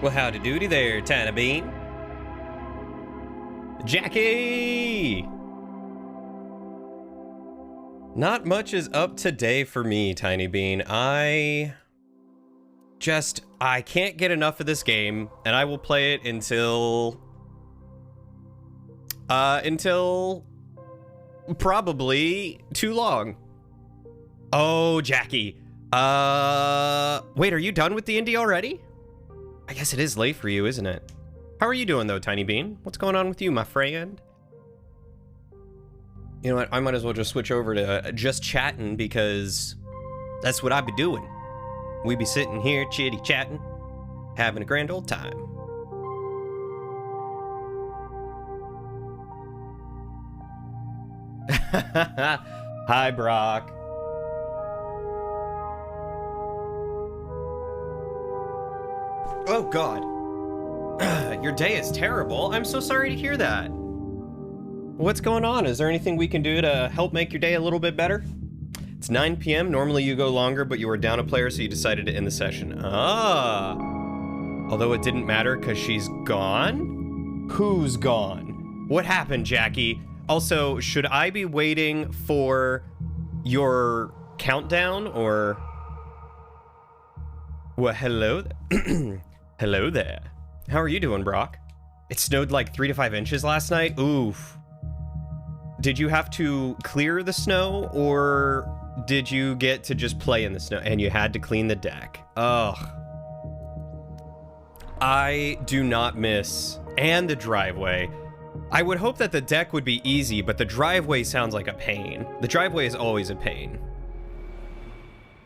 Well, howdy doody there, Tiny Bean. Jackie! Not much is up today for me, Tiny Bean. I can't get enough of this game, and I will play it until probably too long. Oh, Jackie. Wait, are you done with D&D already? I guess it is late for you, isn't it? How are you doing, though, Tiny Bean? What's going on with you, my friend? You know what? I might as well just switch over to just chatting, because that's what I be doing. We be sitting here chitty-chatting, having a grand old time. Hi, Brock. Oh, God. Your day is terrible. I'm so sorry to hear that. What's going on? Is there anything we can do to help make your day a little bit better? It's 9 p.m. Normally you go longer, but you were down a player, so you decided to end the session. Ah. Although it didn't matter because she's gone? Who's gone? What happened, Jackie? Also, should I be waiting for your countdown, or... Well, hello there. Hello there. How are you doing, Brock? It snowed like 3 to 5 inches last night. Oof. Did you have to clear the snow, or did you get to just play in the snow and you had to clean the deck? Ugh. I do not miss. And the driveway. I would hope that the deck would be easy, but the driveway sounds like a pain. The driveway is always a pain.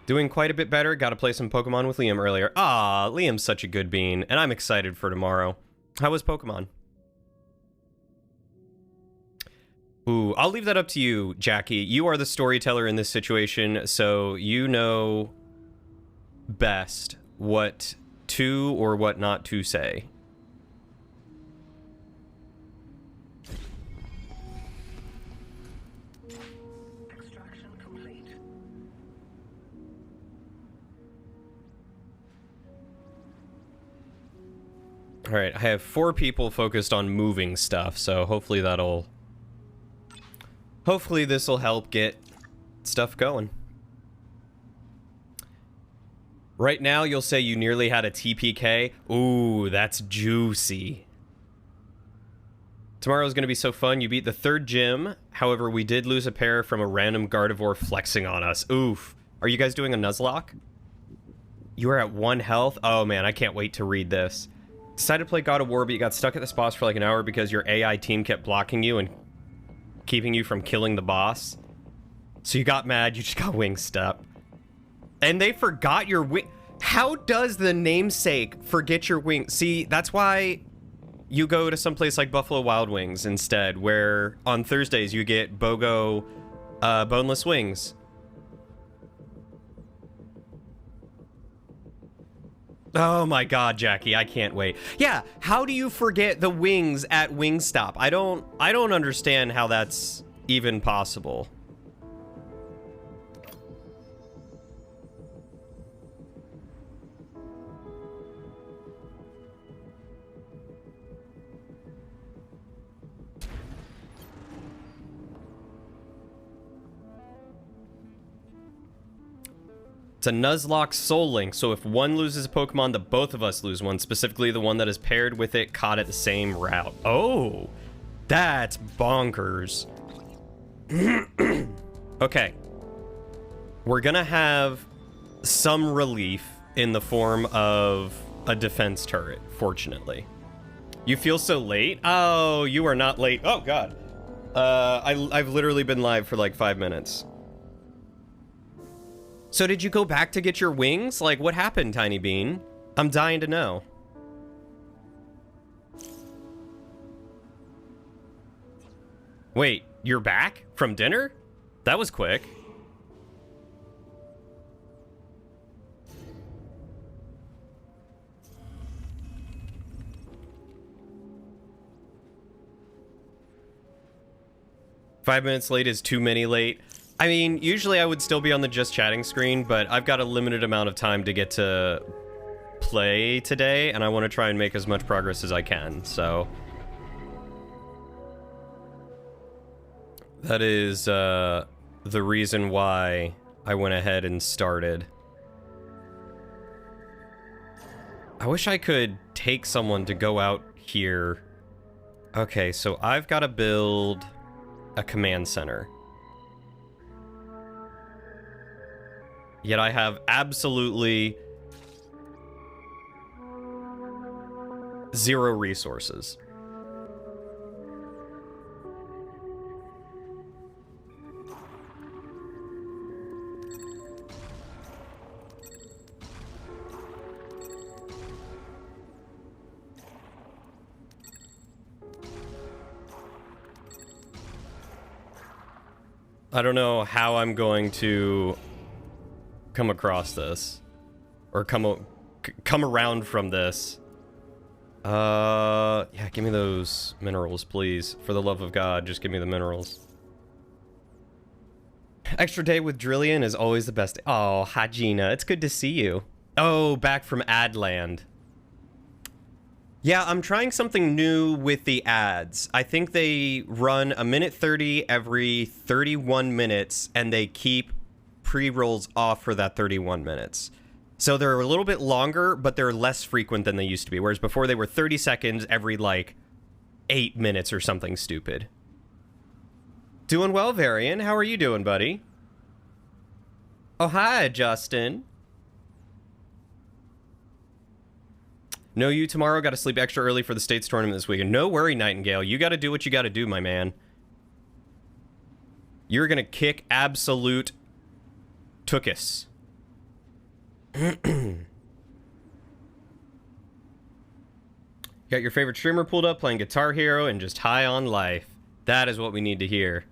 Doing quite a bit better. Got to play some Pokemon with Liam earlier. Ah, Liam's such a good bean, and I'm excited for tomorrow. How was Pokemon? Ooh, I'll leave that up to you, Jackie. You are the storyteller in this situation, so you know best what to or what not to say. All right, I have 4 people focused on moving stuff, so hopefully this will help get stuff going. Right now, you'll say you nearly had a TPK. Ooh, that's juicy. Tomorrow's gonna be so fun. You beat the 3rd gym. However, we did lose a pair from a random Gardevoir flexing on us. Oof. Are you guys doing a Nuzlocke? You are at 1 health? Oh man, I can't wait to read this. Decided to play God of War, but you got stuck at this boss for like an hour because your AI team kept blocking you and keeping you from killing the boss. So you got mad, you just got wing step. And they forgot your wing. How does the namesake forget your wing? See, that's why you go to someplace like Buffalo Wild Wings instead, where on Thursdays you get BOGO boneless wings. Oh my god, Jackie, I can't wait. Yeah, how do you forget the wings at Wingstop? I don't understand how that's even possible. It's a Nuzlocke Soul Link, so if one loses a Pokemon, the both of us lose one, specifically the one that is paired with it caught at the same route. Oh, that's bonkers. Okay. We're gonna have some relief in the form of a defense turret, fortunately. You feel so late? Oh, you are not late. Oh, God. I've literally been live for like 5 minutes. So did you go back to get your wings? Like, what happened, Tiny Bean? I'm dying to know. Wait, you're back? From dinner? That was quick. Five minutes late is too many late. I mean, usually I would still be on the just chatting screen, but I've got a limited amount of time to get to play today, and I want to try and make as much progress as I can, so... That is, the reason why I went ahead and started. I wish I could take someone to go out here. Okay, so I've got to build a command center. Yet I have absolutely zero resources. I don't know how I'm going to come across this, or come around from this. Yeah, give me those minerals, please. For the love of God, just give me the minerals. Extra day with Drillian is always the best. Oh, Hajina, it's good to see you. Oh, back from Adland. Yeah, I'm trying something new with the ads. I think they run 1:30 every 31 minutes, and they keep pre-rolls off for that 31 minutes. So they're a little bit longer, but they're less frequent than they used to be. Whereas before they were 30 seconds every, like, 8 minutes or something stupid. Doing well, Varian. How are you doing, buddy? Oh, hi, Justin. No, you tomorrow got to sleep extra early for the States tournament this weekend. No worry, Nightingale. You got to do what you got to do, my man. You're going to kick absolute tookus. Got your favorite streamer pulled up, playing Guitar Hero, and just high on life. That is what we need to hear.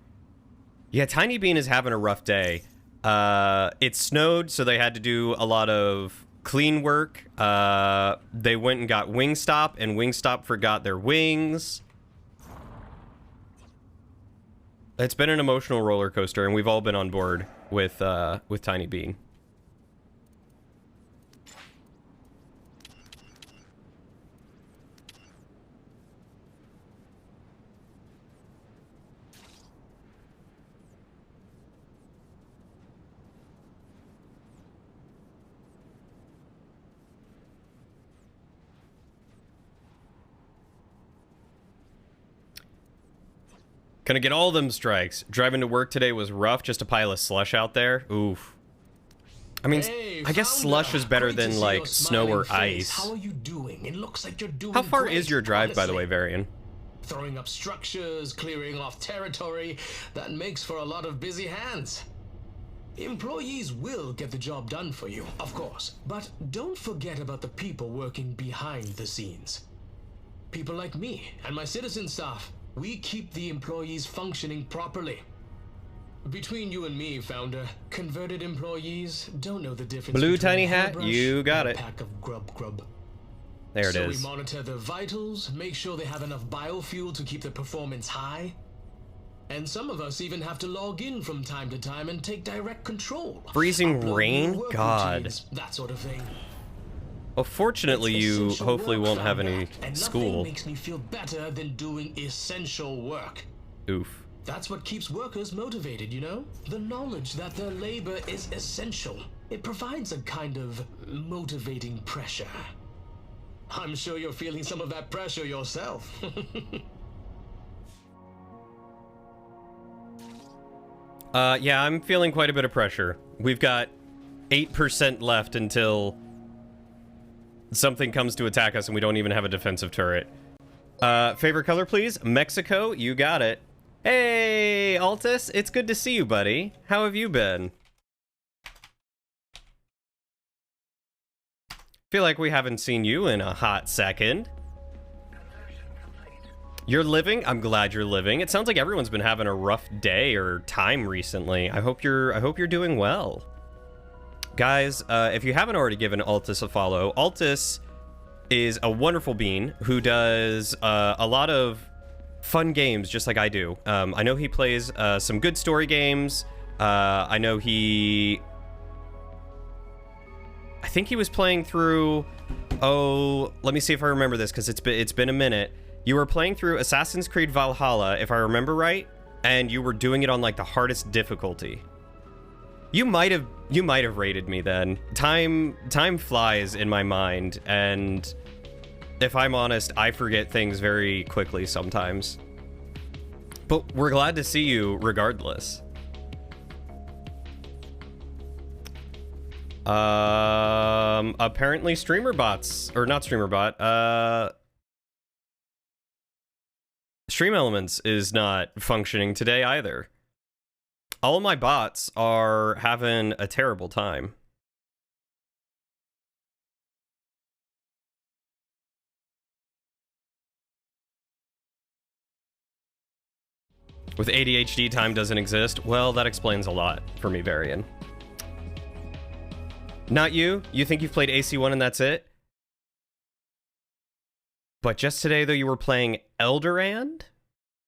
Yeah, Tiny Bean is having a rough day. It snowed, so they had to do a lot of clean work. They went and got Wingstop, and Wingstop forgot their wings. It's been an emotional roller coaster, and we've all been on board with Tiny Bean. Gonna get all them strikes. Driving to work today was rough, just a pile of slush out there. Oof. I mean, hey, I guess slush is better than, like, snow or ice. How are you doing? It looks like you're doing How far great, is your drive, honestly. by the way, Varian? Throwing up structures, clearing off territory, that makes for a lot of busy hands. Employees will get the job done for you, of course, but don't forget about the people working behind the scenes. People like me and my citizen staff. We keep the employees functioning properly. Between you and me, founder, converted employees don't know the difference. Blue between tiny a hat, hairbrush you got and it. a pack of grub. There it so is. We monitor their vitals, make sure they have enough biofuel to keep their performance high. And some of us even have to log in from time to time and take direct control. Freezing Upload rain? new work God. routines, that sort of thing. Well, fortunately, It's you essential hopefully work, won't have founder, any and school. nothing makes me feel better than doing essential work. Oof. That's what keeps workers motivated, you know? The knowledge that their labor is essential. It provides a kind of motivating pressure. I'm sure you're feeling some of that pressure yourself. Yeah, I'm feeling quite a bit of pressure. We've got 8% left until something comes to attack us and we don't even have a defensive turret. Favorite color, please? Mexico, you got it. Hey, Altus, it's good to see you, buddy. How have you been? Feel like we haven't seen you in a hot second. You're living? I'm glad you're living. It sounds like everyone's been having a rough day or time recently. I hope you're doing well. Guys, if you haven't already given Altus a follow, Altus is a wonderful bean who does a lot of fun games just like I do. I know he plays some good story games. I think he was playing through Oh, let me see if I remember this, because it's been a minute. You were playing through Assassin's Creed Valhalla, if I remember right, and you were doing it on like the hardest difficulty. You might have rated me then. Time flies in my mind, and if I'm honest, I forget things very quickly sometimes. But we're glad to see you regardless. Apparently streamer bots, or not streamer bot, Stream Elements is not functioning today either. All of my bots are having a terrible time. With ADHD, time doesn't exist. Well, that explains a lot for me, Varian. Not you? You think you've played AC1 and that's it? But just today, though, you were playing Elderand?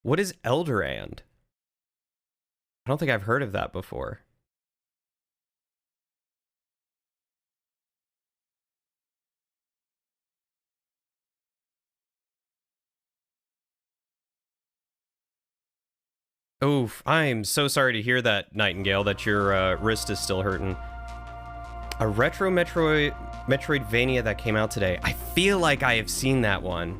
What is Elderand? I don't think I've heard of that before. Oof, I'm so sorry to hear that, Nightingale, that your wrist is still hurting. A retro Metroidvania that came out today. I feel like I have seen that one.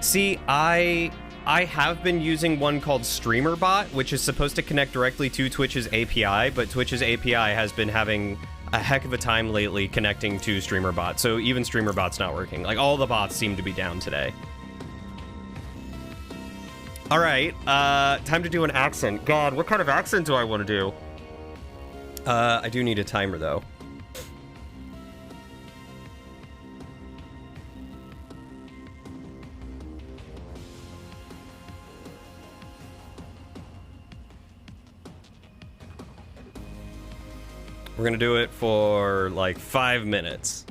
See, I have been using one called StreamerBot, which is supposed to connect directly to Twitch's API, but Twitch's API has been having a heck of a time lately connecting to StreamerBot, so even StreamerBot's not working. Like, all the bots seem to be down today. All right, time to do an accent. God, what kind of accent do I want to do? I do need a timer, though. We're gonna do it for, like, 5 minutes.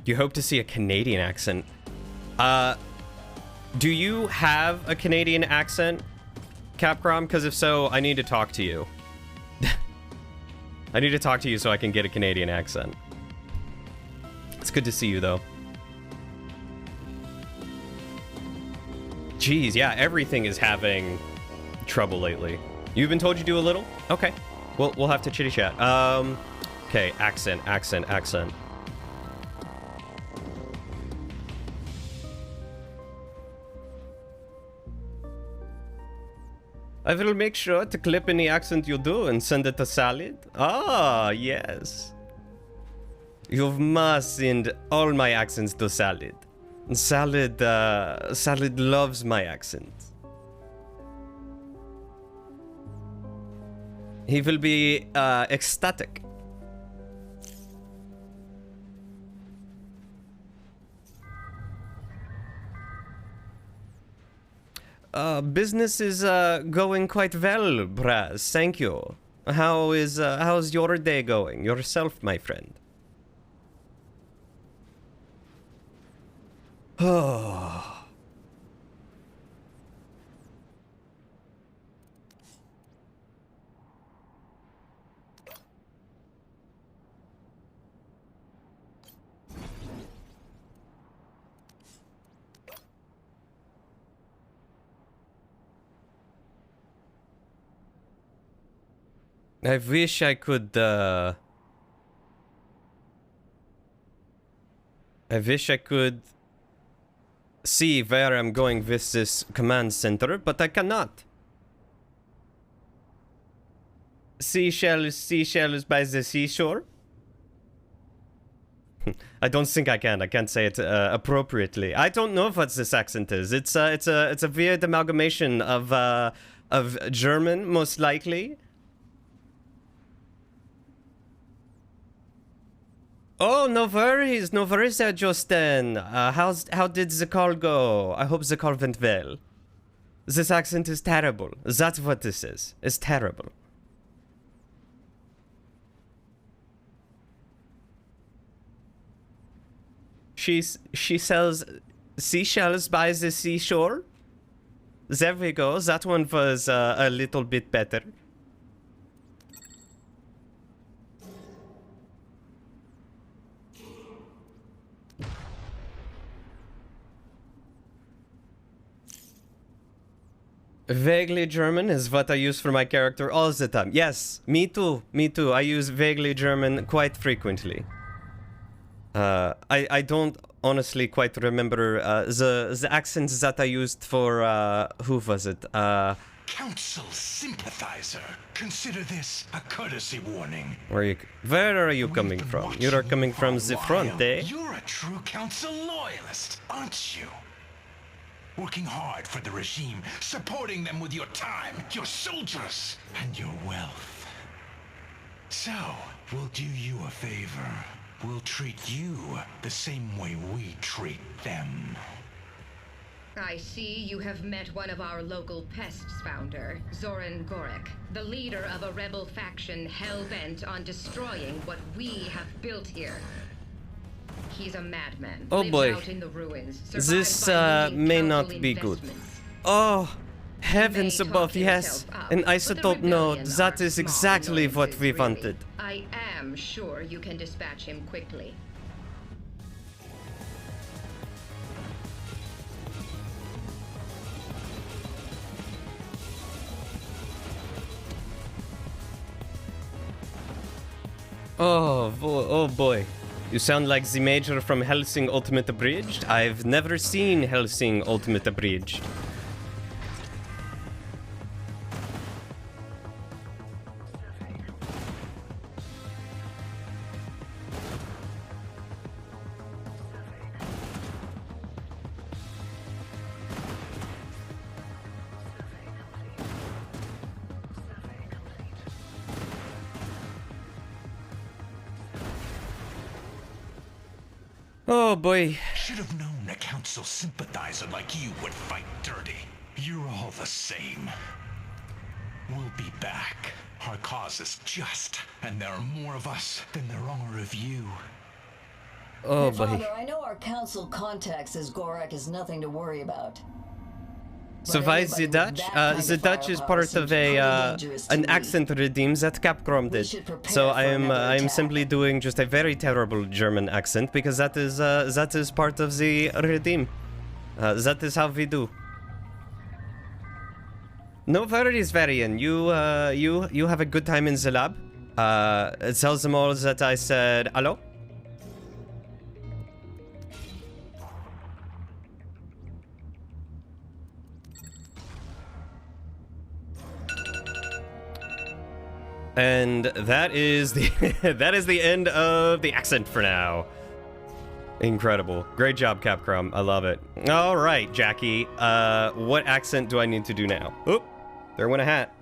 You hope to see a Canadian accent. Do you have a Canadian accent, Capcom? Because if so, I need to talk to you. I need to talk to you so I can get a Canadian accent. It's good to see you, though. Jeez, yeah, everything is having trouble lately. You've been told you do a little? Okay. We'll have to chitty-chat. Okay, accent. I will make sure to clip any accent you do and send it to Salad. Ah, yes. You must send all my accents to Salad. Salad loves my accent. He will be ecstatic. Business is going quite well, Braz. Thank you. How's your day going? Yourself, my friend. Oh. I wish I could, see where I'm going with this command center, but I cannot. Seashells by the seashore? I don't think I can. I can't say it appropriately. I don't know what this accent is. It's a weird amalgamation of German, most likely. Oh, no worries there, Justin. How did the call go? I hope the call went well. This accent is terrible. That's what this is. It's terrible. She sells seashells by the seashore? There we go. That one was a little bit better. Vaguely German is what I use for my character all the time. Yes, me too. Me too. I use vaguely German quite frequently. I don't honestly quite remember the accents that I used for who was it? Council sympathizer. Consider this a courtesy warning. Where are you coming from? You are coming from the front, eh? You're a true council loyalist, aren't you? Working hard for the regime, supporting them with your time, your soldiers, and your wealth. So, we'll do you a favor. We'll treat you the same way we treat them. I see you have met one of our local pests, Founder, Zoran Gorek, the leader of a rebel faction hell-bent on destroying what we have built here. He's a madman. Oh boy. Out in the ruins, This survived by may leading not council be good. investments. Oh, heavens He may above, talk yes. himself up, An but the isotope node, rebellion that are is small exactly what annoyances, we really. wanted. I am sure you can dispatch him quickly. Oh boy. You sound like the Major from Helsing Ultimate Abridged. I've never seen Helsing Ultimate Abridged. Oh boy. Should have known a council sympathizer like you would fight dirty. You're all the same. We'll be back. Our cause is just, and there are more of us than there are of you. Oh Father, boy. I know our council contact says Gorak is nothing to worry about. So But why is the anybody with Dutch? that kind The of Dutch is firepower part seems of a pretty dangerous to an me. accent redeem that Capcom We did. should prepare So for I'm another attack. simply doing just a very terrible German accent because that is part of the redeem. That is how we do. No worries, Varian. You have a good time in the lab. Tell them all that I said hello. And that is the that is the end of the accent for now. Incredible. Great job, Capcom. I love it. All right, Jackie. What accent do I need to do now? Oop, there went a hat.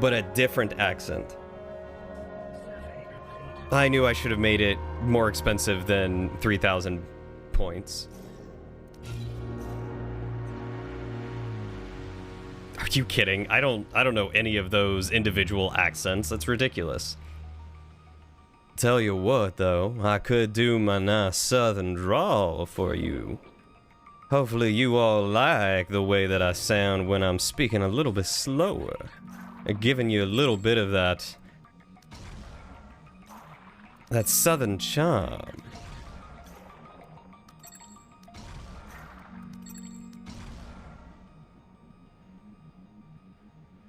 But a different accent. I knew I should have made it more expensive than 3,000 points. Are you kidding? I don't know any of those individual accents. That's ridiculous. Tell you what, though, I could do my nice southern drawl for you. Hopefully you all like the way that I sound when I'm speaking a little bit slower. Giving you a little bit of that southern charm.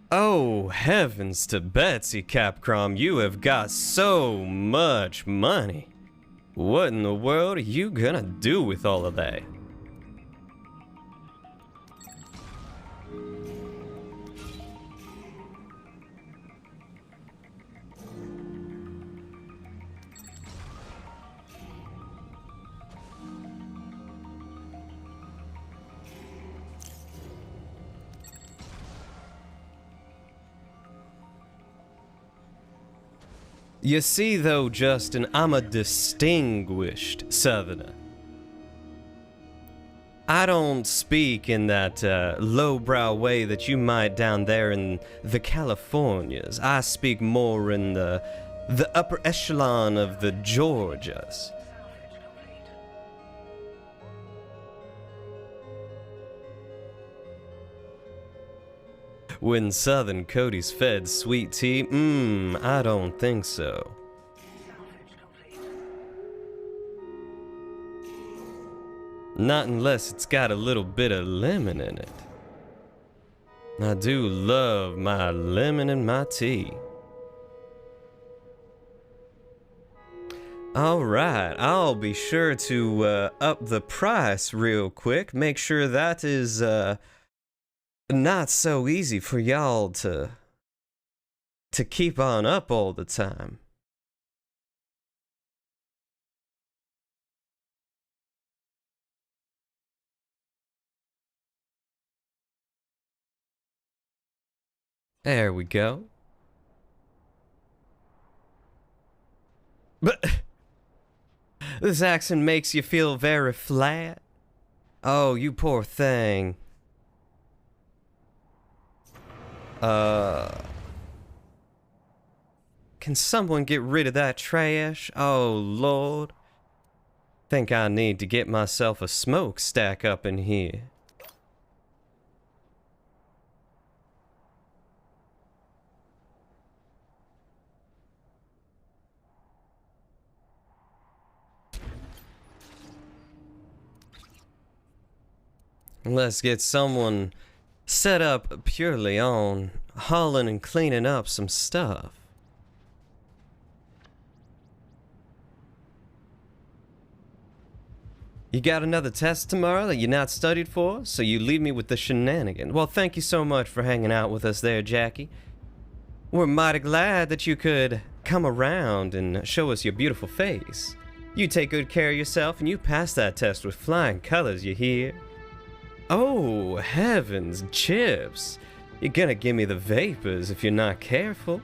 Oh, heavens to Betsy, Capcom, you have got so much money. What in the world are you gonna do with all of that? You see, though, Justin, I'm a distinguished Southerner. I don't speak in that lowbrow way that you might down there in the Californias. I speak more in the upper echelon of the Georgias. When Southern Cody's fed sweet tea? I don't think so. Not unless it's got a little bit of lemon in it. I do love my lemon in my tea. Alright, I'll be sure to up the price real quick. Make sure that is not so easy for y'all to keep on up all the time. There we go. But this accent makes you feel very flat. Oh, you poor thing. Can someone get rid of that trash? Oh, Lord. Think I need to get myself a smokestack up in here. Let's get someone set up purely on hauling and cleaning up some stuff. You got another test tomorrow that you're not studied for, so you leave me with the shenanigans. Well, thank you so much for hanging out with us there, Jackie. We're mighty glad that you could come around and show us your beautiful face. You take good care of yourself and you pass that test with flying colors, you hear? Oh, heavens, Chips. You're gonna give me the vapors if you're not careful.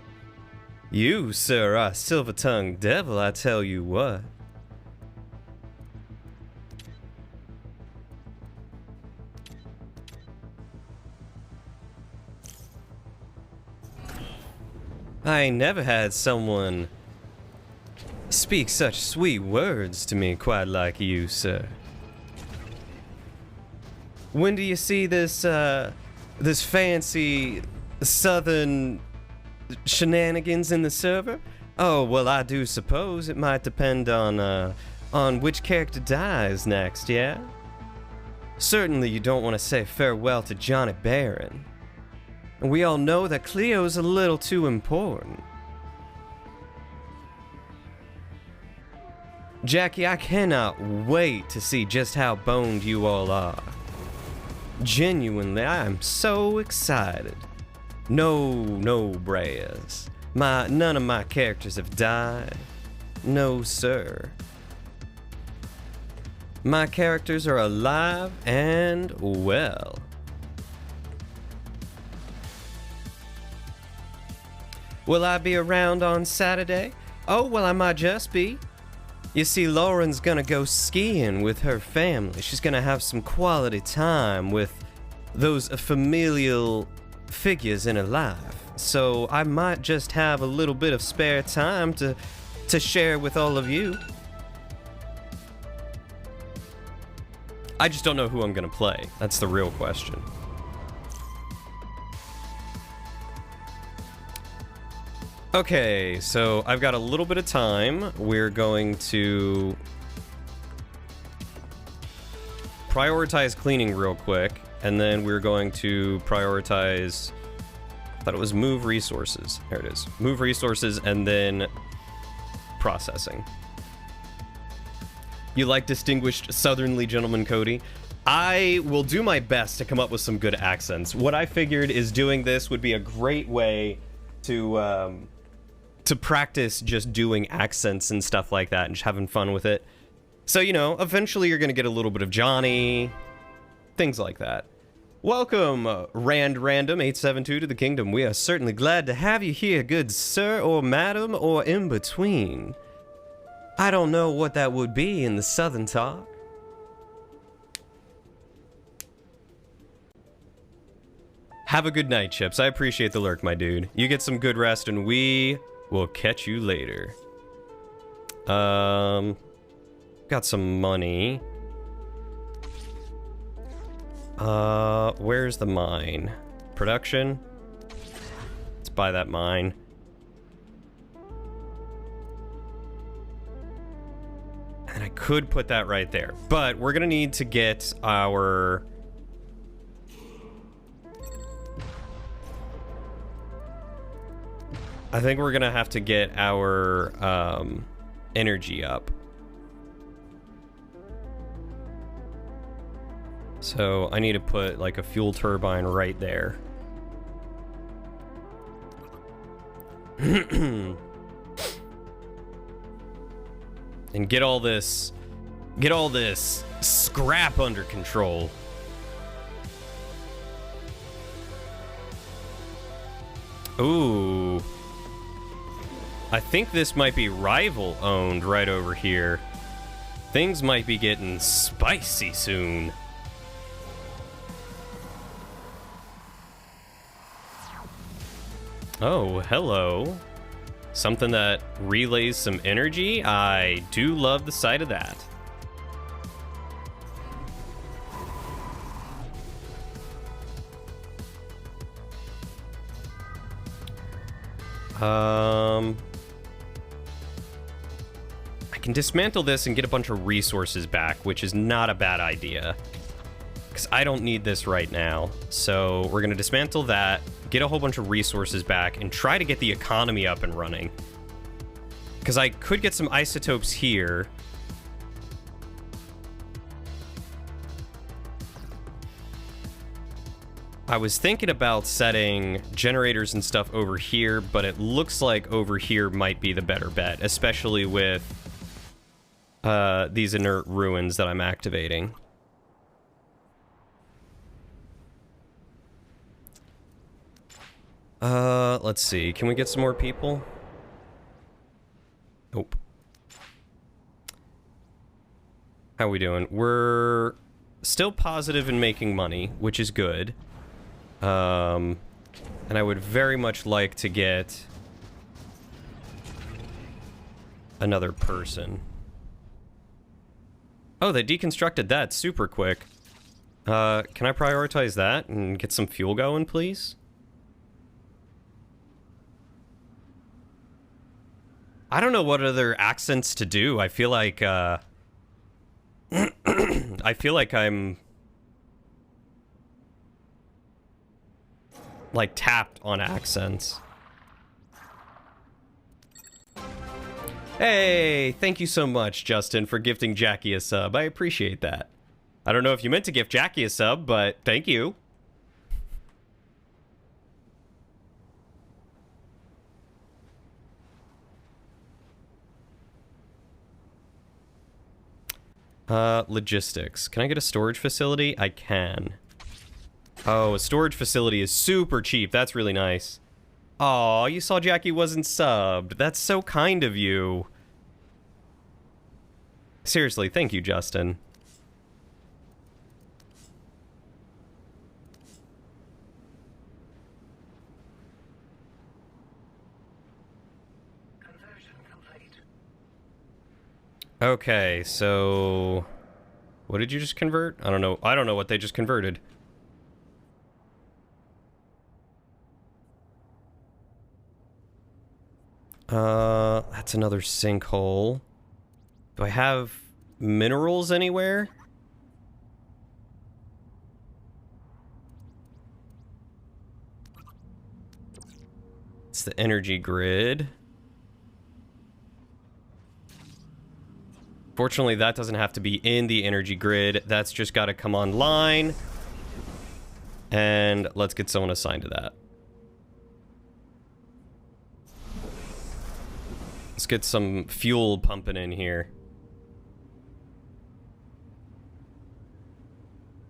You, sir, are a silver-tongued devil, I tell you what. I ain't never had someone speak such sweet words to me quite like you, sir. When do you see this, this fancy southern shenanigans in the server? Oh, well, I do suppose it might depend on which character dies next, yeah? Certainly you don't want to say farewell to Johnny Barron. And we all know that Cleo's a little too important. Jackie, I cannot wait to see just how boned you all are. Genuinely, I am so excited. No, Braz. None of my characters have died. No, sir. My characters are alive and well. Will I be around on Saturday? Oh, well, I might just be. You see, Lauren's gonna go skiing with her family. She's gonna have some quality time with those familial figures in her life. So I might just have a little bit of spare time to share with all of you. I just don't know who I'm gonna play. That's the real question. Okay, so I've got a little bit of time. We're going to prioritize cleaning real quick, and then we're going to prioritize, I thought it was move resources. Here it is. Move resources and then processing. You like distinguished southerly gentleman, Cody? I will do my best to come up with some good accents. What I figured is doing this would be a great way to practice just doing accents and stuff like that and just having fun with it. So, you know, eventually you're going to get a little bit of Johnny, things like that. Welcome, Random 872 to the kingdom. We are certainly glad to have you here, good sir or madam or in between. I don't know what that would be in the southern talk. Have a good night, Chips. I appreciate the lurk, my dude. You get some good rest and we will catch you later. Got some money. Where's the mine? Production? by that mine. And I could put that right there. But we're gonna need to get our... I think we're gonna have to get our energy up. So I need to put like a fuel turbine right there. And get all this scrap under control. Ooh. I think this might be rival owned right over here. Things might be getting spicy soon. Oh, hello. Something that relays some energy? I do love the sight of that. I can dismantle this and get a bunch of resources back, which is not a bad idea. Because I don't need this right now. So we're going to dismantle that, get a whole bunch of resources back, and try to get the economy up and running. Because I could get some isotopes here. I was thinking about setting generators and stuff over here, but it looks like over here might be the better bet, especially with these inert ruins that I'm activating. Let's see. Can we get some more people? Nope. How are we doing? We're still positive in making money, which is good. And I would very much like to get another person. Oh, they deconstructed that super quick. Can I prioritize that and get some fuel going, please? I don't know what other accents to do. I feel like, I feel like I'm... like, tapped on accents. Hey, thank you so much, Justin, for gifting Jackie a sub. I appreciate that. I don't know if you meant to gift Jackie a sub, but thank you. Logistics. Can I get a storage facility? I can. Oh, a storage facility is super cheap. That's really nice. Aw, you saw Jackie wasn't subbed. That's so kind of you. Seriously, thank you, Justin. Okay, so what did you just convert? I don't know. I don't know what they just converted. That's another sinkhole. Do I have minerals anywhere? It's the energy grid. Fortunately, that doesn't have to be in the energy grid. That's just got to come online. And let's get someone assigned to that. Let's get some fuel pumping in here.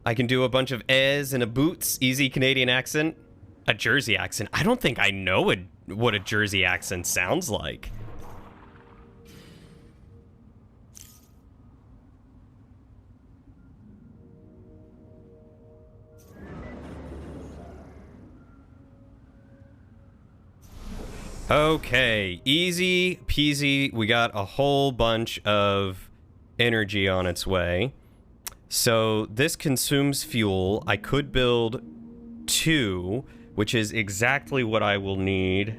I can do a bunch of ehs and a boots. Easy Canadian accent. A Jersey accent. I don't think I know what a Jersey accent sounds like. Okay, easy peasy. We got a whole bunch of energy on its way. So this consumes fuel. I could build 2, which is exactly what I will need.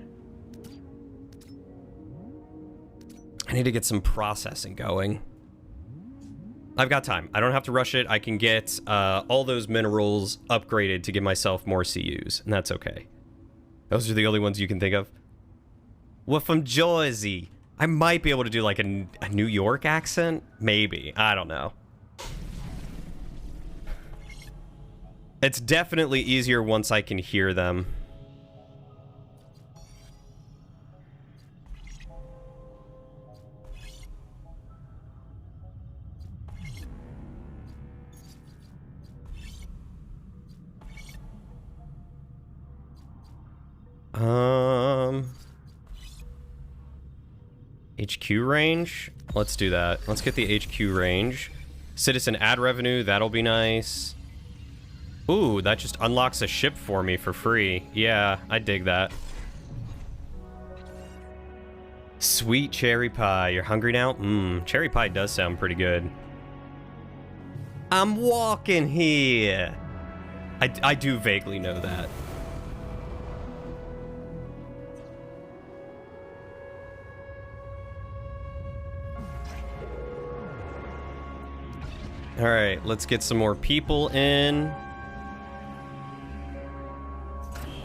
I need to get some processing going. I've got time. I don't have to rush it. I can get all those minerals upgraded to give myself more CUs, and that's okay. Those are the only ones you can think of. We're from Jersey. I might be able to do like a New York accent. Maybe. I don't know. It's definitely easier once I can hear them. HQ range? Let's do that. Let's get the HQ range. Citizen ad revenue, that'll be nice. Ooh, that just unlocks a ship for me for free. Yeah, I dig that. Sweet cherry pie. You're hungry now? Mmm, cherry pie does sound pretty good. I'm walking here. I do vaguely know that. All right, let's get some more people in.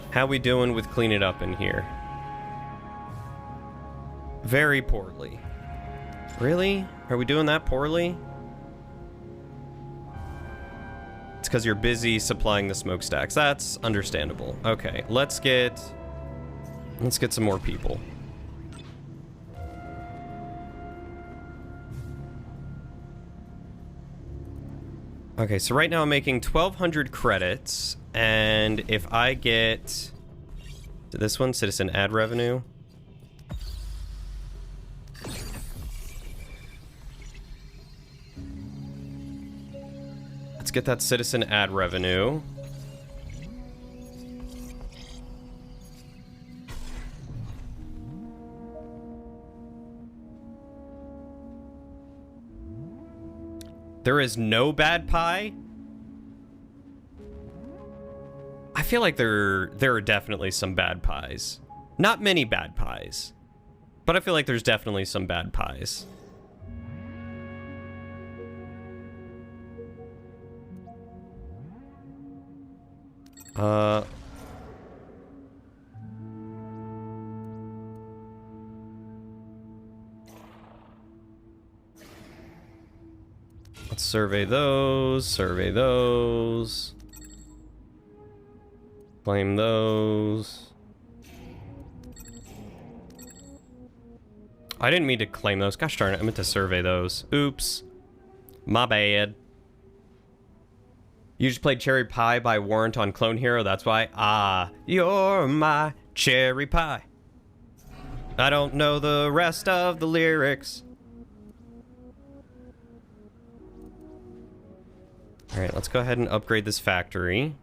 How we doing with cleaning up in here? Very poorly. Really? Are we doing that poorly? It's because you're busy supplying the smokestacks. That's understandable. Okay, let's get some more people. Okay, so right now I'm making 1,200 credits, and if I get to this one, citizen ad revenue. Let's get that citizen ad revenue. There is no bad pie? I feel like there are definitely some bad pies. Not many bad pies, but I feel like there's definitely some bad pies. Let's survey those, claim those. I didn't mean to claim those. Gosh darn it, I meant to survey those. Oops. My bad. You just played Cherry Pie by Warrant on Clone Hero, that's why? Ah, you're my cherry pie. I don't know the rest of the lyrics. Alright, let's go ahead and upgrade this factory.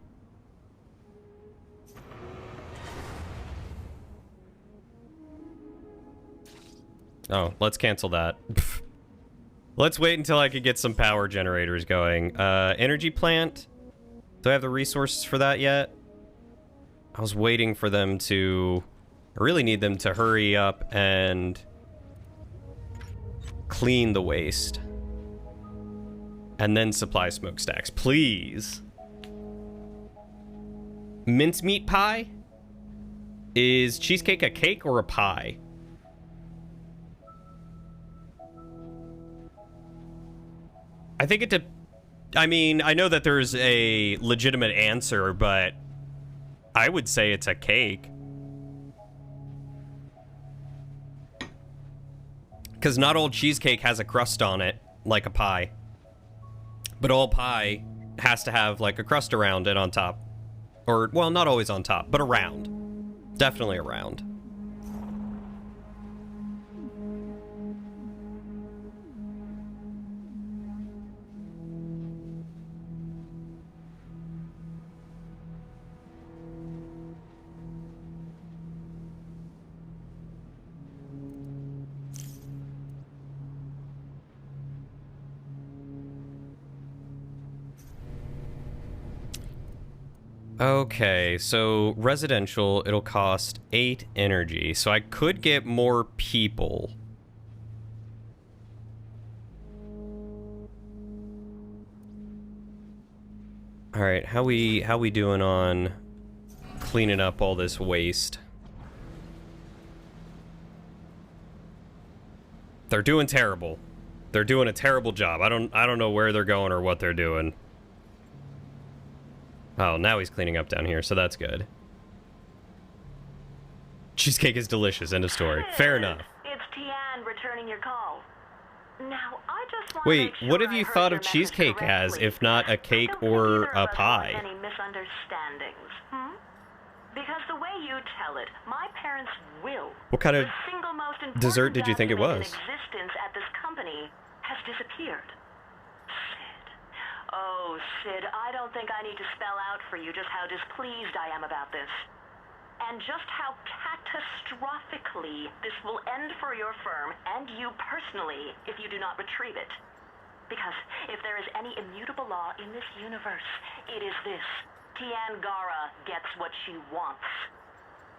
Oh, let's cancel that. Let's wait until I could get some power generators going. Energy plant? Do I have the resources for that yet? I was waiting for them to... I really need them to hurry up and clean the waste. And then supply smokestacks, please. Mincemeat pie? Is cheesecake a cake or a pie? I think it I mean, I know that there's a legitimate answer, but I would say it's a cake. Because not all cheesecake has a crust on it, like a pie. But all pie has to have, like, a crust around it on top. Or, well, not always on top, but around. Definitely around. Okay, so residential, it'll cost 8 energy. So I could get more people. All right, how we doing on cleaning up all this waste? They're doing terrible. They're doing a terrible job. I don't know where they're going or what they're doing. Oh, now he's cleaning up down here, so that's good. Cheesecake is delicious, end of story. Fair enough. It's Tian returning your call. Now, I just want Wait, to make sure what have I you heard thought your of message cheesecake as, correctly. if not a cake I don't think or either a of us pie? want any misunderstandings, Because the way you tell it, my parents' will, What kind of the single most important dessert did you think it document was? in existence at this company, has disappeared. Sid. Oh, Sid, I don't think I need to spell out for you just how displeased I am about this. And just how catastrophically this will end for your firm and you personally if you do not retrieve it. Because if there is any immutable law in this universe, it is this. Tian Gara gets what she wants.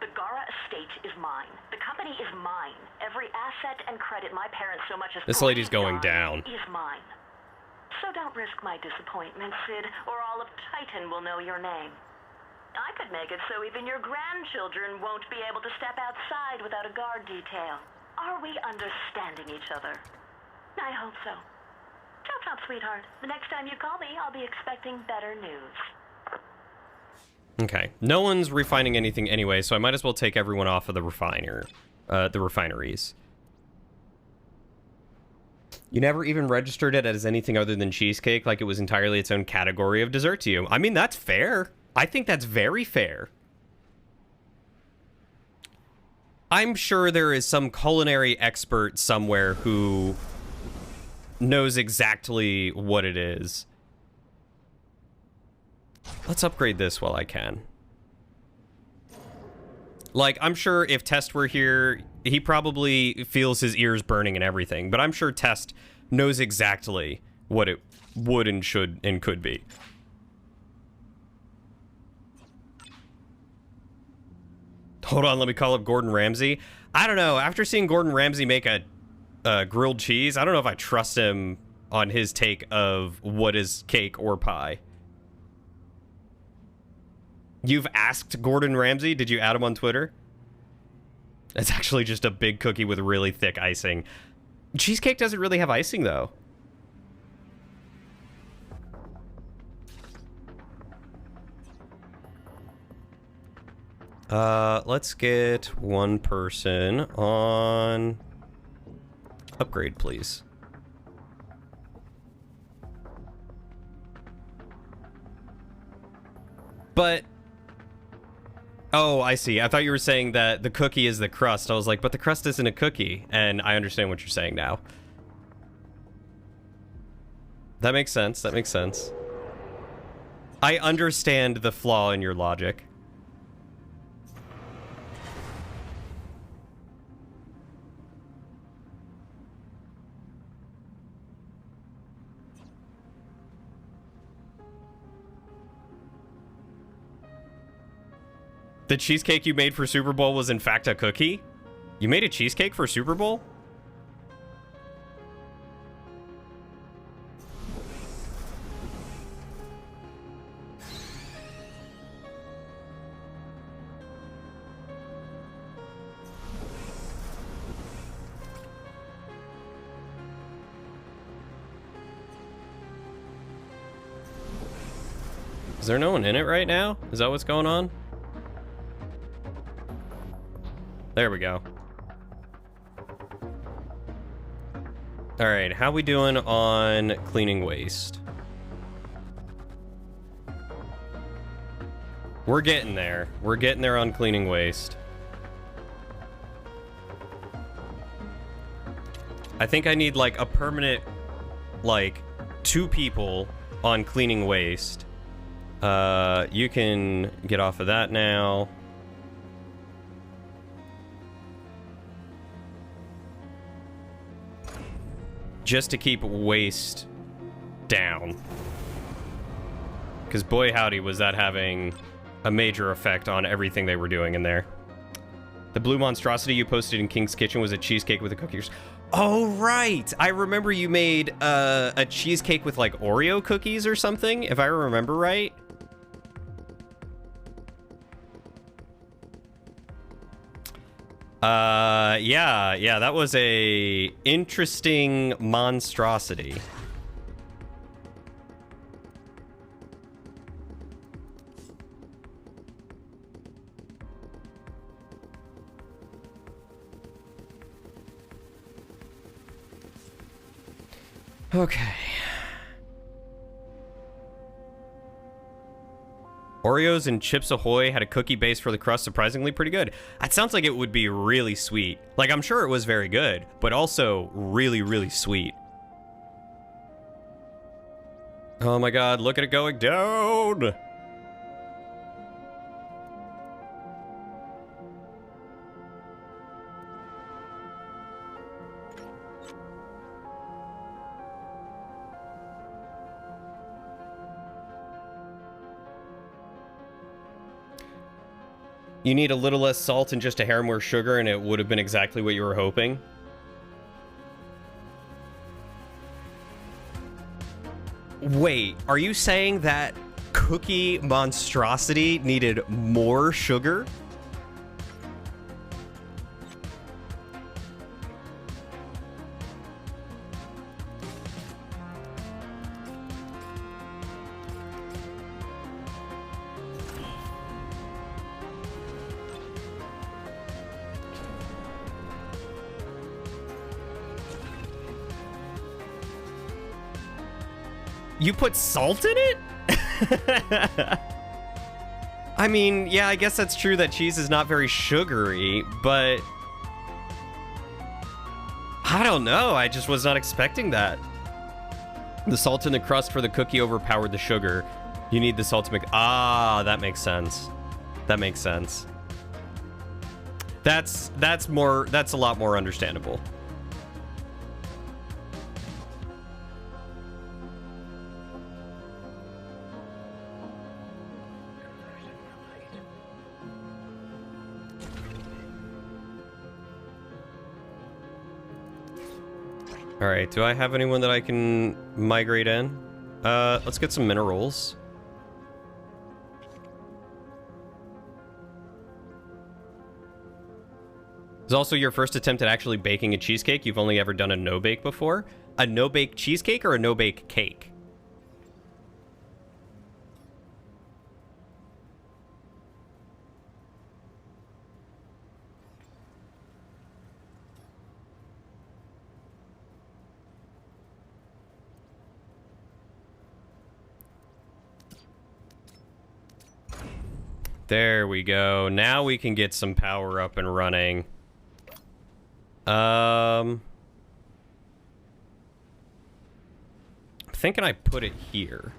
The Gara estate is mine. The company is mine. Every asset and credit my parents so much as This lady's going breathed down. on is mine. So don't risk my disappointment, Sid, or all of Titan will know your name. I could make it so even your grandchildren won't be able to step outside without a guard detail. Are we understanding each other? I hope so. Chop chop, sweetheart. The next time you call me, I'll be expecting better news. Okay. No one's refining anything anyway, so I might as well take everyone off of the refineries. You never even registered it as anything other than cheesecake, like it was entirely its own category of dessert to you. I mean, that's fair. I think that's very fair. I'm sure there is some culinary expert somewhere who knows exactly what it is. Let's upgrade this while I can. Like, I'm sure if Test were here, he probably feels his ears burning and everything, but I'm sure Test knows exactly what it would and should and could be. Hold on, let me call up Gordon Ramsay. I don't know. After seeing Gordon Ramsay make a grilled cheese, I don't know if I trust him on his take of what is cake or pie. You've asked Gordon Ramsay? Did you add him on Twitter? It's actually just a big cookie with really thick icing. Cheesecake doesn't really have icing, though. Let's get one person on upgrade, please. But oh, I see. I thought you were saying that the cookie is the crust. I was like, but the crust isn't a cookie. And I understand what you're saying now. That makes sense. That makes sense. I understand the flaw in your logic. The cheesecake you made for Super Bowl was in fact a cookie? You made a cheesecake for Super Bowl? Is there no one in it right now? Is that what's going on? There we go. All right, how we doing on cleaning waste? We're getting there. We're getting there on cleaning waste. I think I need like a permanent, like 2 people on cleaning waste. You can get off of that now. Just to keep waste down. Because boy howdy was that having a major effect on everything they were doing in there. The blue monstrosity you posted in King's Kitchen was a cheesecake with a cookie. Oh, right. I remember you made a cheesecake with like Oreo cookies or something, if I remember right. Yeah, that was a interesting monstrosity. Okay. Oreos and Chips Ahoy had a cookie base for the crust, surprisingly pretty good. That sounds like it would be really sweet. Like, I'm sure it was very good, but also really, really sweet. Oh my god, look at it going down! You need a little less salt and just a hair more sugar, and it would have been exactly what you were hoping. Wait, are you saying that cookie monstrosity needed more sugar? You put salt in it? I mean, yeah, I guess that's true that cheese is not very sugary, but I don't know. I just was not expecting that. The salt in the crust for the cookie overpowered the sugar. You need the salt to make... Ah, that makes sense. That makes sense. That's a lot more understandable. All right, do I have anyone that I can migrate in? Let's get some minerals. It's also your first attempt at actually baking a cheesecake. You've only ever done a no-bake before. A no-bake cheesecake or a no-bake cake? There we go. Now we can get some power up and running. I'm thinking I put it here.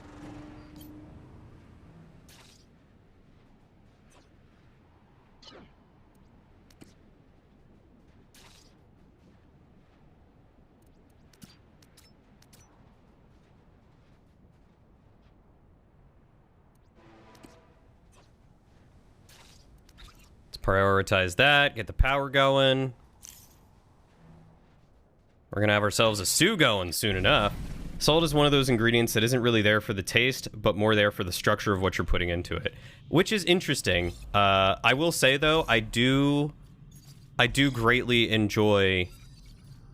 Prioritize that, get the power going. We're gonna have ourselves a stew going soon enough. Salt is one of those ingredients that isn't really there for the taste, but more there for the structure of what you're putting into it, which is interesting. I will say though, I do greatly enjoy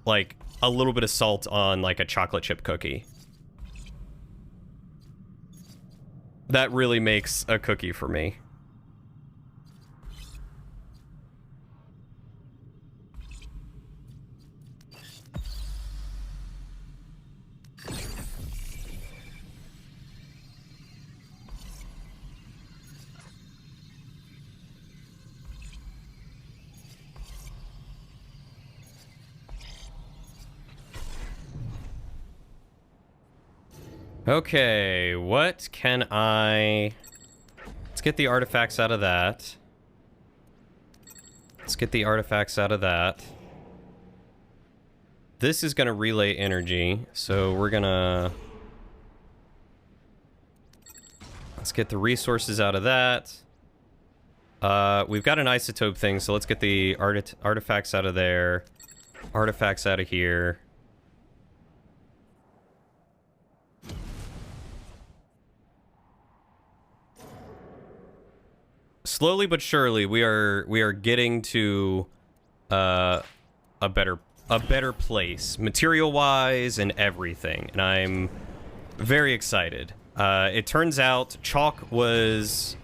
like a little bit of salt on like a chocolate chip cookie. That really makes a cookie for me. Okay, what can I... Let's get the artifacts out of that. Let's get the artifacts out of that. This is going to relay energy, so we're going to... Let's get the resources out of that. We've got an isotope thing, so let's get the artifacts out of there. Artifacts out of here. Slowly but surely, we are getting to a better place, material-wise and everything, and I'm very excited. It turns out Chalk was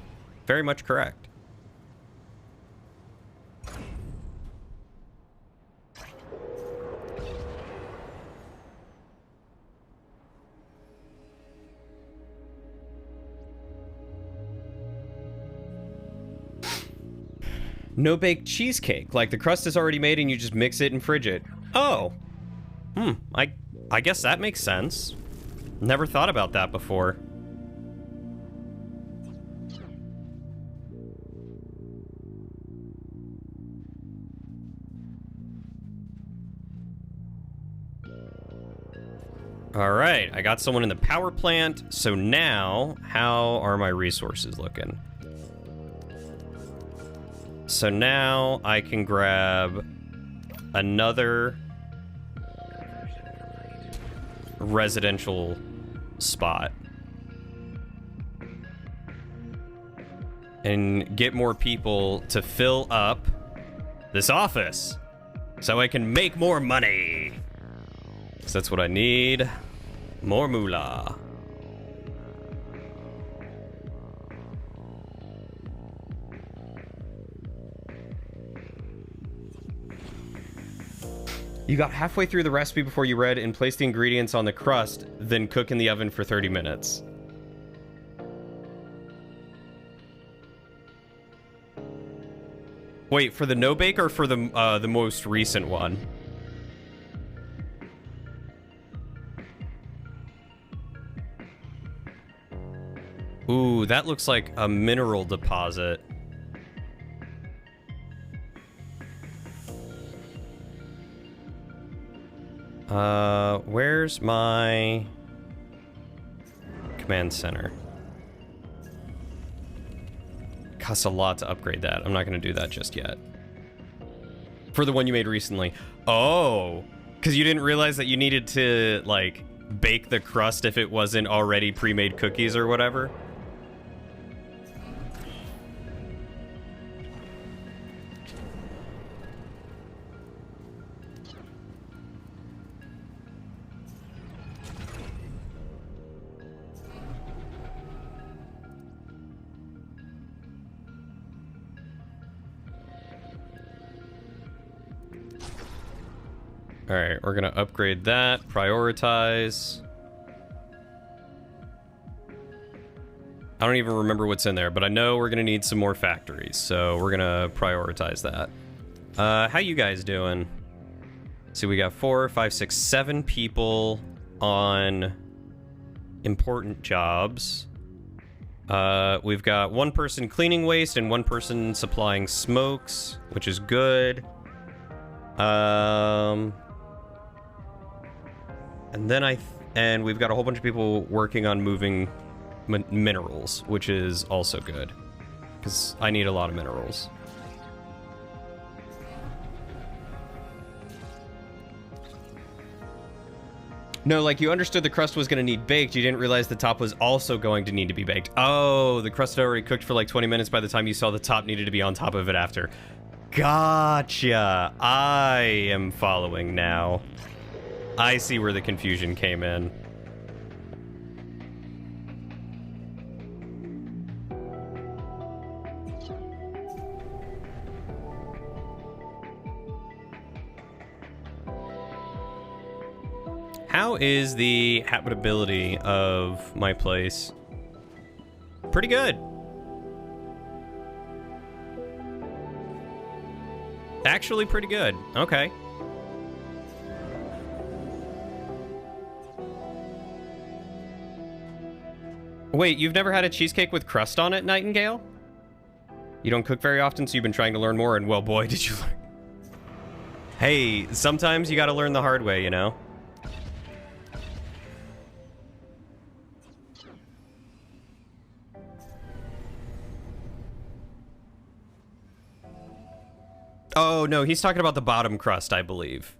very much correct. No baked cheesecake, like the crust is already made and you just mix it and fridge it. Oh. I guess that makes sense. Never thought about that before. Alright, I got someone in the power plant, so now, how are my resources looking? So now I can grab another residential spot and get more people to fill up this office so I can make more money. So that's what I need. More moolah. You got halfway through the recipe before you read and placed the ingredients on the crust, then cook in the oven for 30 minutes. Wait, for the no-bake or for the most recent one? Ooh, that looks like a mineral deposit. Where's my command center? Costs a lot to upgrade that. I'm not going to do that just yet. For the one you made recently. Oh, because you didn't realize that you needed to, like, bake the crust if it wasn't already pre-made cookies or whatever? Alright, we're gonna upgrade that, prioritize. I don't even remember what's in there, but I know we're gonna need some more factories, so we're gonna prioritize that. How you guys doing? See, we got 4, 5, 6, 7 people on important jobs. We've got 1 person cleaning waste and 1 person supplying smokes, which is good. And then we've got a whole bunch of people working on moving minerals, which is also good, because I need a lot of minerals. No, like, you understood the crust was going to need baked. You didn't realize the top was also going to need to be baked. Oh, the crust had already cooked for like 20 minutes by the time you saw the top needed to be on top of it after. Gotcha. I am following now. I see where the confusion came in. How is the habitability of my place? Pretty good. Actually pretty good. Okay. Wait, you've never had a cheesecake with crust on it, Nightingale? You don't cook very often, so you've been trying to learn more, and well, boy, did you learn. Hey, sometimes you gotta learn the hard way, you know? Oh, no, he's talking about the bottom crust, I believe.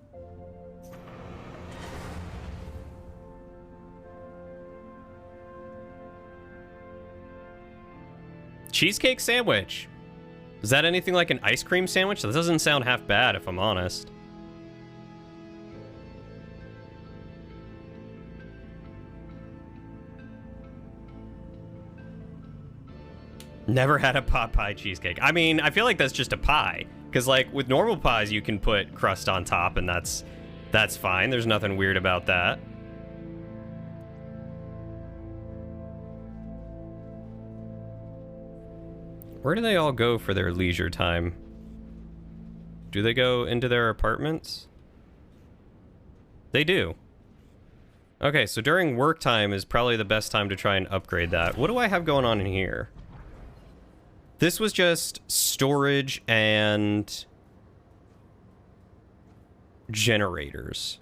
Cheesecake sandwich. Is that anything like an ice cream sandwich? That doesn't sound half bad, if I'm honest. Never had a pot pie cheesecake. I mean, I feel like that's just a pie. Because, like, with normal pies, you can put crust on top, and that's fine. There's nothing weird about that. Where do they all go for their leisure time? Do they go into their apartments? They do. Okay, so during work time is probably the best time to try and upgrade that. What do I have going on in here? This was just storage and generators.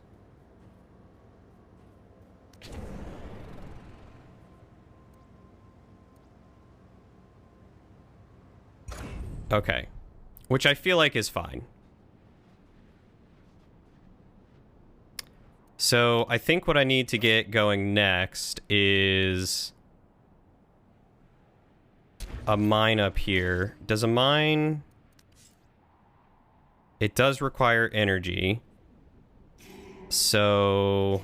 Okay. Which I feel like is fine. So I think what I need to get going next is a mine up here. Does a mine... It does require energy. So...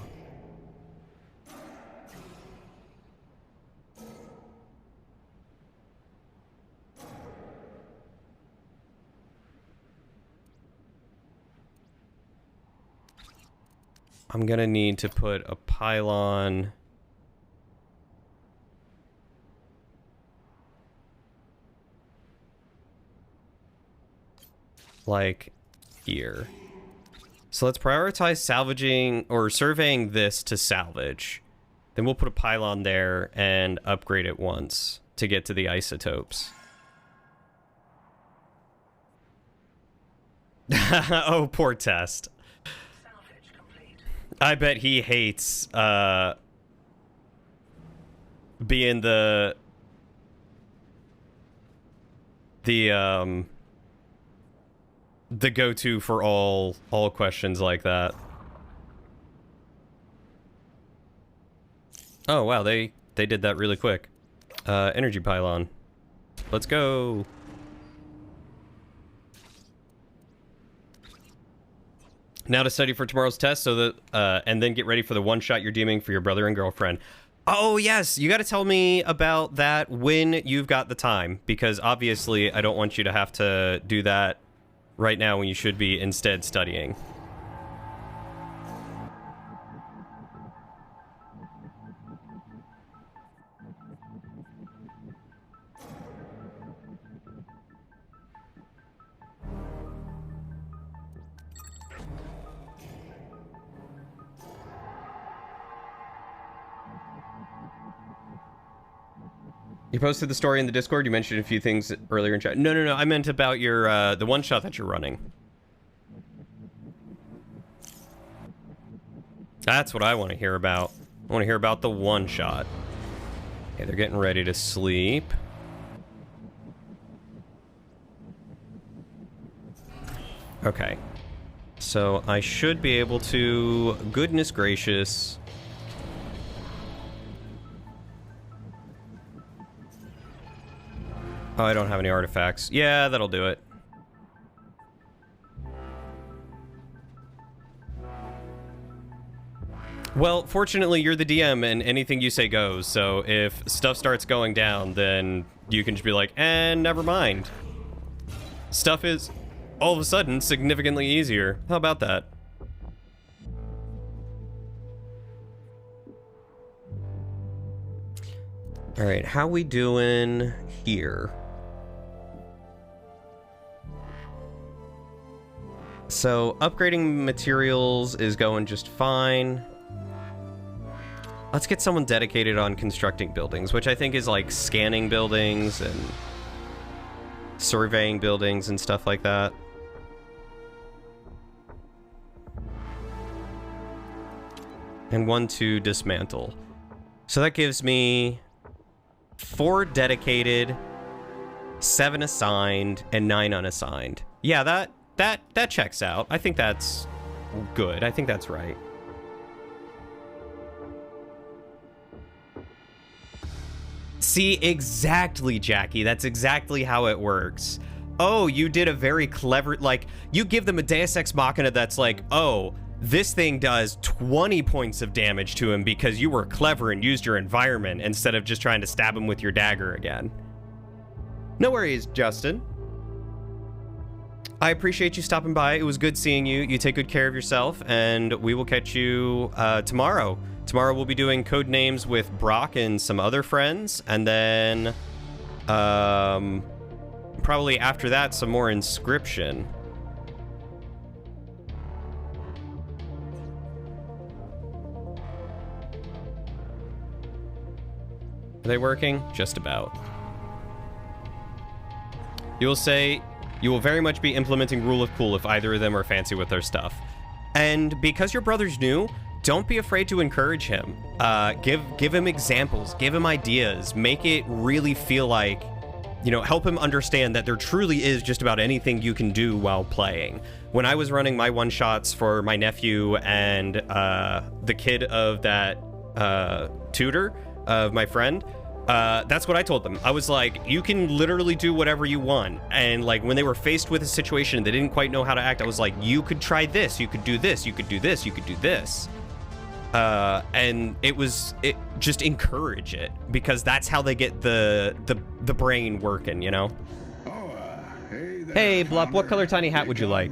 I'm gonna need to put a pylon... like here. So let's prioritize salvaging or surveying this to salvage. Then we'll put a pylon there and upgrade it once to get to the isotopes. Oh, poor Test. I bet he hates being the go-to for all questions like that. Oh wow, they did that really quick. Energy pylon. Let's go. Now to study for tomorrow's test, so that and then get ready for the one-shot you're deeming for your brother and girlfriend. Oh yes, you got to tell me about that when you've got the time, because obviously I don't want you to have to do that right now when you should be instead studying. You posted the story in the Discord. You mentioned a few things earlier in chat. No. I meant about your the one shot that you're running. That's what I want to hear about. I want to hear about the one shot. Okay, they're getting ready to sleep. Okay. So I should be able to, goodness gracious. Oh, I don't have any artifacts. Yeah, that'll do it. Well, fortunately, you're the DM and anything you say goes, so if stuff starts going down, then you can just be like, and never mind. Stuff is, all of a sudden, significantly easier. How about that? Alright, how we doing here? So, upgrading materials is going just fine. Let's get someone dedicated on constructing buildings, which I think is like scanning buildings and surveying buildings and stuff like that. And 1 to dismantle. So that gives me 4 dedicated, 7 assigned, and 9 unassigned. Yeah, that checks out. I think that's good. I think that's right. See, exactly, Jackie. That's exactly how it works. Oh, you did a very clever, like, you give them a Deus Ex Machina that's like, oh, this thing does 20 points of damage to him because you were clever and used your environment instead of just trying to stab him with your dagger again. No worries, Justin. I appreciate you stopping by. It was good seeing you. You take good care of yourself, and we will catch you tomorrow. Tomorrow we'll be doing code names with Brock and some other friends, and then probably after that some more Inscription. Are they working? Just about. You will say you will very much be implementing Rule of Cool if either of them are fancy with their stuff. And because your brother's new, don't be afraid to encourage him. Give him examples, give him ideas, make it really feel like, you know, help him understand that there truly is just about anything you can do while playing. When I was running my one-shots for my nephew and the kid of that tutor of my friend, that's what I told them. I was like, you can literally do whatever you want. And like when they were faced with a situation they didn't quite know how to act, I was like, you could try this, you could do this, you could do this, you could do this. And it just encourage it, because that's how they get the brain working, you know? Hey, Blup, what color tiny hat would you like?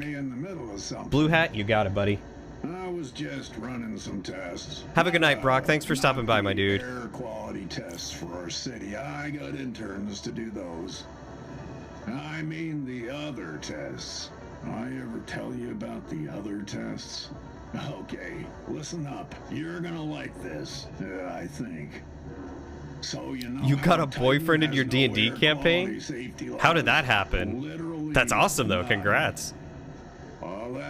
Blue hat? You got it, buddy. I was just running some tests. Have a good night, Brock. Thanks for stopping by, my dude. Air quality tests for our city. I got interns to do those. I mean the other tests. I ever tell you about the other tests? Okay, listen up. You're gonna like this, I think. So you know, you got a boyfriend in your D&D campaign? How did that happen? That's awesome, though. Congrats.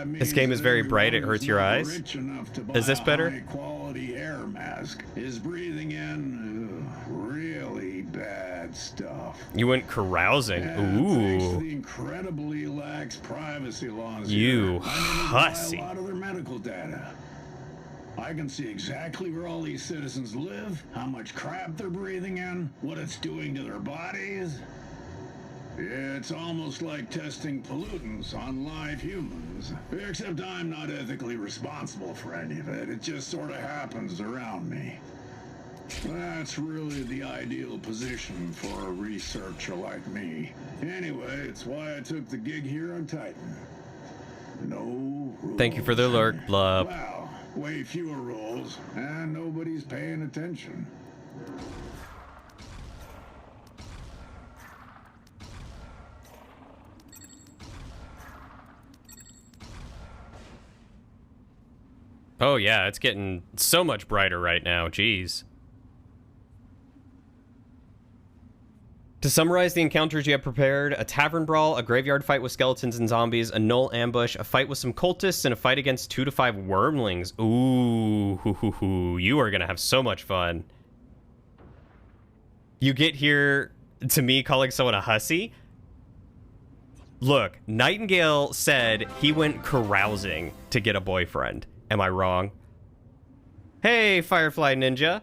This game is very bright. It hurts your eyes. Is this better? High-quality air mask is breathing in really bad stuff. You went carousing. Thanks to Ooh. the incredibly lax privacy laws You here, hussy. I need to buy a lot of their medical data. I can see exactly where all these citizens live, how much crap they're breathing in, what it's doing to their bodies. It's almost like testing pollutants on live humans. Except I'm not ethically responsible for any of it. It just sort of happens around me. That's really the ideal position for a researcher like me. Anyway, it's why I took the gig here on Titan. No rules. Thank you for the alert, Blub. Well, way fewer rules, and nobody's paying attention. Oh yeah, it's getting so much brighter right now. Jeez. To summarize the encounters you have prepared: a tavern brawl, a graveyard fight with skeletons and zombies, a null ambush, a fight with some cultists, and a fight against 2 to 5 wormlings. Ooh, hoo, hoo, hoo. You are gonna have so much fun. You get here to me calling someone a hussy? Look, Nightingale said he went carousing to get a boyfriend. Am I wrong? Hey, Firefly Ninja.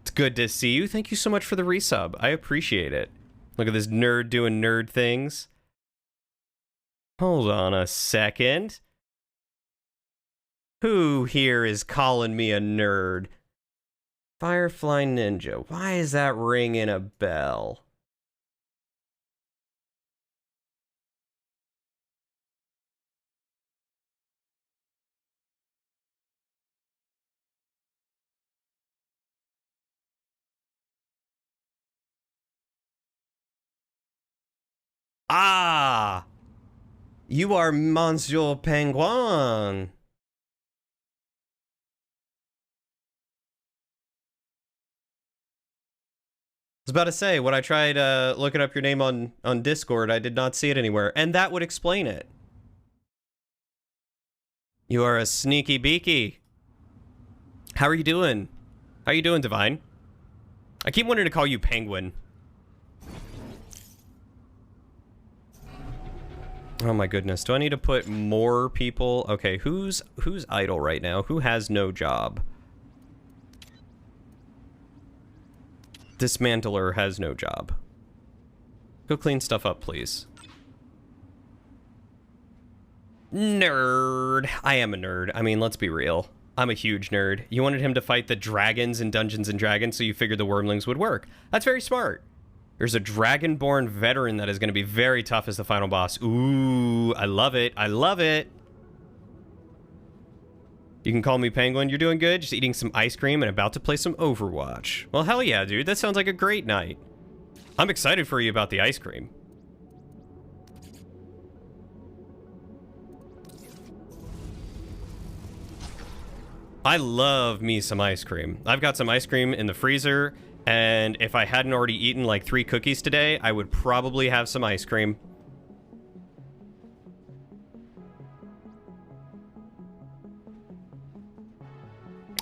It's good to see you. Thank you so much for the resub. I appreciate it. Look at this nerd doing nerd things. Hold on a second. Who here is calling me a nerd? Firefly Ninja. Why is that ringing a bell? Ah! You are Monsieur Penguin. I was about to say, when I tried looking up your name on Discord, I did not see it anywhere, and that would explain it. You are a sneaky beaky. How are you doing? How you doing, Divine? I keep wanting to call you Penguin. Oh my goodness. Do I need to put more people? Okay, who's idle right now? Who has no job? Dismantler has no job. Go clean stuff up, please. Nerd. I am a nerd. I mean, let's be real. I'm a huge nerd. You wanted him to fight the dragons in Dungeons and Dragons, so you figured the wormlings would work. That's very smart. There's a dragonborn veteran that is going to be very tough as the final boss. Ooh, I love it. I love it. You can call me Penguin. You're doing good. Just eating some ice cream and about to play some Overwatch. Well, hell yeah, dude. That sounds like a great night. I'm excited for you about the ice cream. I love me some ice cream. I've got some ice cream in the freezer, and if I hadn't already eaten like 3 cookies today, I would probably have some ice cream.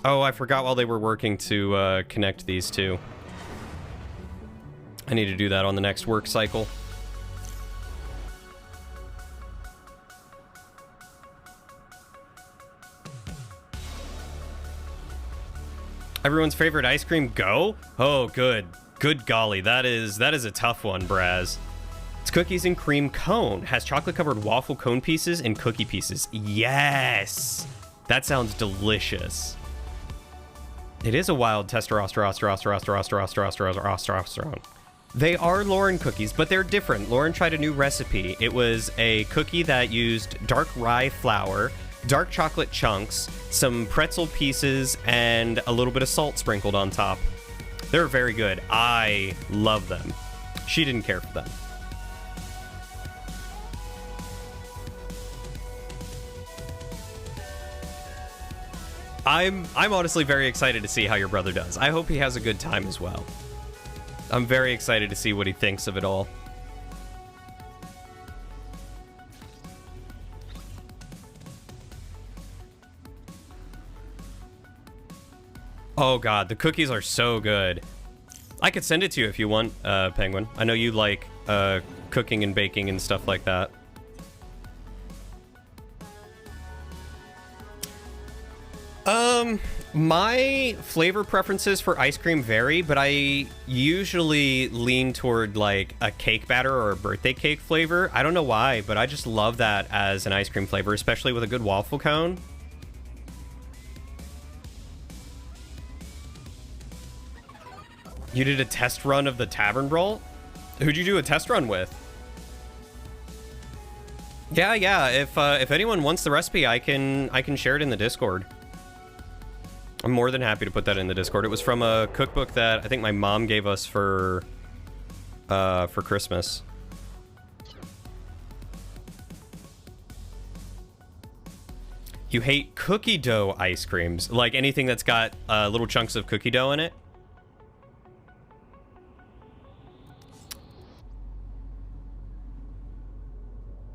Oh, I forgot while they were working to connect these two. I need to do that on the next work cycle. Everyone's favorite ice cream, go? Oh, good. Good golly, that is a tough one, Braz. It's cookies and cream cone. Has chocolate-covered waffle cone pieces and cookie pieces. Yes! That sounds delicious. It is a wild testosterone. They are Lauren cookies, but they're different. Lauren tried a new recipe. It was a cookie that used dark rye flour, dark chocolate chunks, some pretzel pieces, and a little bit of salt sprinkled on top. They're very good. I love them. She didn't care for them. I'm honestly very excited to see how your brother does. I hope he has a good time as well. I'm very excited to see what he thinks of it all. Oh god, the cookies are so good. I could send it to you if you want, Penguin. I know you like cooking and baking and stuff like that. My flavor preferences for ice cream vary, but I usually lean toward like a cake batter or a birthday cake flavor. I don't know why, but I just love that as an ice cream flavor, especially with a good waffle cone. You did a test run of the Tavern Brawl? Who'd you do a test run with? Yeah. If anyone wants the recipe, I can share it in the Discord. I'm more than happy to put that in the Discord. It was from a cookbook that I think my mom gave us for Christmas. You hate cookie dough ice creams, like anything that's got little chunks of cookie dough in it?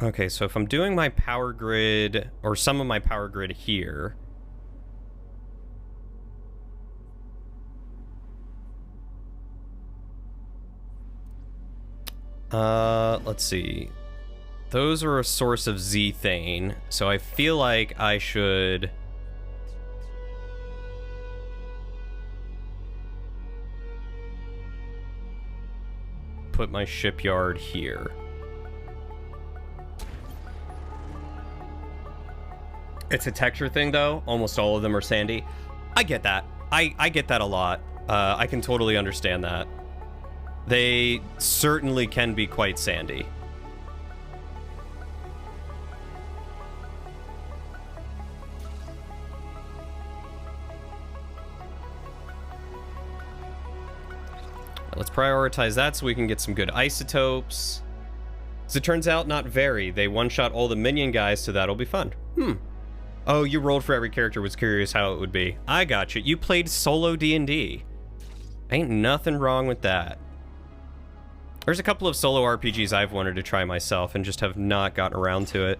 Okay, so if I'm doing my power grid, or some of my power grid here... let's see. Those are a source of Z-Thane, so I feel like I should... put my shipyard here. It's a texture thing, though. Almost all of them are sandy. I get that. I get that a lot. I can totally understand that. They certainly can be quite sandy. Let's prioritize that so we can get some good isotopes. As it turns out, not very. They one-shot all the minion guys, so that'll be fun. Oh, you rolled for every character, was curious how it would be. I got you. You played solo D&D. Ain't nothing wrong with that. There's a couple of solo RPGs I've wanted to try myself and just have not gotten around to it.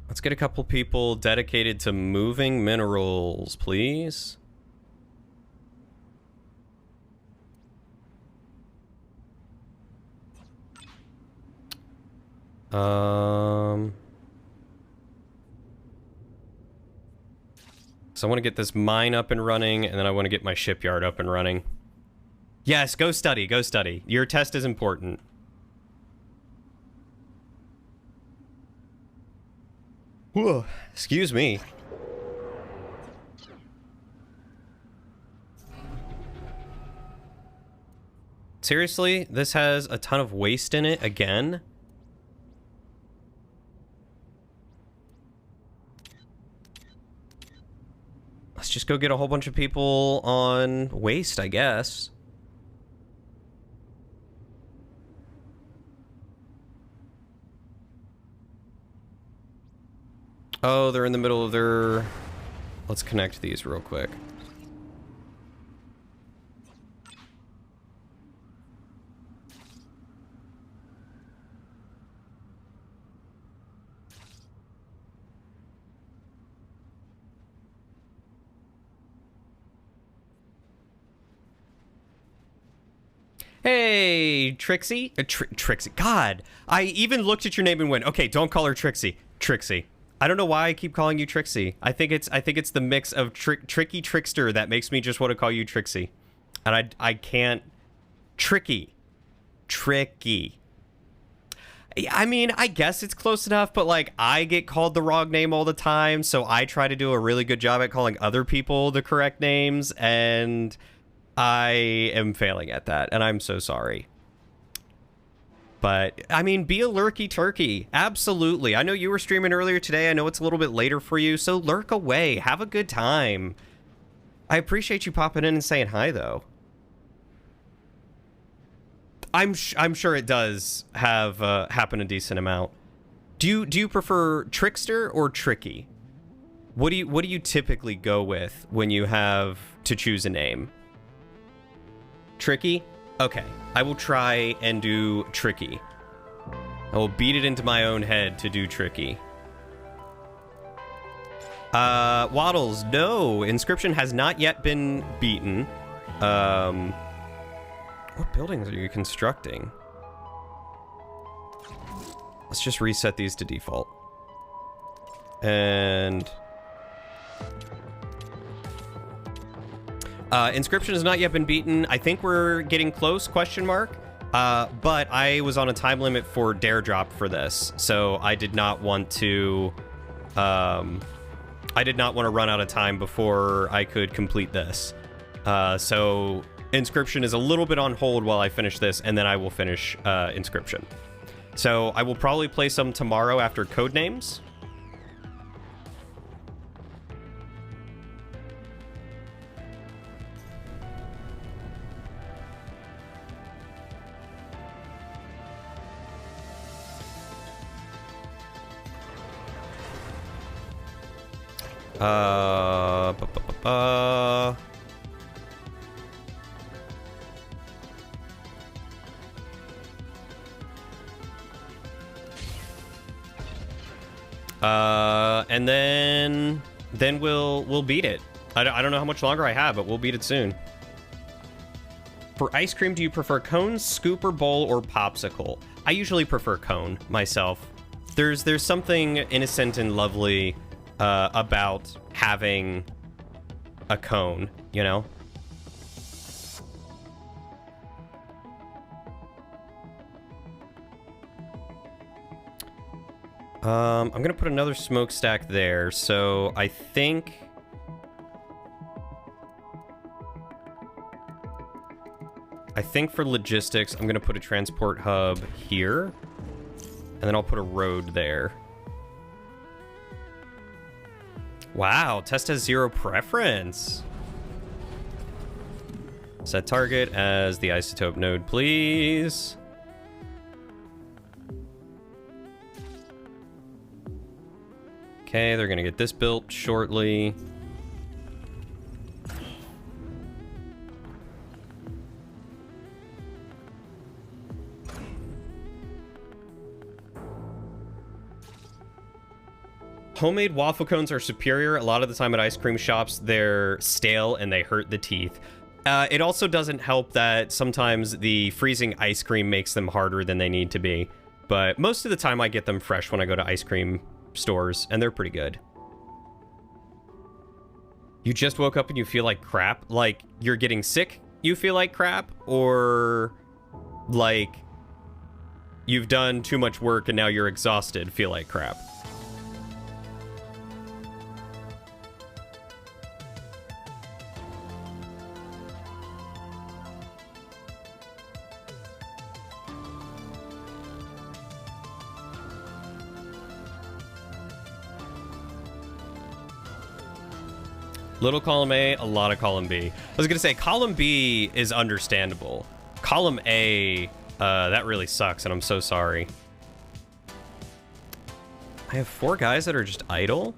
Let's get a couple people dedicated to moving minerals, please. So I want to get this mine up and running, and then I want to get my shipyard up and running. Yes, go study, go study. Your test is important. Whoa, excuse me. Seriously, this has a ton of waste in it again? Let's just go get a whole bunch of people on waste, I guess. Oh, they're in the middle of their... Let's connect these real quick. Hey, Trixie? Trixie. God, I even looked at your name and went, okay, don't call her Trixie. Trixie. I don't know why I keep calling you Trixie. I think it's the mix of tricky trickster that makes me just want to call you Trixie. And I can't... Tricky. I mean, I guess it's close enough, but like I get called the wrong name all the time, so I try to do a really good job at calling other people the correct names, and I am failing at that, and I'm so sorry. But, I mean, be a lurky turkey. Absolutely. I know you were streaming earlier today. I know it's a little bit later for you, so lurk away. Have a good time. I appreciate you popping in and saying hi, though. I'm sure it does have happen a decent amount. Do you prefer trickster or tricky? What do you typically go with when you have to choose a name? Tricky? Okay, I will try and do tricky. I will beat it into my own head to do tricky. Waddles, no. Inscription has not yet been beaten. What buildings are you constructing? Let's just reset these to default. And... Inscription has not yet been beaten. I think we're getting close, question mark. But I was on a time limit for dare drop for this, so I did not want to... I did not want to run out of time before I could complete this. So Inscription is a little bit on hold while I finish this, and then I will finish Inscription. So I will probably play some tomorrow after Codenames. And then we'll beat it. I don't know how much longer I have, but we'll beat it soon. For ice cream, do you prefer cone, scoop, or bowl, or popsicle? I usually prefer cone myself. There's something innocent and lovely about having a cone, you know? I'm gonna put another smokestack there, so I think... for logistics, I'm gonna put a transport hub here, and then I'll put a road there. Wow, test has 0 preference. Set target as the isotope node, please. Okay, they're gonna get this built shortly. Homemade waffle cones are superior. A lot of the time at ice cream shops, they're stale and they hurt the teeth. It also doesn't help that sometimes the freezing ice cream makes them harder than they need to be. But most of the time I get them fresh when I go to ice cream stores, and they're pretty good. You just woke up and you feel like crap? Like you're getting sick, you feel like crap? Or like you've done too much work and now you're exhausted, feel like crap? Little column A, a lot of column B. I was gonna say column B is understandable. Column A, that really sucks, and I'm so sorry. I have 4 guys that are just idle?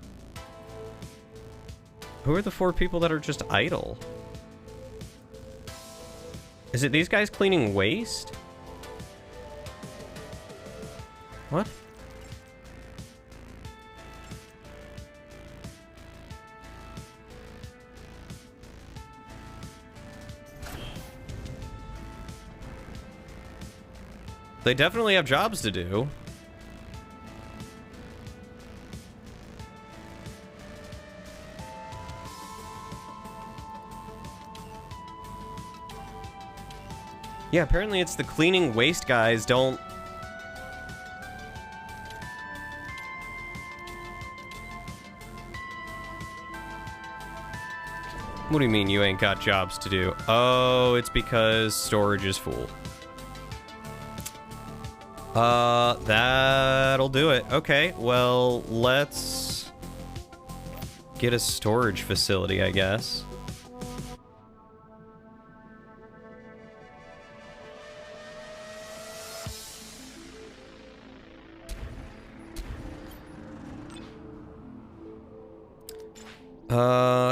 Who are the 4 people that are just idle? Is it these guys cleaning waste? What? They definitely have jobs to do. Yeah, apparently it's the cleaning waste guys don't... What do you mean you ain't got jobs to do? Oh, it's because storage is full. That'll do it. Okay, well, let's get a storage facility, I guess.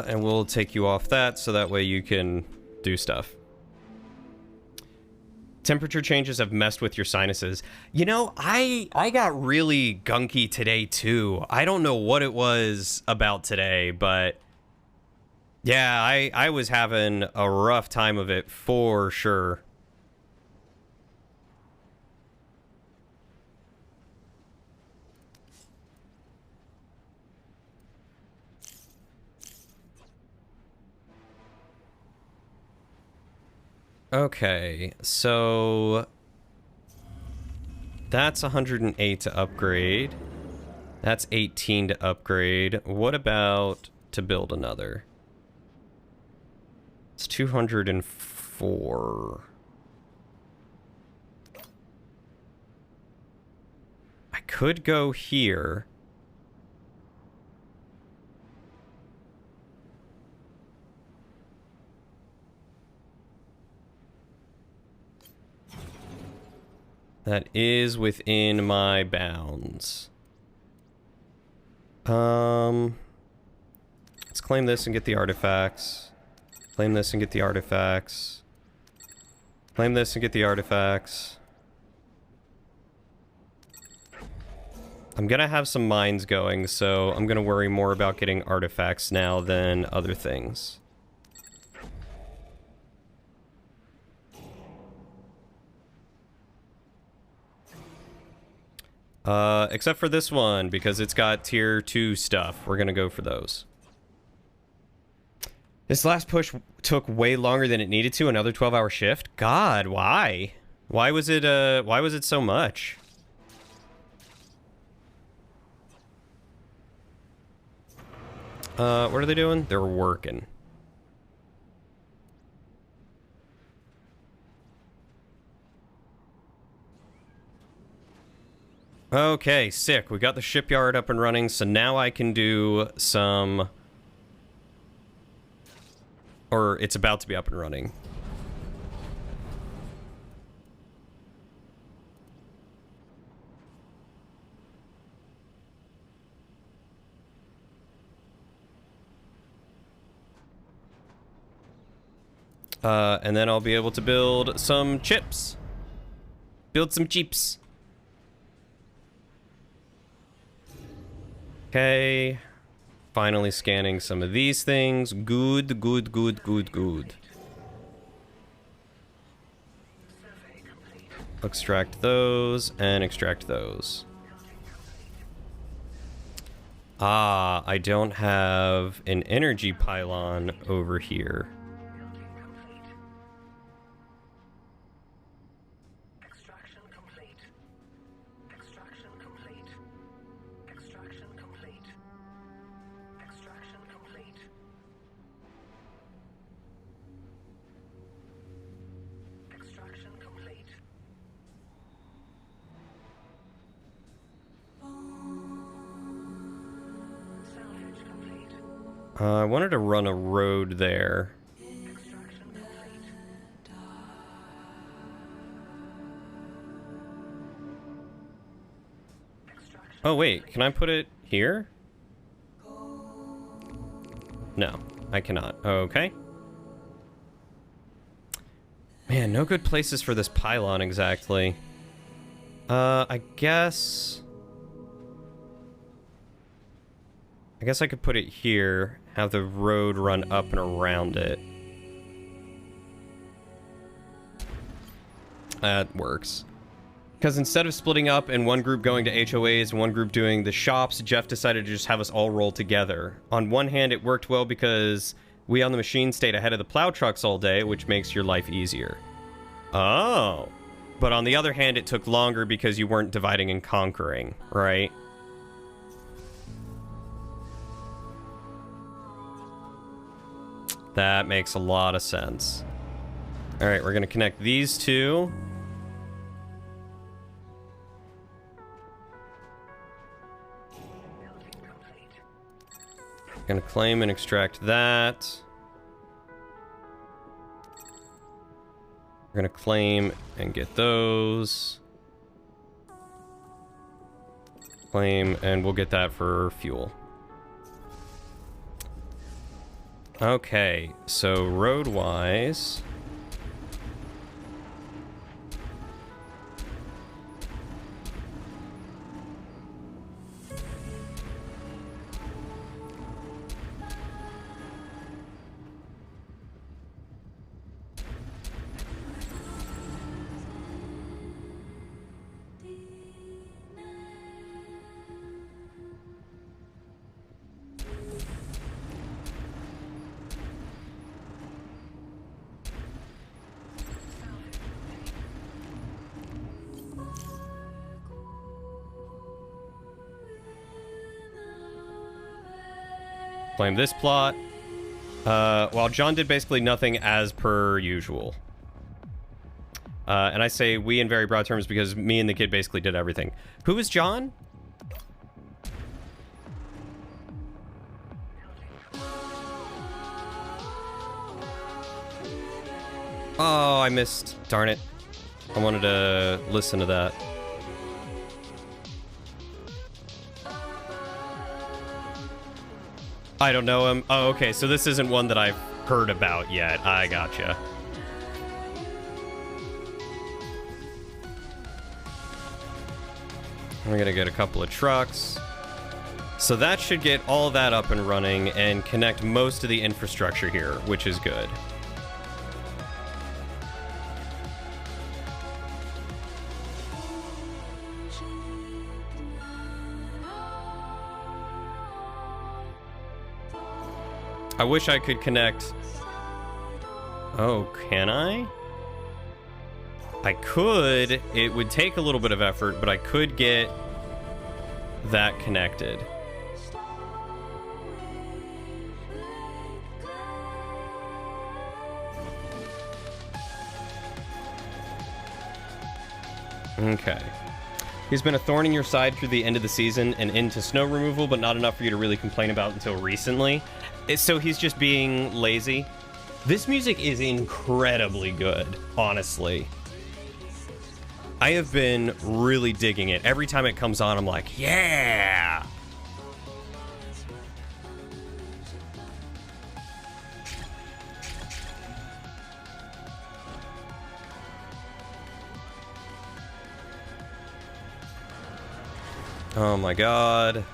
And we'll take you off that so that way you can do stuff. Temperature changes have messed with your sinuses. You know, I got really gunky today too. I don't know what it was about today, but yeah, I was having a rough time of it for sure. Okay, so that's 108 to upgrade. That's 18 to upgrade. What about to build another? It's 204. I could go here. That is within my bounds. Let's claim this and get the artifacts. Claim this and get the artifacts. Claim this and get the artifacts. I'm gonna have some mines going, so I'm gonna worry more about getting artifacts now than other things. Except for this one, because it's got tier 2 stuff. We're gonna go for those. This last push took way longer than it needed to, another 12-hour shift? God, why? Why was it so much? What are they doing? They're working. Okay, sick. We got the shipyard up and running, so now I can do some... Or it's about to be up and running. And then I'll be able to build some chips. Build some jeeps. Okay. Finally scanning some of these things. Good, good, good, good, good. Extract those and extract those. Ah, I don't have an energy pylon over here. Extraction complete. Extraction complete. Extraction complete. Extraction complete. Extraction complete. Salvage complete. I wanted to run a road there. Extraction complete. Extraction. Oh, wait. Can I put it here? No, I cannot. Okay. Man, no good places for this pylon exactly. I guess I could put it here, have the road run up and around it. That works. Because instead of splitting up and one group going to HOAs and one group doing the shops, Jeff decided to just have us all roll together. On one hand, it worked well because we on the machine stayed ahead of the plow trucks all day, which makes your life easier. Oh. But on the other hand, it took longer because you weren't dividing and conquering, right? That makes a lot of sense. All right, we're going to connect these two. Gonna claim and extract that. We're gonna claim and get those. Claim, and we'll get that for fuel. Okay, so road-wise... Claim this plot. While John did basically nothing as per usual. And I say we in very broad terms because me and the kid basically did everything. Who is John? Oh, I missed. Darn it. I wanted to listen to that. I don't know him. Oh, okay, so this isn't one that I've heard about yet. I gotcha. We're gonna get a couple of trucks. So that should get all that up and running and connect most of the infrastructure here, which is good. I wish I could connect... Oh, can I? I could. It would take a little bit of effort, but I could get that connected. Okay. He's been a thorn in your side through the end of the season and into snow removal, but not enough for you to really complain about until recently. So he's just being lazy. This music is incredibly good, honestly. I have been really digging it. Every time it comes on, I'm like, yeah! Oh my god.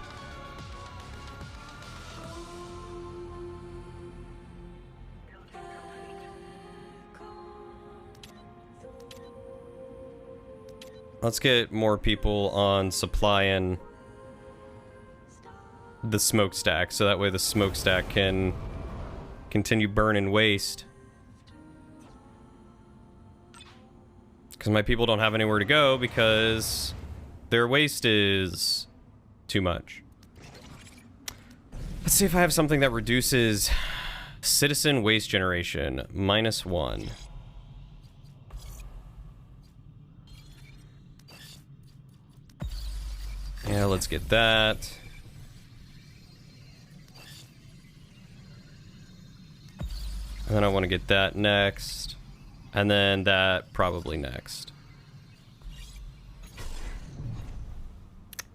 Let's get more people on supplying the smokestack, so that way the smokestack can continue burning waste. Because my people don't have anywhere to go because their waste is too much. Let's see if I have something that reduces citizen waste generation. -1. Yeah, let's get that. And then I want to get that next. And then that probably next.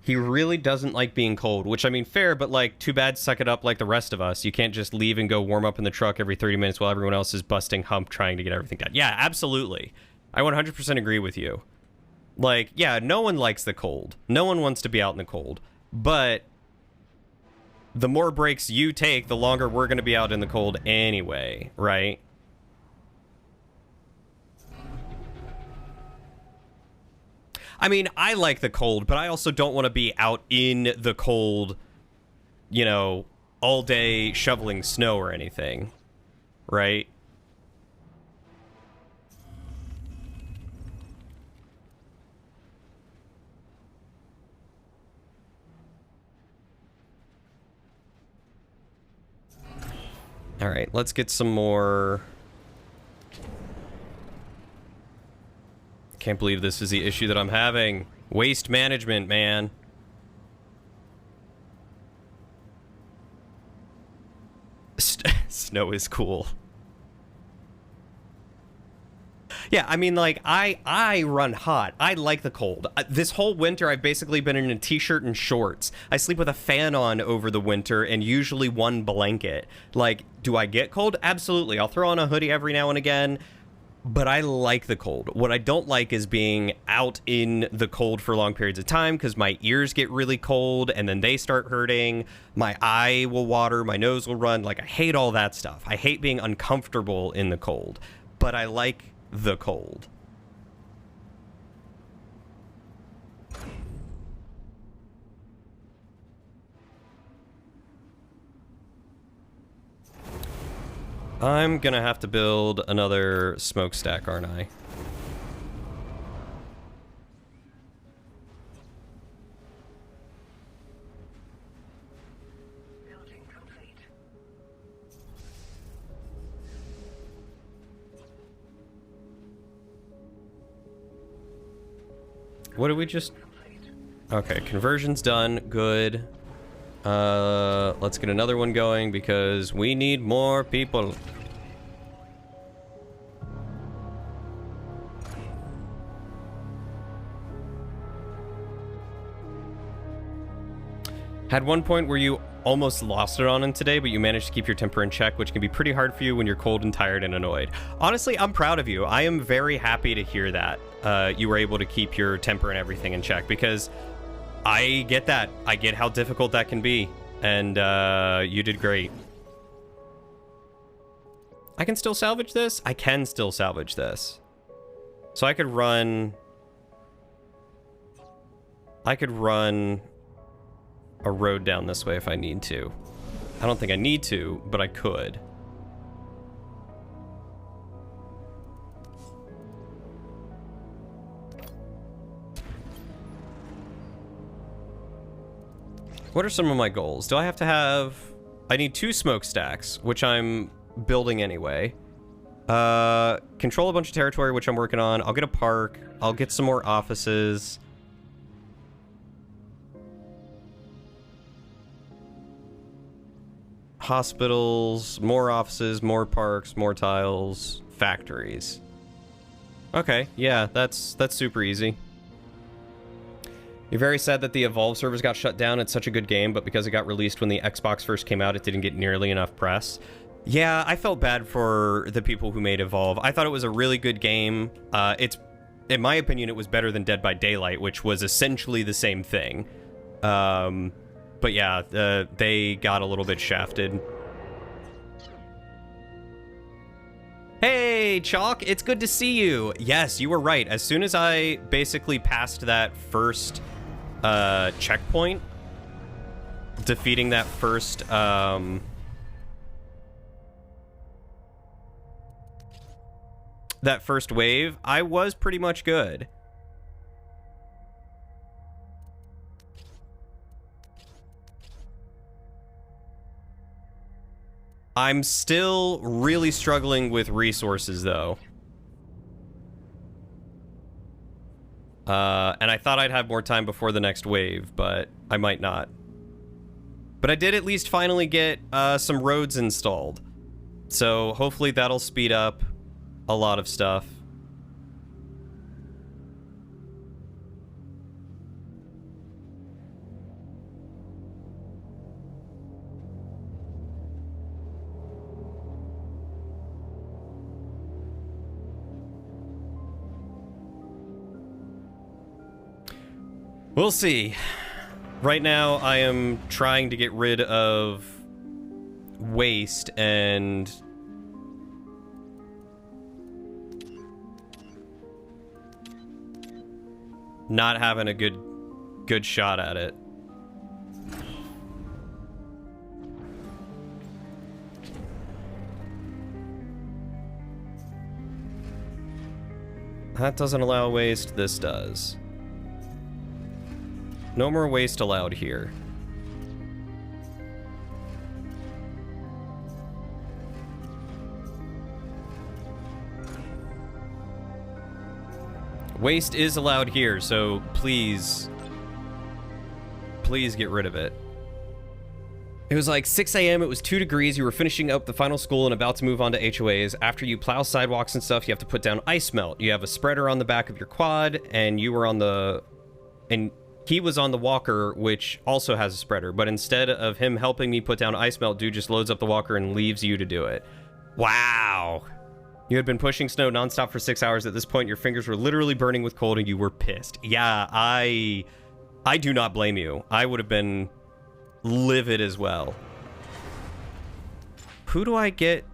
He really doesn't like being cold, which, I mean, fair, but, like, too bad, suck it up like the rest of us. You can't just leave and go warm up in the truck every 30 minutes while everyone else is busting hump trying to get everything done. Yeah, absolutely. I 100% agree with you. Like, yeah, no one likes the cold. No one wants to be out in the cold. But the more breaks you take, the longer we're going to be out in the cold anyway, right? I mean, I like the cold, but I also don't want to be out in the cold, you know, all day shoveling snow or anything, right? All right, let's get some more. Can't believe this is the issue that I'm having. Waste management, man. Snow is cool. Yeah, I mean, like, I run hot. I like the cold. This whole winter, I've basically been in a t-shirt and shorts. I sleep with a fan on over the winter and usually one blanket. Like, do I get cold? Absolutely. I'll throw on a hoodie every now and again. But I like the cold. What I don't like is being out in the cold for long periods of time because my ears get really cold and then they start hurting. My eye will water, my nose will run. Like, I hate all that stuff. I hate being uncomfortable in the cold. But I like the cold. I'm gonna have to build another smokestack, aren't I? Building complete. What did we just... Complete. Okay, conversion's done. Good. Let's get another one going because we need more people. Had one point where you almost lost it on him today, but you managed to keep your temper in check, which can be pretty hard for you when you're cold and tired and annoyed. Honestly, I'm proud of you. I am very happy to hear that you were able to keep your temper and everything in check, because I get that. I get how difficult that can be, and you did great. I can still salvage this? I can still salvage this. So I could run a road down this way if I need to. I don't think I need to, but I could. What are some of my goals? Do I have to have... I need 2 smokestacks, which I'm building anyway. Control a bunch of territory, which I'm working on. I'll get a park. I'll get some more offices. Hospitals, more offices, more parks, more tiles, factories. Okay, yeah, that's super easy. You're very sad that the Evolve servers got shut down. It's such a good game, but because it got released when the Xbox first came out, it didn't get nearly enough press. Yeah, I felt bad for the people who made Evolve. I thought it was a really good game. In my opinion, it was better than Dead by Daylight, which was essentially the same thing. But yeah, they got a little bit shafted. Hey, Hey, Chalk, it's good to see you. Yes, you were right. As soon as I basically passed that first checkpoint, defeating that first wave, I was pretty much good. I'm still really struggling with resources, though. And I thought I'd have more time before the next wave, but I might not. But I did at least finally get some roads installed. So hopefully that'll speed up a lot of stuff. We'll see. Right now, I am trying to get rid of waste and not having a good shot at it. That doesn't allow waste, this does. No more waste allowed here. Waste is allowed here, so please get rid of it. It was like 6 a.m., it was 2 degrees, you were finishing up the final school and about to move on to HOAs. After you plow sidewalks and stuff, you have to put down ice melt. You have a spreader on the back of your quad, and you were on the... and he was on the walker, which also has a spreader, but instead of him helping me put down ice melt, dude just loads up the walker and leaves you to do it. Wow. You had been pushing snow nonstop for 6 hours. At this point, your fingers were literally burning with cold and you were pissed. Yeah, I do not blame you. I would have been livid as well. Who do I get?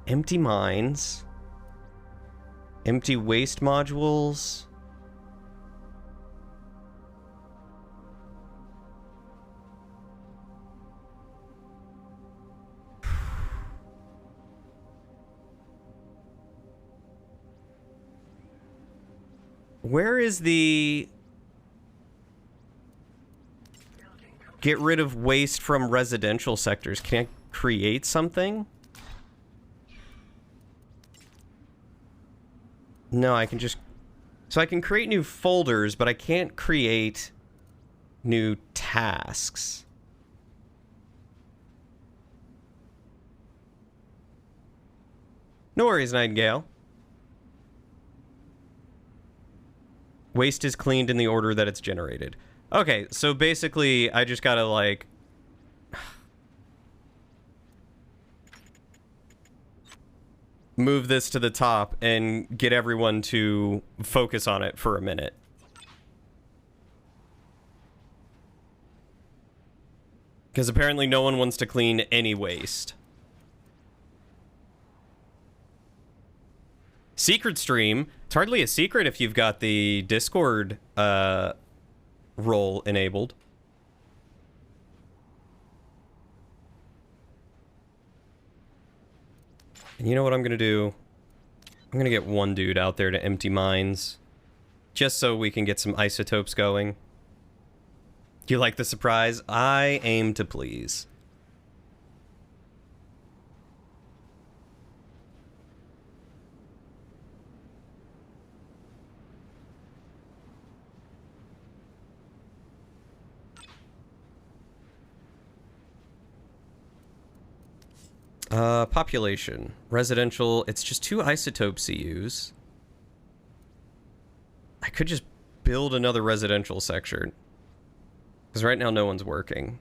Empty mines. Empty waste modules. Where is the... get rid of waste from residential sectors? Can I create something? No, I can just... so I can create new folders, but I can't create new tasks. No worries, Nightingale. Waste is cleaned in the order that it's generated. Okay, so basically, I just gotta, like... move this to the top and get everyone to focus on it for a minute. Because apparently no one wants to clean any waste. Secret stream. It's hardly a secret if you've got the Discord role enabled. And you know what I'm gonna do? I'm gonna get one dude out there to empty mines. Just so we can get some isotopes going. Do you like the surprise? I aim to please. Population. Residential. It's just 2 isotope CUs. I could just build another residential section. Because right now no one's working.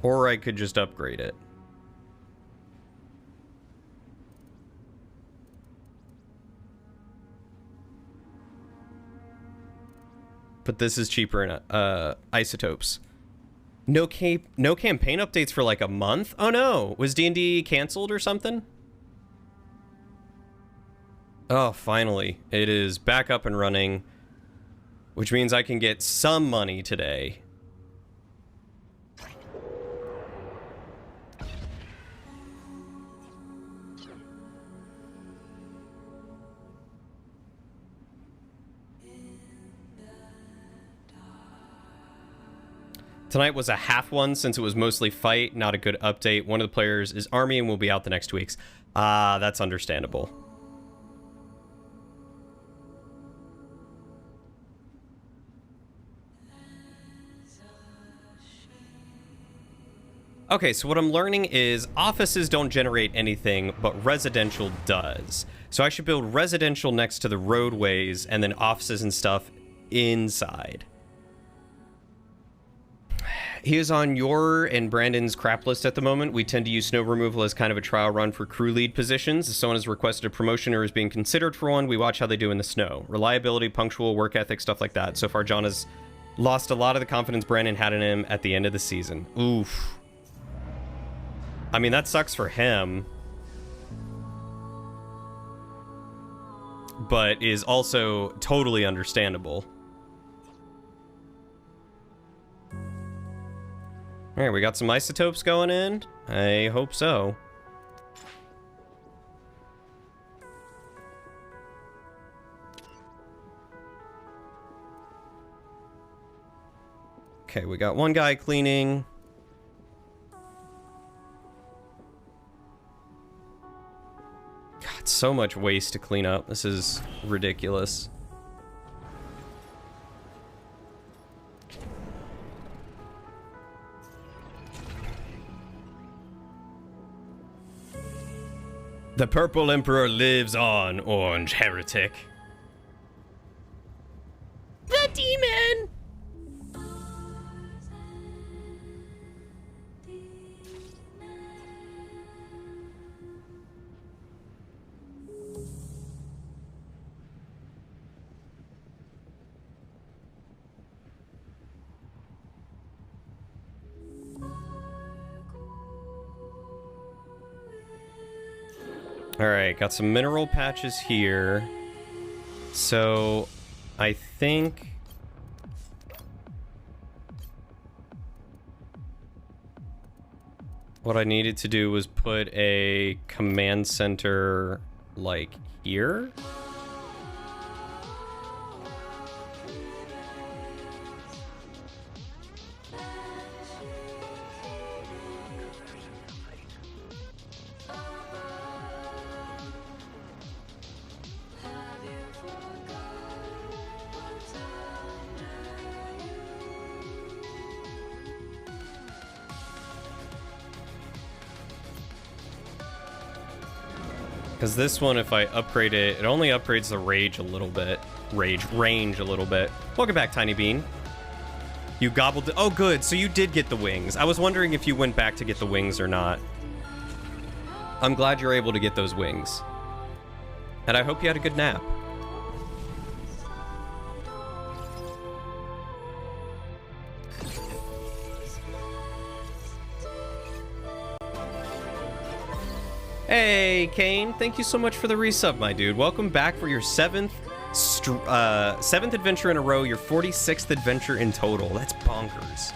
Or I could just upgrade it. But this is cheaper in isotopes. No campaign updates for like a month? Oh no, was D&D canceled or something? Oh, finally. It is back up and running, which means I can get some money today. Tonight was a half one since it was mostly fight, not a good update. One of the players is army and will be out the next 2 weeks. That's understandable. Okay, so what I'm learning is offices don't generate anything, but residential does. So I should build residential next to the roadways and then offices and stuff inside. He is on your and Brandon's crap list at the moment. We tend to use snow removal as kind of a trial run for crew lead positions. If someone has requested a promotion or is being considered for one, we watch how they do in the snow. Reliability, punctual, work ethic, stuff like that. So far, John has lost a lot of the confidence Brandon had in him at the end of the season. Oof. I mean, that sucks for him. But is also totally understandable. Alright, we got some isotopes going in. I hope so. Okay, we got one guy cleaning. God, so much waste to clean up. This is ridiculous. The Purple Emperor lives on, Orange Heretic. The demon! Alright, got some mineral patches here. So, I think... what I needed to do was put a command center, like, here? Because this one, if I upgrade it, it only upgrades the range a little bit. Range a little bit. Welcome back, Tiny Bean. You gobbled... oh, good. So you did get the wings. I was wondering if you went back to get the wings or not. I'm glad you're able to get those wings. And I hope you had a good nap. Hey, Kane. Thank you so much for the resub, my dude. Welcome back for your seventh adventure in a row, your 46th adventure in total. That's bonkers.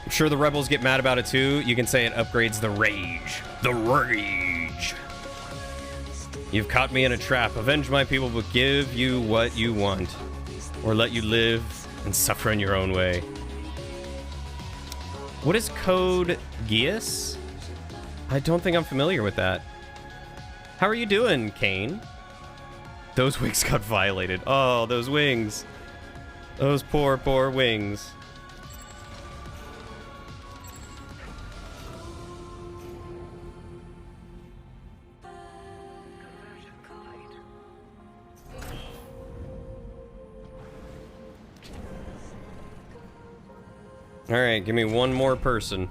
I'm sure the rebels get mad about it too. You can say it upgrades the rage. The rage. You've caught me in a trap. Avenge my people, but give you what you want. Or let you live and suffer in your own way. What is Code Geass? I don't think I'm familiar with that. How are you doing, Kane? Those wings got violated. Oh, those wings. Those poor, poor wings. Alright, give me one more person.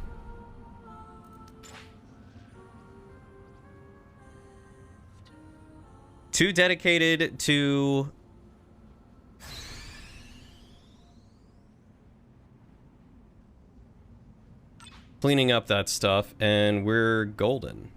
Two dedicated to cleaning up that stuff, and we're golden.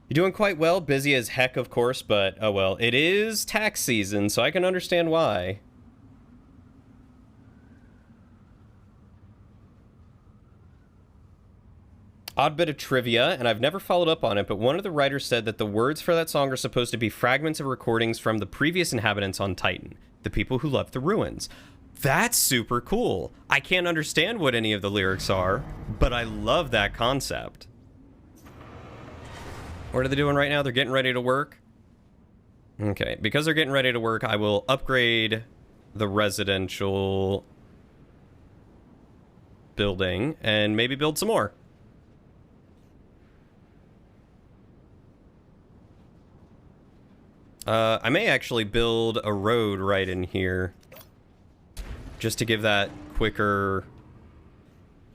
You're doing quite well. Busy as heck, of course, but oh well. It is tax season, so I can understand why. Odd bit of trivia, and I've never followed up on it, but one of the writers said that the words for that song are supposed to be fragments of recordings from the previous inhabitants on Titan, the people who left the ruins. That's super cool. I can't understand what any of the lyrics are, but I love that concept. What are they doing right now? They're getting ready to work? Okay, because they're getting ready to work, I will upgrade the residential building and maybe build some more. I may actually build a road right in here just to give that quicker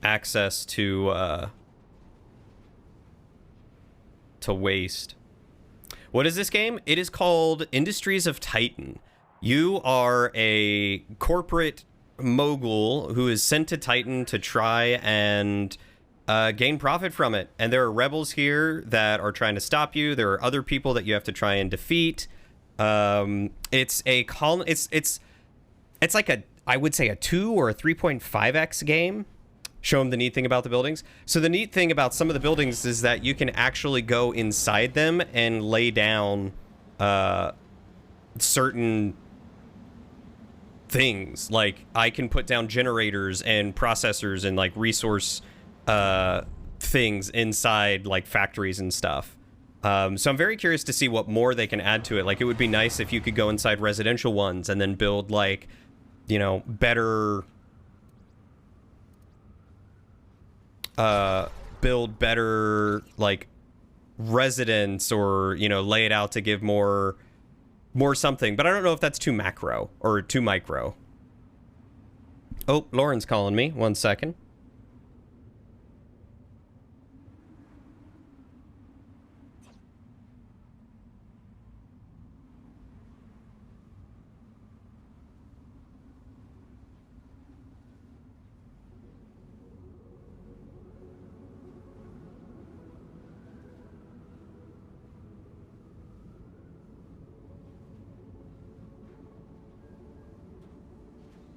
access to waste. What is this game? It is called Industries of Titan. You are a corporate mogul who is sent to Titan to try and gain profit from it. And there are rebels here that are trying to stop you. There are other people that you have to try and defeat. It's like a, I would say a 2 or a 3.5x game. Show them the neat thing about the buildings. So the neat thing about some of the buildings is that you can actually go inside them and lay down certain things. Like I can put down generators and processors and like resource things inside like factories and stuff. So I'm very curious to see what more they can add to it. Like it would be nice if you could go inside residential ones and then build like, you know, better like residents, or you know, lay it out to give more something. But I don't know if that's too macro or too micro. Oh, Lauren's calling me. 1 second.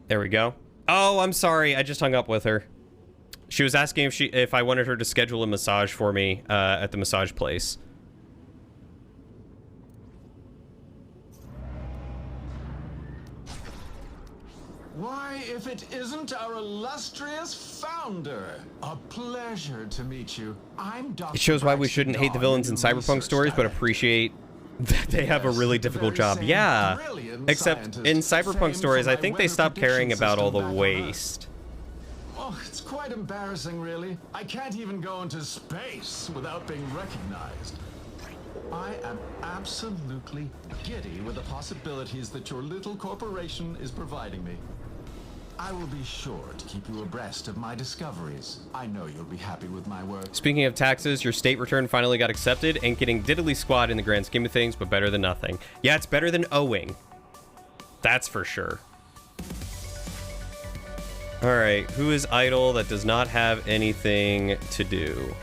There we go. Oh, I'm sorry. I just hung up with her. She was asking if I wanted her to schedule a massage for me at the massage place. Why, if it isn't our illustrious founder? A pleasure to meet you. I'm Dr. It shows why we shouldn't hate the villains in Cyberpunk stories, but appreciate that they have a really difficult job. Yeah, except in Cyberpunk stories, I think they stopped caring about all the waste. Oh, it's quite embarrassing, really. I can't even go into space without being recognized. I am absolutely giddy with the possibilities that your little corporation is providing me. I will be sure to keep you abreast of my discoveries. I know you'll be happy with my work. Speaking of taxes, your state return finally got accepted. Ain't getting diddly squat in the grand scheme of things, but better than nothing. Yeah, it's better than owing. That's for sure. All right, who is idle that does not have anything to do?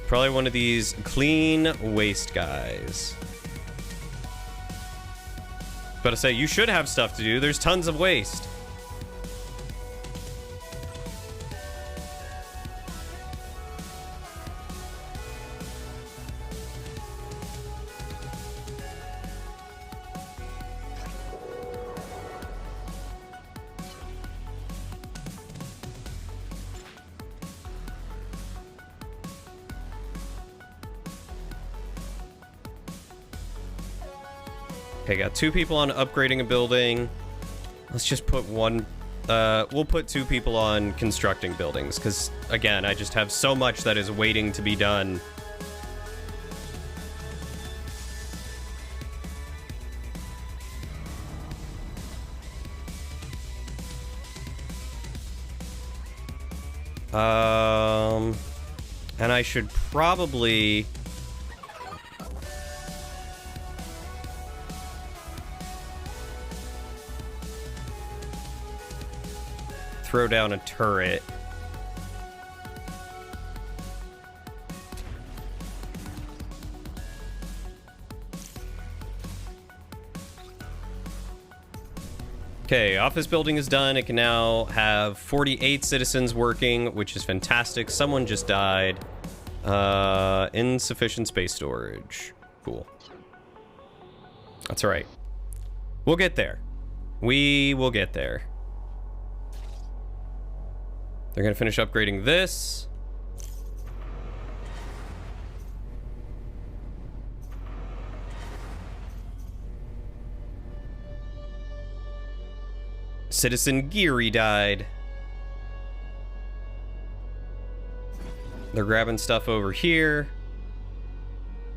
Probably one of these clean waste guys. About to say, you should have stuff to do. There's tons of waste. Okay, got 2 people on upgrading a building. Let's just put one... we'll put 2 people on constructing buildings, because, again, I just have so much that is waiting to be done. And I should probably... throw down a turret. Okay, office building is done. It can now have 48 citizens working, which is fantastic. Someone just died. Insufficient space storage. Cool. That's all right. We'll get there. We will get there. They're gonna finish upgrading this. Citizen Geary died. They're grabbing stuff over here.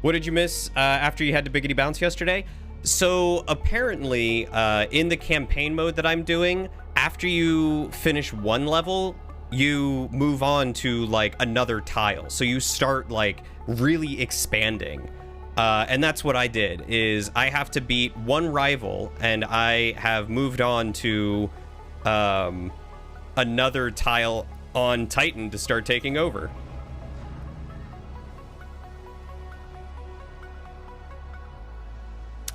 What did you miss after you had to Biggity Bounce yesterday? So apparently, in the campaign mode that I'm doing, after you finish one level, you move on to like another tile. So you start like really expanding. And that's what I did, is I have to beat one rival, and I have moved on to another tile on Titan to start taking over.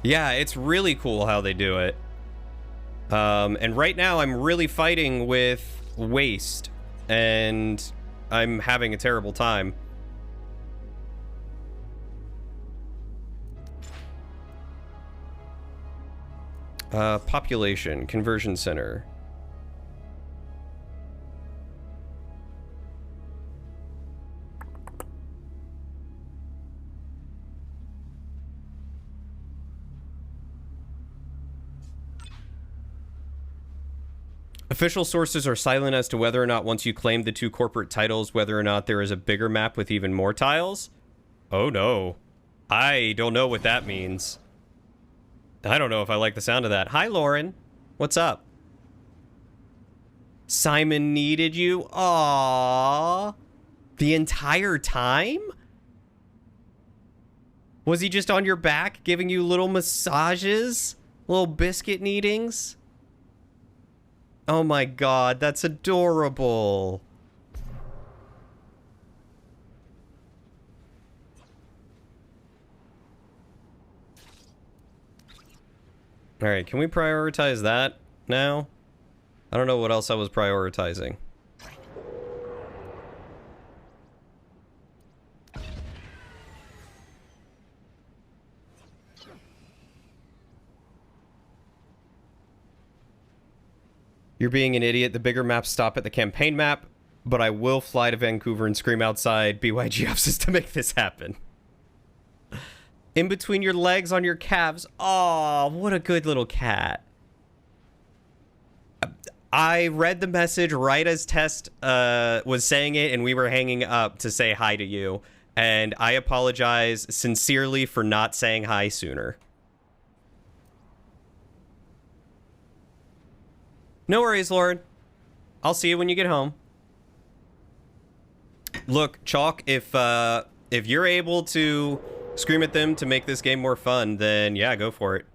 Yeah, it's really cool how they do it. And right now I'm really fighting with waste, and I'm having a terrible time. Population, conversion center. Official sources are silent as to whether or not once you claim the two corporate titles, whether or not there is a bigger map with even more tiles. Oh no. I don't know what that means. I don't know if I like the sound of that. Hi, Lauren. What's up? Simon needed you? Aww. The entire time? Was he just on your back giving you little massages? Little biscuit kneadings? Oh my god, that's adorable. Alright, can we prioritize that now? I don't know what else I was prioritizing. You're being an idiot. The bigger maps stop at the campaign map, but I will fly to Vancouver and scream outside BYG offices to make this happen. In between your legs on your calves. Aw, what a good little cat. I read the message right as Test was saying it, and we were hanging up to say hi to you. And I apologize sincerely for not saying hi sooner. No worries, Lord. I'll see you when you get home. Look, Chalk, if you're able to scream at them to make this game more fun, then yeah, go for it.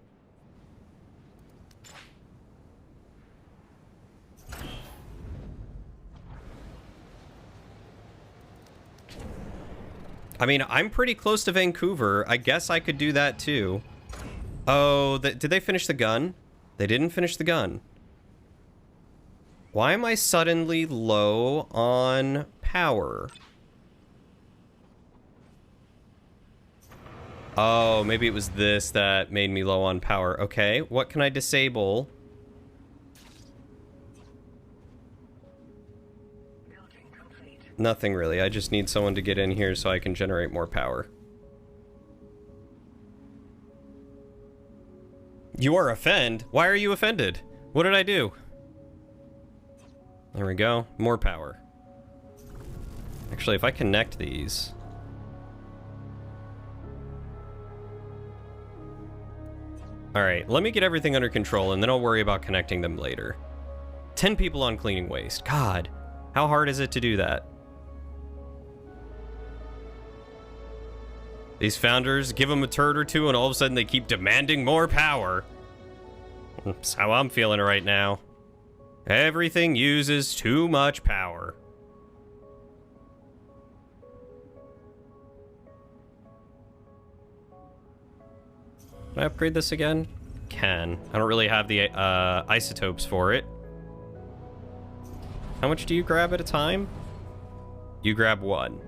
I mean, I'm pretty close to Vancouver. I guess I could do that too. Oh, did they finish the gun? They didn't finish the gun. Why am I suddenly low on power? Oh, maybe it was this that made me low on power. Okay, what can I disable? Nothing really. I just need someone to get in here so I can generate more power. You are offended? Why are you offended? What did I do? There we go. More power. Actually, if I connect these... Alright, let me get everything under control, and then I'll worry about connecting them later. 10 people on cleaning waste. God. How hard is it to do that? These founders, give them a turd or two and all of a sudden they keep demanding more power. That's how I'm feeling right now. Everything uses too much power. Can I upgrade this again? Can. I don't really have the isotopes for it. How much do you grab at a time? You grab one.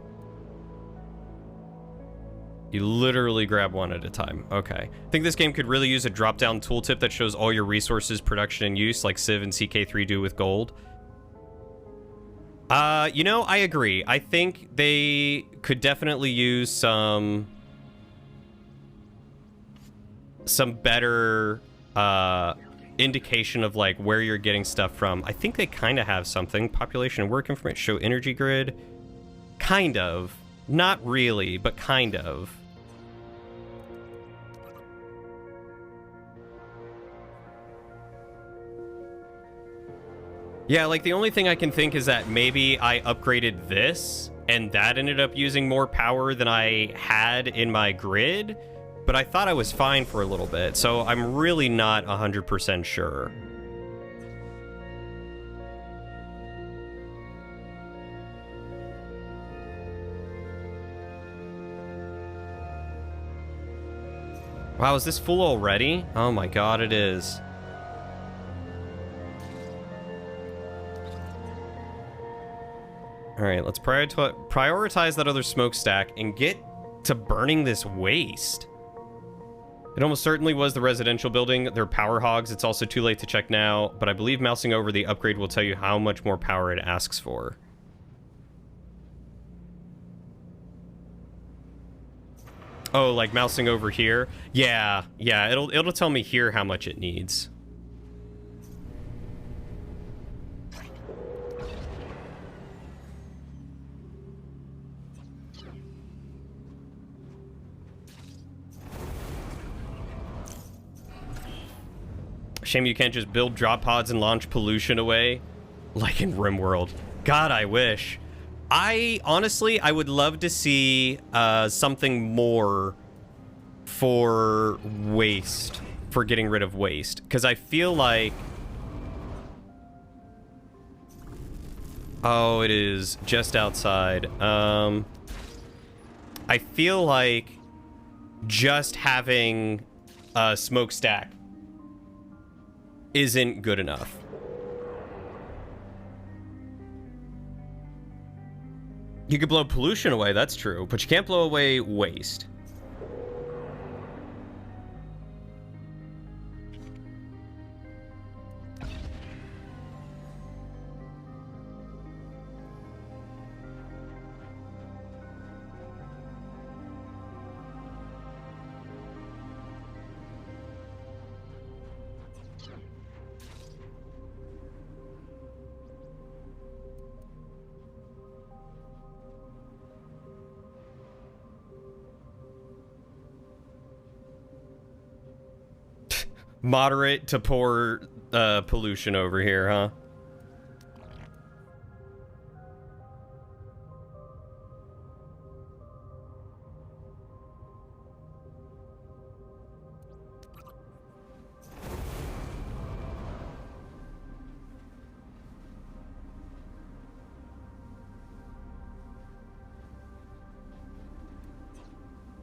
You literally grab one at a time. Okay. I think this game could really use a drop-down tooltip that shows all your resources, production, and use, like Civ and CK3 do with gold. You know, I agree. I think they could definitely use some better indication of like where you're getting stuff from. I think they kind of have something. Population and work information, show energy grid. Kind of. Not really, but kind of. Yeah, like the only thing I can think is that maybe I upgraded this and that ended up using more power than I had in my grid, but I thought I was fine for a little bit, so I'm really not 100% sure. Wow, is this full already? Oh my god, it is. Alright, let's prioritize that other smokestack and get to burning this waste. It almost certainly was the residential building. They're power hogs. It's also too late to check now, but I believe mousing over the upgrade will tell you how much more power it asks for. Oh, like mousing over here? Yeah, it'll tell me here how much it needs. Shame you can't just build drop pods and launch pollution away, like in RimWorld. God, I wish. Honestly, I would love to see something more for waste, for getting rid of waste. Because I feel like... Oh, it is just outside. I feel like just having a smokestack isn't good enough. You could blow pollution away, that's true, but you can't blow away waste. Moderate to poor pollution over here, huh?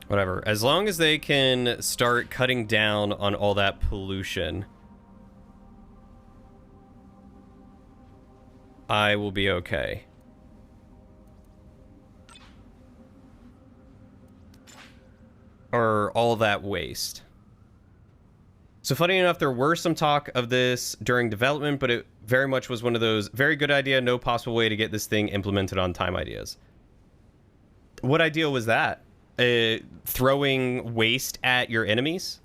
Whatever. As long as they can start cutting down on all that pollution, I will be okay. Or all that waste. So funny enough, there were some talk of this during development, but it very much was one of those very good idea, no possible way to get this thing implemented on time ideas. What idea was that? Throwing waste at your enemies?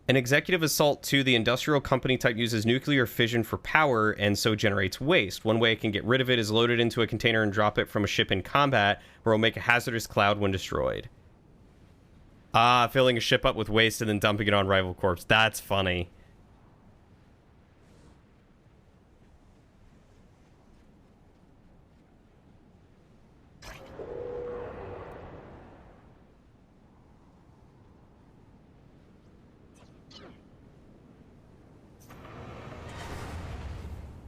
An executive assault to the industrial company type uses nuclear fission for power and so generates waste. One way it can get rid of it is load it into a container and drop it from a ship in combat, where it will make a hazardous cloud when destroyed. Ah, filling a ship up with waste and then dumping it on rival corps. That's funny.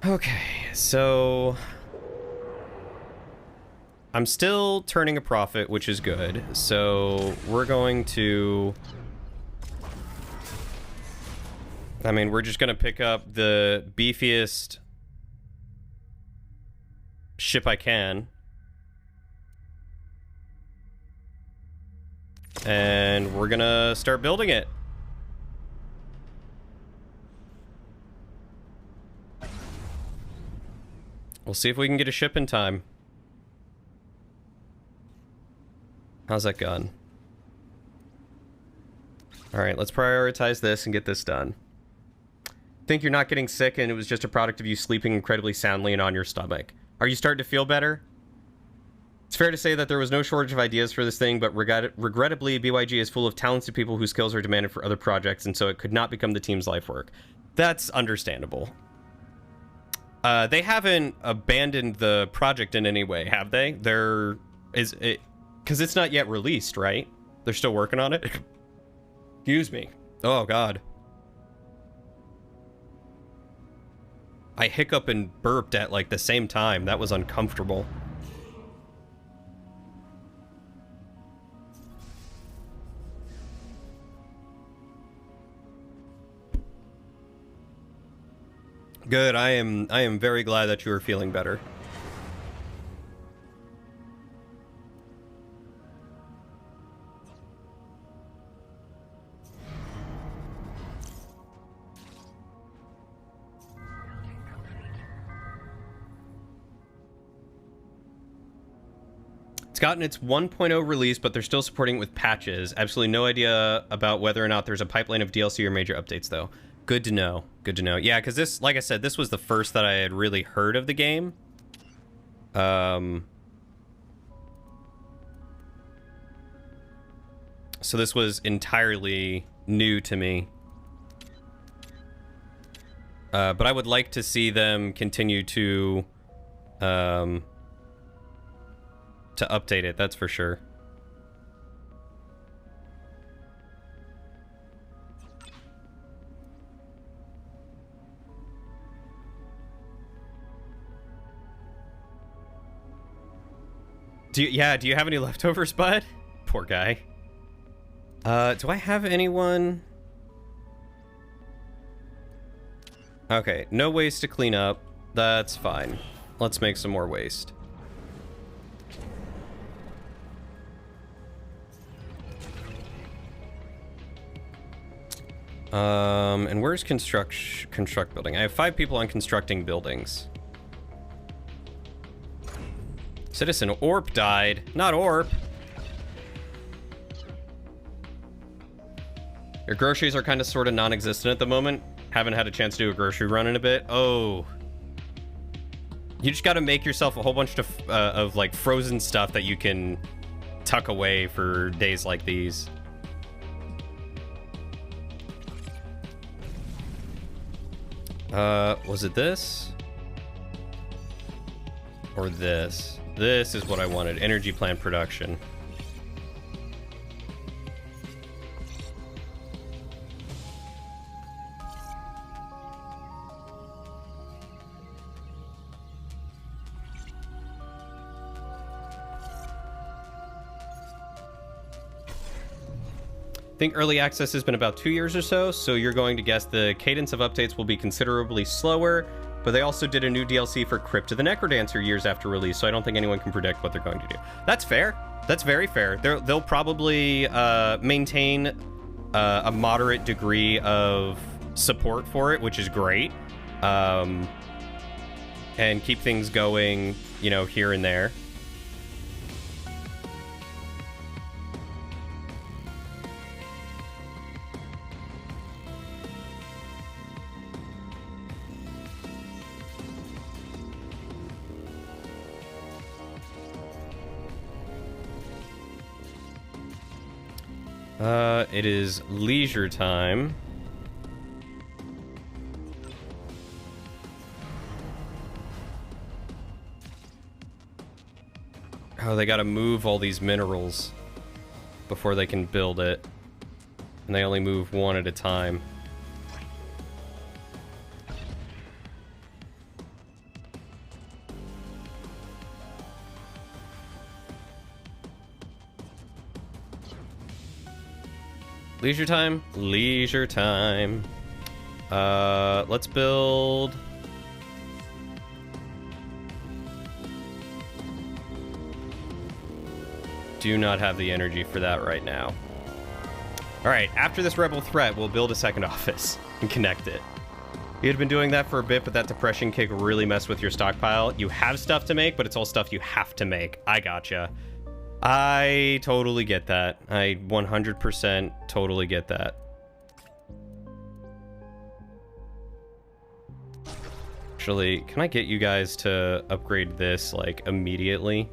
Okay, so I'm still turning a profit, which is good. So we're going to... I mean, we're just going to pick up the beefiest ship I can. And we're going to start building it. We'll see if we can get a ship in time. How's that going? Alright, let's prioritize this and get this done. Think you're not getting sick and it was just a product of you sleeping incredibly soundly and on your stomach. Are you starting to feel better? It's fair to say that there was no shortage of ideas for this thing, but regrettably, BYG is full of talented people whose skills are demanded for other projects, and so it could not become the team's life work. That's understandable. They haven't abandoned the project in any way, have they? Because it's not yet released, right? They're still working on it? Excuse me. Oh, God. I hiccup and burped at, like, the same time. That was uncomfortable. Good, I am very glad that you are feeling better. It's gotten its 1.0 release, but they're still supporting it with patches. Absolutely no idea about whether or not there's a pipeline of DLC or major updates, though. Good to know. Good to know. Yeah, because this, like I said, this was the first that I had really heard of the game. So this was entirely new to me. But I would like to see them continue to update it, that's for sure. Do you have any leftovers, bud? Poor guy. Do I have anyone? Okay, no waste to clean up. That's fine. Let's make some more waste. And where's construct building? I have 5 people on constructing buildings. Citizen Orp died. Not Orp. Your groceries are kind of sort of non-existent at the moment. Haven't had a chance to do a grocery run in a bit. Oh. You just got to make yourself a whole bunch of like frozen stuff that you can tuck away for days like these. Was it this? Or this? This is what I wanted. Energy plant production. I think early access has been about 2 years or so you're going to guess the cadence of updates will be considerably slower, but they also did a new DLC for Crypt of the Necrodancer years after release, so I don't think anyone can predict what they're going to do. That's fair. That's very fair. They'll probably maintain a moderate degree of support for it, which is great, and keep things going, you know, here and there. It is leisure time. Oh, they gotta move all these minerals before they can build it. And they only move one at a time. Leisure time? Leisure time. Let's build... Do not have the energy for that right now. Alright, after this rebel threat, we'll build a second office and connect it. You had been doing that for a bit, but that depression kick really messed with your stockpile. You have stuff to make, but it's all stuff you have to make. I gotcha. I totally get that. I 100% totally get that. Actually, can I get you guys to upgrade this, like, immediately?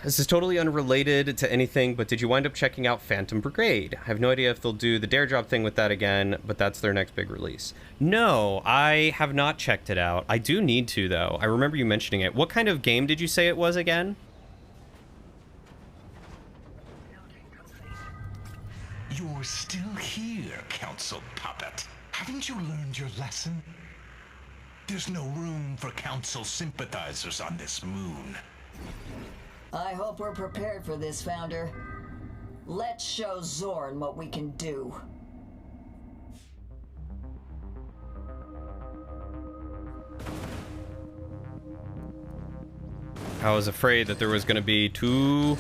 This is totally unrelated to anything, but did you wind up checking out Phantom Brigade? I have no idea if they'll do the Dare Drop thing with that again, but that's their next big release. No, I have not checked it out. I do need to, though. I remember you mentioning it. What kind of game did you say it was again? You're still here, Council Puppet. Haven't you learned your lesson? There's no room for Council sympathizers on this moon. I hope we're prepared for this, Founder. Let's show Zorn what we can do. I was afraid that there was going to be two...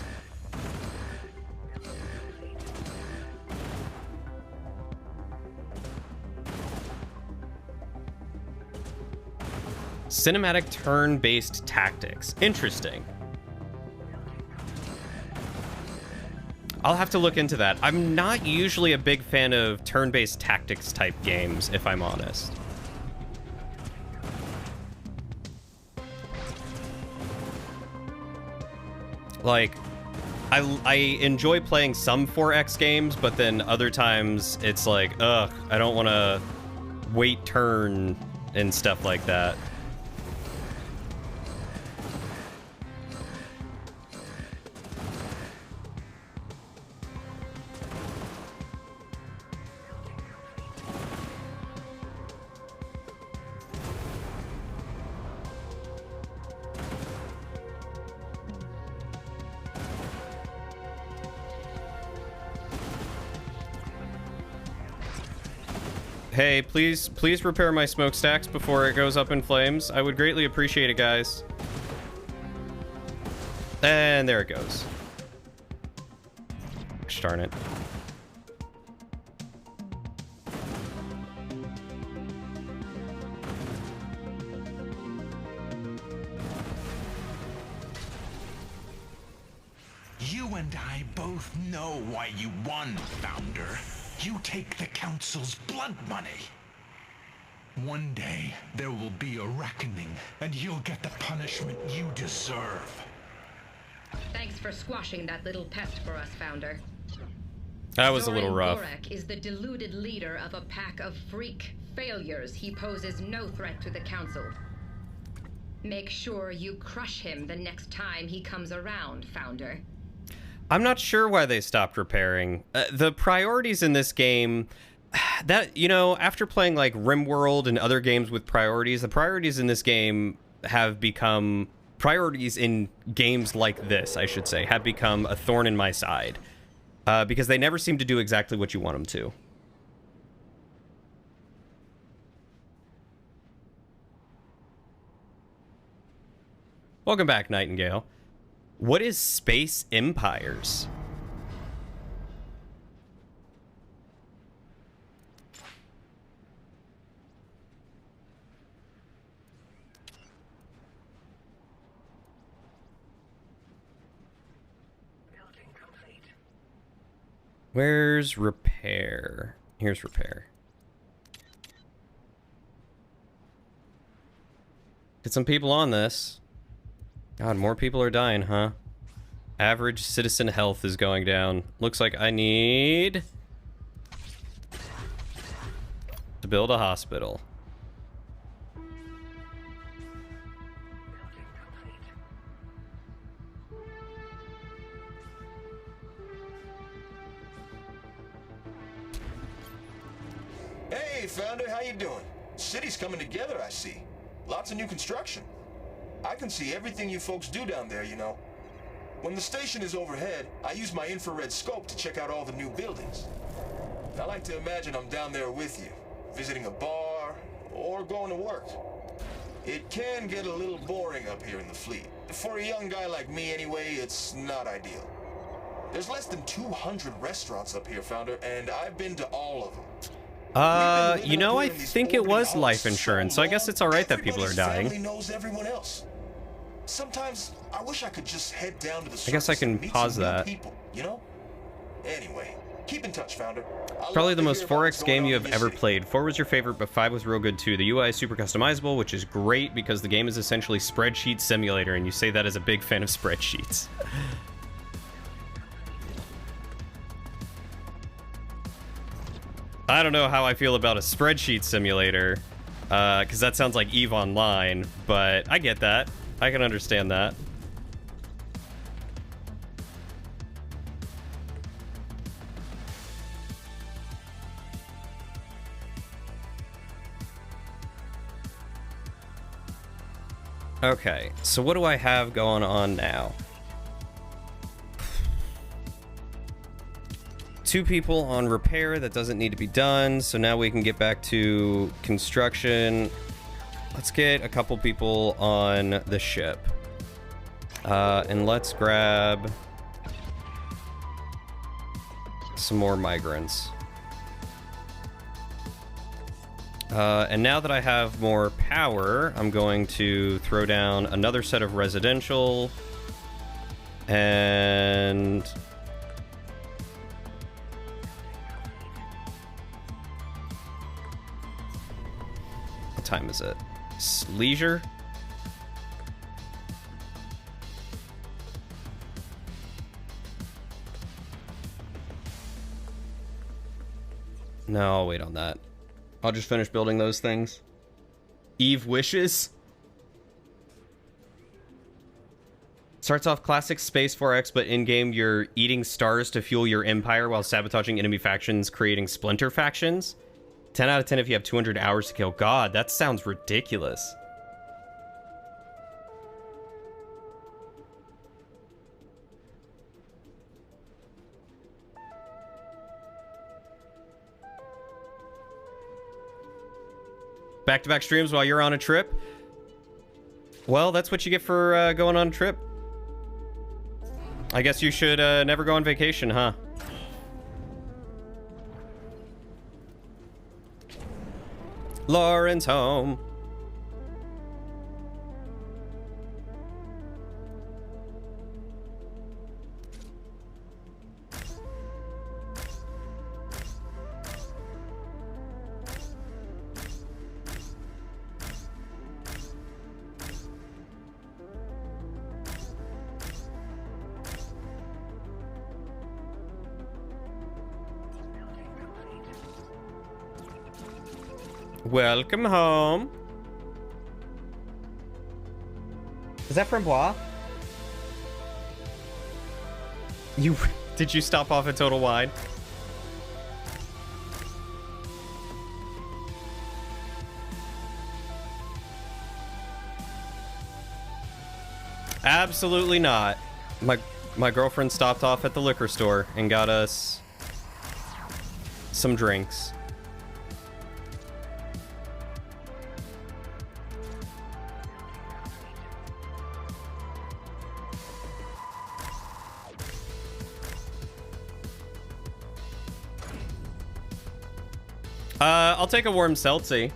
Cinematic turn-based tactics. Interesting. I'll have to look into that. I'm not usually a big fan of turn-based tactics type games, if I'm honest. Like, I enjoy playing some 4X games, but then other times it's like, ugh, I don't want to wait turn and stuff like that. Hey, please repair my smokestacks before it goes up in flames. I would greatly appreciate it, guys. And there it goes. Gosh darn it. You and I both know why you won, Founder. You take the Council's blood money. One day, there will be a reckoning, and you'll get the punishment you deserve. Thanks for squashing that little pest for us, Founder. That was a little Zoran rough. Gorek is the deluded leader of a pack of freak failures. He poses no threat to the Council. Make sure you crush him the next time he comes around, Founder. I'm not sure why they stopped repairing. The priorities in this game, that, you know, after playing like RimWorld and other games with priorities, the priorities in this game have become, priorities in games like this, I should say, have become a thorn in my side. Because they never seem to do exactly what you want them to. Welcome back, Nightingale. What is Space Empires? Building complete. Where's repair? Here's repair. Get some people on this. God, more people are dying, huh? Average citizen health is going down. Looks like I need to build a hospital. Hey, Founder, how you doing? City's coming together, I see. Lots of new construction. I can see everything you folks do down there, you know. When the station is overhead, I use my infrared scope to check out all the new buildings. I like to imagine I'm down there with you, visiting a bar, or going to work. It can get a little boring up here in the fleet. For a young guy like me anyway, it's not ideal. There's less than 200 restaurants up here, Founder, and I've been to all of them. You know, I think it was life insurance, so I guess it's alright that people are dying. Family knows everyone else. Sometimes I wish I could just head down to the I guess I surface can and meet pause some new that. people, you know? Anyway, keep in touch, Founder. I'll Probably love the to most hear about 4X what's going game on you in have your ever city. played. 4 was your favorite, but 5 was real good too. The UI is super customizable, which is great because the game is essentially spreadsheet simulator, and you say that as a big fan of spreadsheets. I don't know how I feel about a spreadsheet simulator, because that sounds like EVE Online, but I get that. I can understand that. Okay, so what do I have going on now? 2 people on repair that doesn't need to be done, so now we can get back to construction. Let's get a couple people on the ship. And let's grab some more migrants. And now that I have more power, I'm going to throw down another set of residential. And what time is it? Leisure? No, I'll wait on that. I'll just finish building those things. Eve wishes. Starts off classic Space 4X, but in-game you're eating stars to fuel your empire while sabotaging enemy factions, creating splinter factions. 10 out of 10 if you have 200 hours to kill. God, that sounds ridiculous. Back-to-back streams while you're on a trip? Well, that's what you get for going on a trip. I guess you should never go on vacation, huh? Lauren's home. Welcome home. Is that Frambois? Did you stop off at Total Wine? Absolutely not. My girlfriend stopped off at the liquor store and got us some drinks. I'll take a warm seltzy.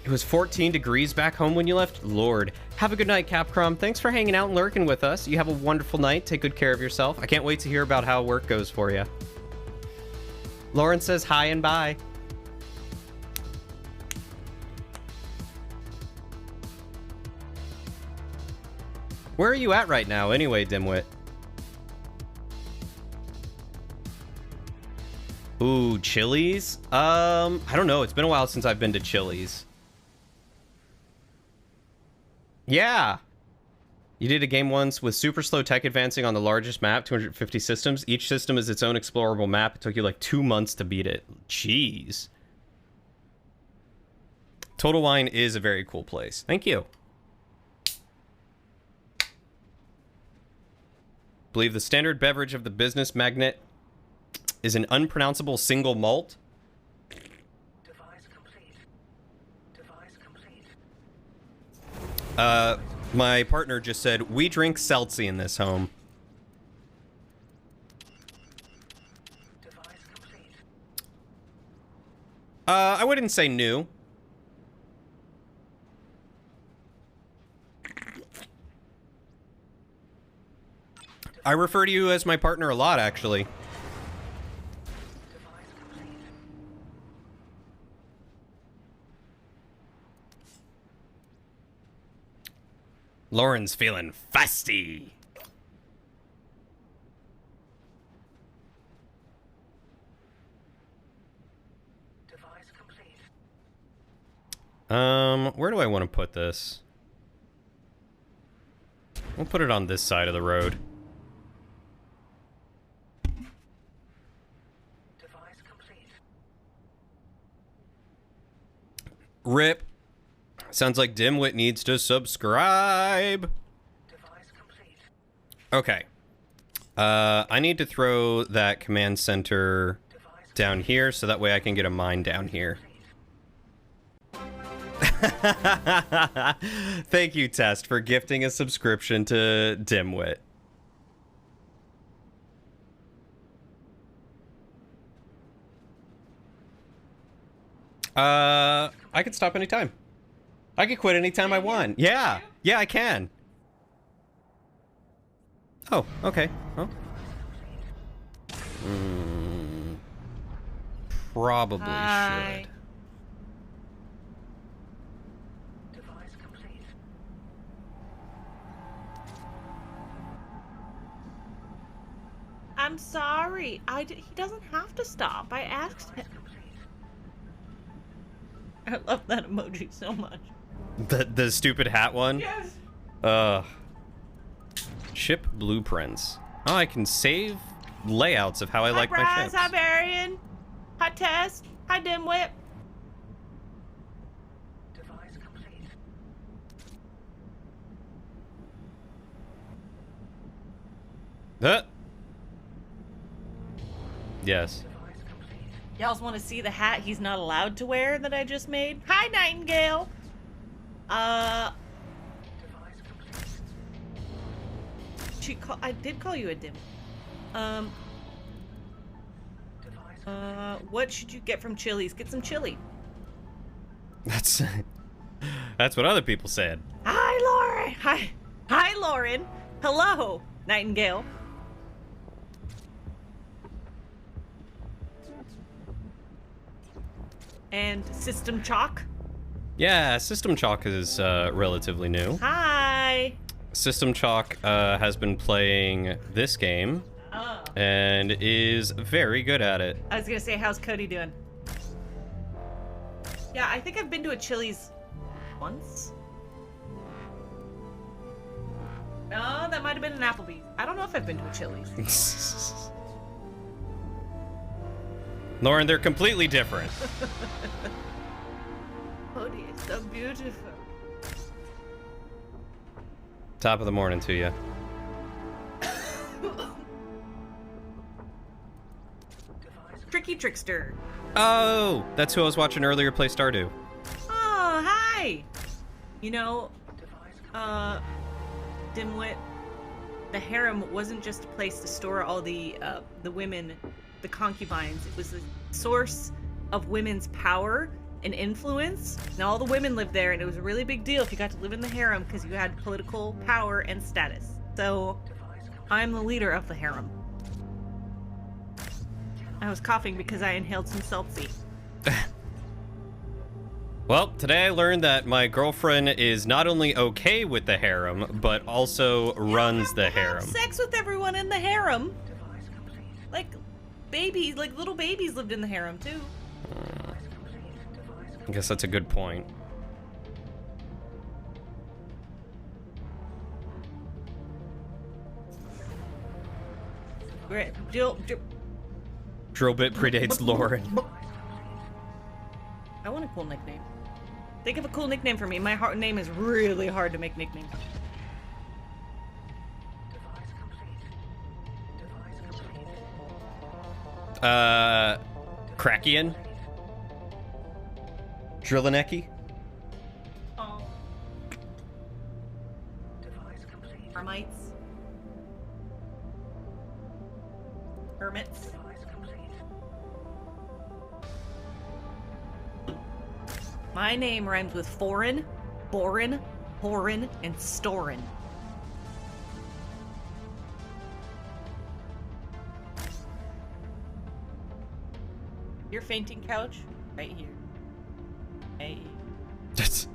It was 14 degrees back home when you left? Lord. Have a good night, Capcom. Thanks for hanging out and lurking with us. You have a wonderful night. Take good care of yourself. I can't wait to hear about how work goes for you. Lauren says hi and bye. Where are you at right now anyway, dimwit? Ooh, Chili's? I don't know. It's been a while since I've been to Chili's. Yeah. You did a game once with super slow tech advancing on the largest map, 250 systems. Each system is its own explorable map. It took you like 2 months to beat it. Jeez. Total Wine is a very cool place. Thank you. Believe the standard beverage of the business magnate is an unpronounceable single malt. Device complete. Device complete. My partner just said, we drink seltzy in this home. Device complete. I wouldn't say new. I refer to you as my partner a lot, actually. Device complete. Lauren's feeling feisty. Device complete. Where do I want to put this? We'll put it on this side of the road. Device complete. Rip. Sounds like Dimwit needs to subscribe. Device complete. Okay. I need to throw that command center down here so that way I can get a mine down here. Thank you, Test, for gifting a subscription to Dimwit. I can stop anytime. I can quit anytime I want. Yeah. Yeah, I can. Oh, okay. Well. Probably Hi. should. Device complete. I'm sorry. He doesn't have to stop. I asked him. I love that emoji so much. The stupid hat one? Yes. Ship blueprints. Oh, I can save layouts of how I like my Hi, ships. Bryce. Hi, Varian. Hi, Tess. Hi, Dimwit. Device complete. Yes. Device complete. Y'all want to see the hat he's not allowed to wear that I just made? Hi, Nightingale. Device complete. I did call you a dim. Device What should you get from Chili's? Get some chili. That's what other people said. Hi, Lauren. Hi, Lauren. Hello, Nightingale. And System Chalk. Yeah, System Chalk is relatively new. Hi. System Chalk has been playing this game Oh. and is very good at it. I was gonna say, how's Cody doing? Yeah, I think I've been to a Chili's once. No, that might have been an Applebee's. I don't know if I've been to a Chili's. Lauren, they're completely different. Cody, it's so beautiful. Top of the morning to you. Tricky Trickster. Oh, that's who I was watching earlier play Stardew. Oh, hi. You know, Dimwit, the harem wasn't just a place to store all the women, the concubines. It was the source of women's power and influence. Now all the women lived there, and it was a really big deal if you got to live in the harem because you had political power and status. So, I'm the leader of the harem. I was coughing because I inhaled some seltzy. Well, today I learned that my girlfriend is not only okay with the harem, but also runs the harem. Sex with everyone in the harem. Like, babies, like little babies lived in the harem too. I guess that's a good point. Great. Drill bit predates Lauren. I want a cool nickname. Think of a cool nickname for me. My name is really hard to make nicknames. Krakian? Drillineki? Oh. Hermites. Hermits. My name rhymes with foreign, borin, horin, and storin. Your fainting couch? Right here. Hey. That's...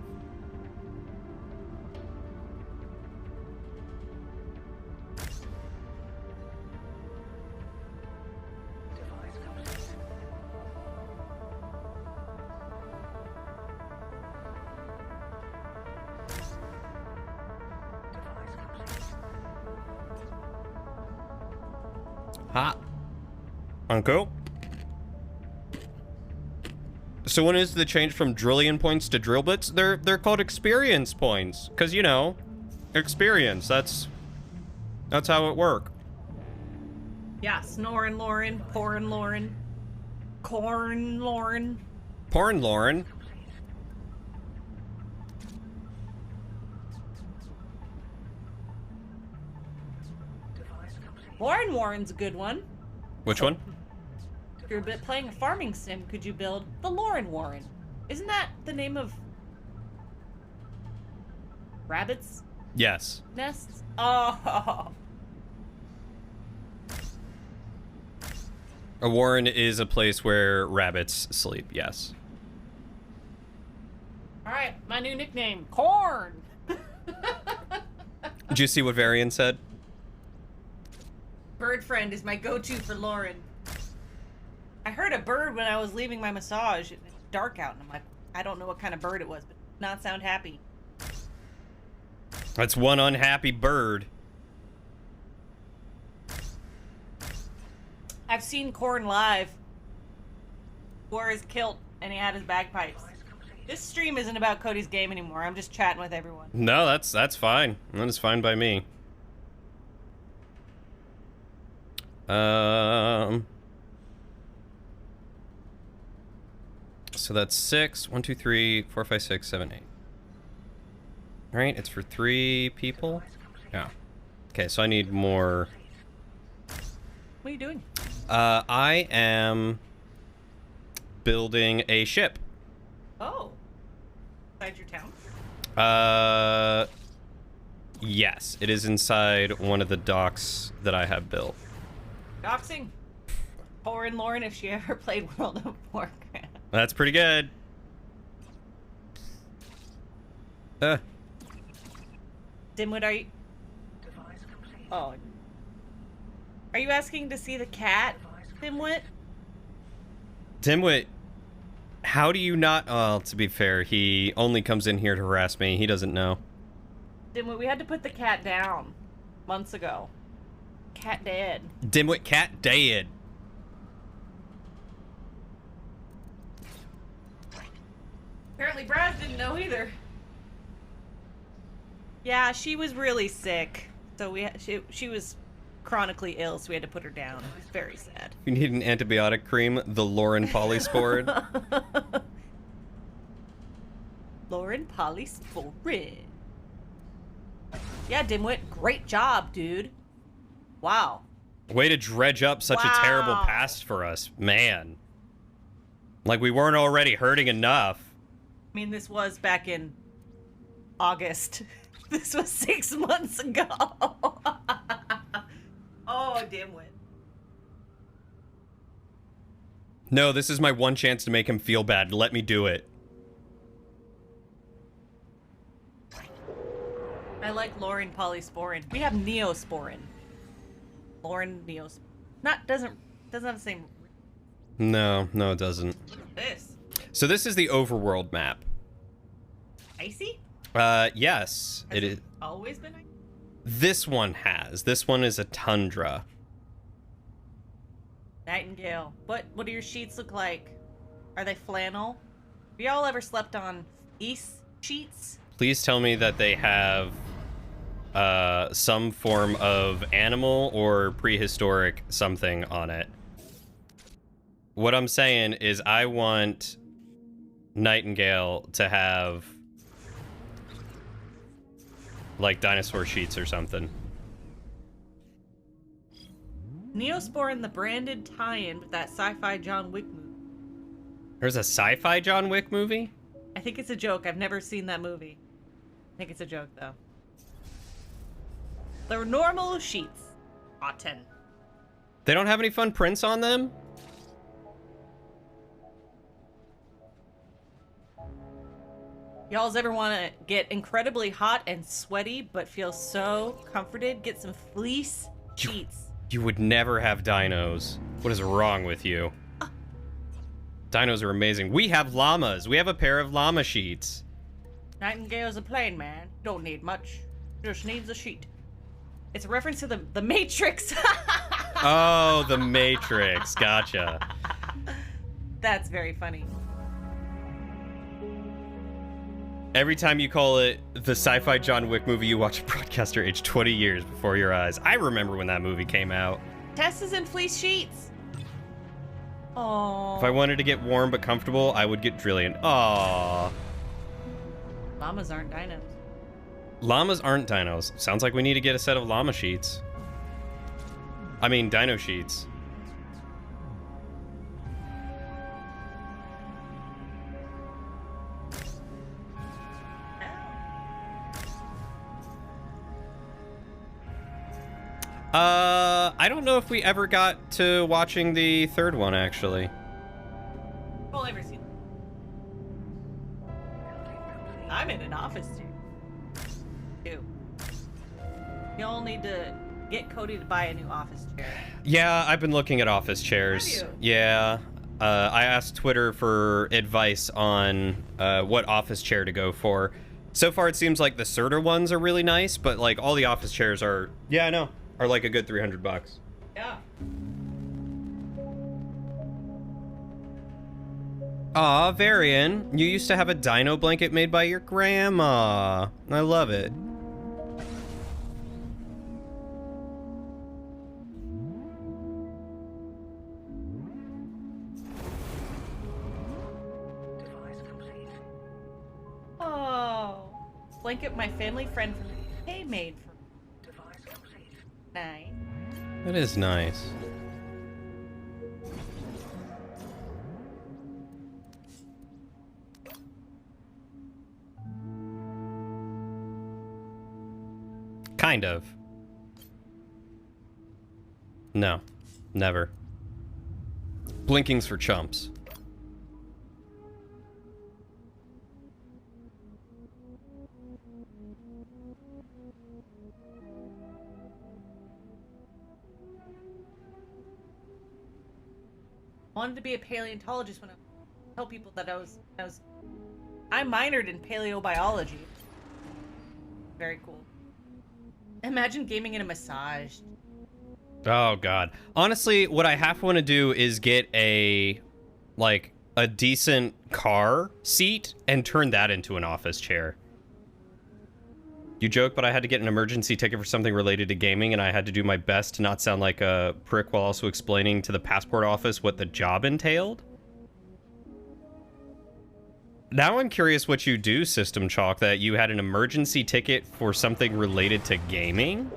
Ha. Uncle? So when is the change from drillion points to drill bits? They're called experience points. Cause you know, experience, that's how it work. Yeah, snoring Lauren, pouring Lauren, corn Lauren. Porn Lauren. Warren's a good one. Which one? If you're playing a farming sim, could you build the Lauren Warren? Isn't that the name of rabbits' Yes. nests? Oh. A warren is a place where rabbits sleep, yes. Alright, my new nickname, Corn. Did you see what Varian said? Bird friend is my go-to for Lauren. I heard a bird when I was leaving my massage. It was dark out, and I'm like, I don't know what kind of bird it was, but it did not sound happy. That's one unhappy bird. I've seen Corn live. Wore his kilt, and he had his bagpipes. This stream isn't about Cody's game anymore. I'm just chatting with everyone. No, that's fine. That is fine by me. So that's 6. 1, 2, 3, 4, 5, 6, 7, 8. Right, it's for 3 people? Yeah. Okay, so I need more. What are you doing? I am building a ship. Oh. Inside your town? Yes, it is inside one of the docks that I have built. Doxing. Pouring Lauren if she ever played World of Warcraft. That's pretty good. Dimwit, are you... Oh. Are you asking to see the cat, Dimwit? Dimwit, how do you not... Oh, to be fair, he only comes in here to harass me. He doesn't know. Dimwit, we had to put the cat down months ago. Cat dead. Dimwit, cat dead. Apparently Brad didn't know either. Yeah, she was really sick. So she was chronically ill, so we had to put her down. It was very sad. You need an antibiotic cream, the Lauren polysporin. Lauren polysporin. Yeah, Dimwit, great job, dude. Wow. Way to dredge up such a terrible past for us, man. Like we weren't already hurting enough. I mean, this was back in August. This was 6 months ago. Oh, Dimwit. No, this is my one chance to make him feel bad. Let me do it. I like Lauren polysporin. We have neosporin. Lauren neosporin. Doesn't doesn't have the same. No, it doesn't. Look at this. So this is the overworld map. Icy? Yes, Has it is. Always been icy? This one has. This one is a tundra. Nightingale. What do your sheets look like? Are they flannel? Have y'all ever slept on fleece sheets? Please tell me that they have some form of animal or prehistoric something on it. What I'm saying is I want Nightingale to have like dinosaur sheets or something. Neosporin, the branded tie-in with that sci-fi John Wick movie. There's a sci-fi John Wick movie? I think it's a joke. I've never seen that movie. I think it's a joke, though. They're normal sheets. Aw, 10. They don't have any fun prints on them? Y'all's ever want to get incredibly hot and sweaty, but feel so comforted? Get some fleece sheets. You would never have dinos. What is wrong with you? Dinos are amazing. We have llamas. We have a pair of llama sheets. Nightingale's a plain man. Don't need much. Just needs a sheet. It's a reference to the Matrix. Oh, the Matrix. Gotcha. That's very funny. Every time you call it the sci-fi John Wick movie, you watch a broadcaster aged 20 years before your eyes. I remember when that movie came out. Tess is in fleece sheets. Oh. If I wanted to get warm but comfortable, I would get Drillian. Aww. Llamas aren't dinos. Llamas aren't dinos. Sounds like we need to get a set of llama sheets. I mean, dino sheets. I don't know if we ever got to watching the third one, actually. Well, ever seen. I'm in an office too. Y'all need to get Cody to buy a new office chair. Yeah, I've been looking at office chairs. Have you? Yeah. I asked Twitter for advice on what office chair to go for. So far, it seems like the Serta ones are really nice, but like all the office chairs are, yeah, I know, are like a good $300. Yeah. Aw, Varian, you used to have a dino blanket made by your grandma. I love it. Oh, blanket my family friend from the UK made for me. Nice. That is nice. Kind of. No, never. Blinking's for chumps. I wanted to be a paleontologist when I tell people that I minored in paleobiology. Very cool. Imagine gaming in a massage. Oh god. Honestly, what I half want to do is get a decent car seat and turn that into an office chair. You joke, but I had to get an emergency ticket for something related to gaming, and I had to do my best to not sound like a prick while also explaining to the passport office what the job entailed. Now I'm curious what you do, System Chalk, that you had an emergency ticket for something related to gaming?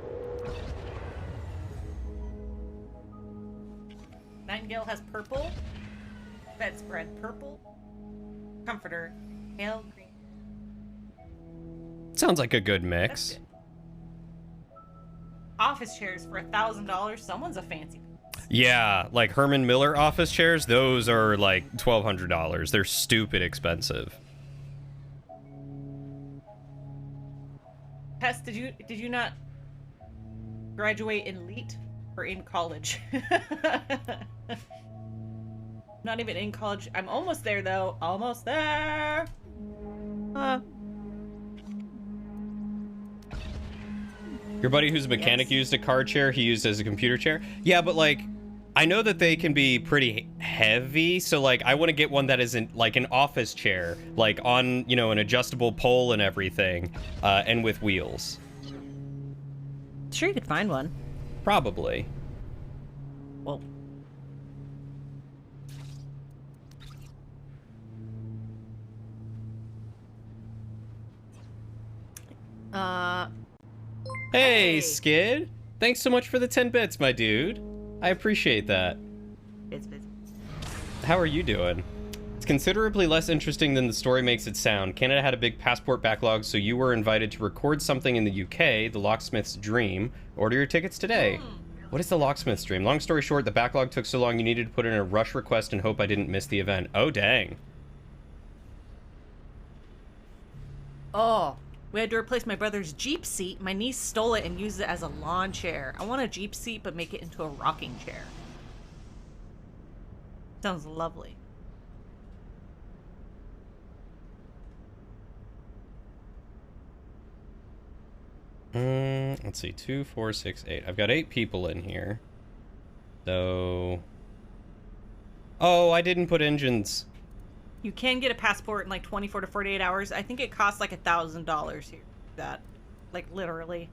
Nightingale has purple. Bedspread purple. Comforter pale green. Sounds like a good That's mix. good. Office chairs for $1,000. Someone's a fancy. Yeah, like Herman Miller office chairs, those are like $1,200. They're stupid expensive. Tess, did you not graduate in elite Or in college. Not even in college. I'm almost there, though. Almost there. Your buddy who's a mechanic used a car chair he used as a computer chair? Yeah, but like, I know that they can be pretty heavy, so like, I want to get one that isn't like an office chair, like on, you know, an adjustable pole and everything, and with wheels. Sure, you could find one. Probably. Well. Hey, Skid. Thanks so much for the 10 bits, my dude. I appreciate that. It's. How are you doing? It's considerably less interesting than the story makes it sound. Canada had a big passport backlog, so you were invited to record something in the UK, the Locksmith's Dream. Order your tickets today. What is the Locksmith's Dream? Long story short, the backlog took so long you needed to put in a rush request and hope I didn't miss the event. Oh, dang. Oh, we had to replace my brother's Jeep seat. My niece stole it and used it as a lawn chair. I want a Jeep seat, but make it into a rocking chair. Sounds lovely. Let's see, 2, 4, 6, 8. I've got 8 people in here. So... Oh, I didn't put engines. You can get a passport in like 24 to 48 hours. I think it costs like $1,000 here. That, like, literally.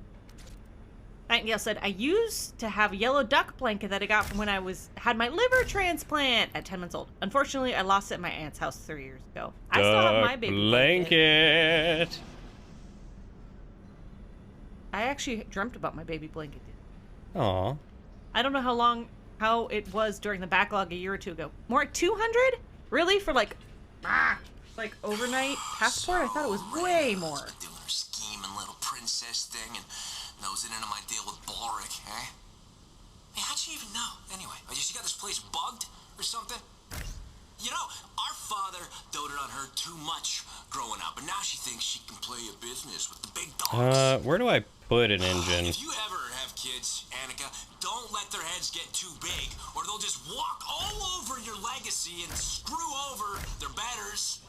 Nightingale said, I used to have a yellow duck blanket that I got from when I had my liver transplant at 10 months old. Unfortunately, I lost it at my aunt's house 3 years ago. I still have my baby blanket. I actually dreamt about my baby blanket. Aw. I don't know how it was during the backlog a year or two ago. More like 200? Really? For like overnight passport? I thought it was way more. Doing her scheme and little princess thing and nosing into my deal with Balric, eh? Hey, how'd she even know? Anyway, she got this place bugged or something? You know, our father doted on her too much growing up, and now she thinks she can play a business with the big dogs. Where do I put an engine? If you ever have kids, Annika, don't let their heads get too big, or they'll just walk all over your legacy and screw over their betters.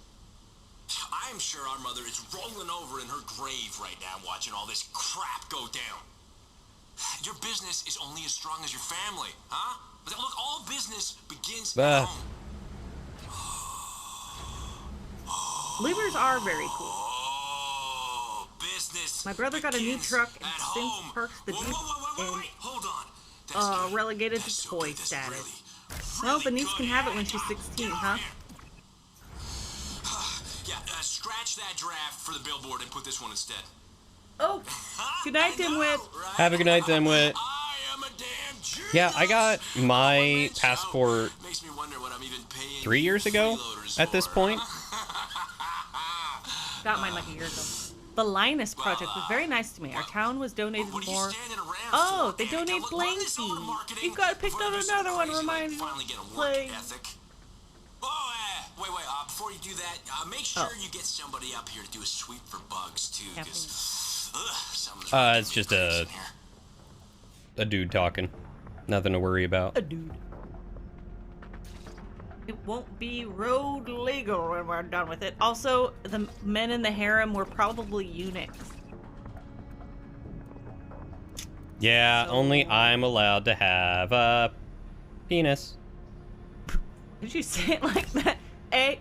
I'm sure our mother is rolling over in her grave right now watching all this crap go down. Your business is only as strong as your family, huh? But look, all business begins at home. Levers are very cool. Oh, business. My brother got a new truck and since perks the Jeep Hold on. relegated to toy status. Well, the niece can have it when she's 16, huh? Yeah, scratch that draft for the billboard and put this one instead. Oh, good night, Dimwit. Have a good night, Dimwit. Yeah, I got my passport 3 years ago at this point. Got mine like a year ago. The Linus Project was very nice to me. Our town was donated more. Oh, they donate Blanky. You've got to pick out another one. Remind me. Play. Wait, before you do that, make sure you get somebody up here to do a sweep for bugs, too, because, it's just a dude talking. Nothing to worry about. A dude. It won't be road legal when we're done with it. Also, the men in the harem were probably eunuchs. Yeah, only I'm allowed to have a penis. Did you say it like that? A.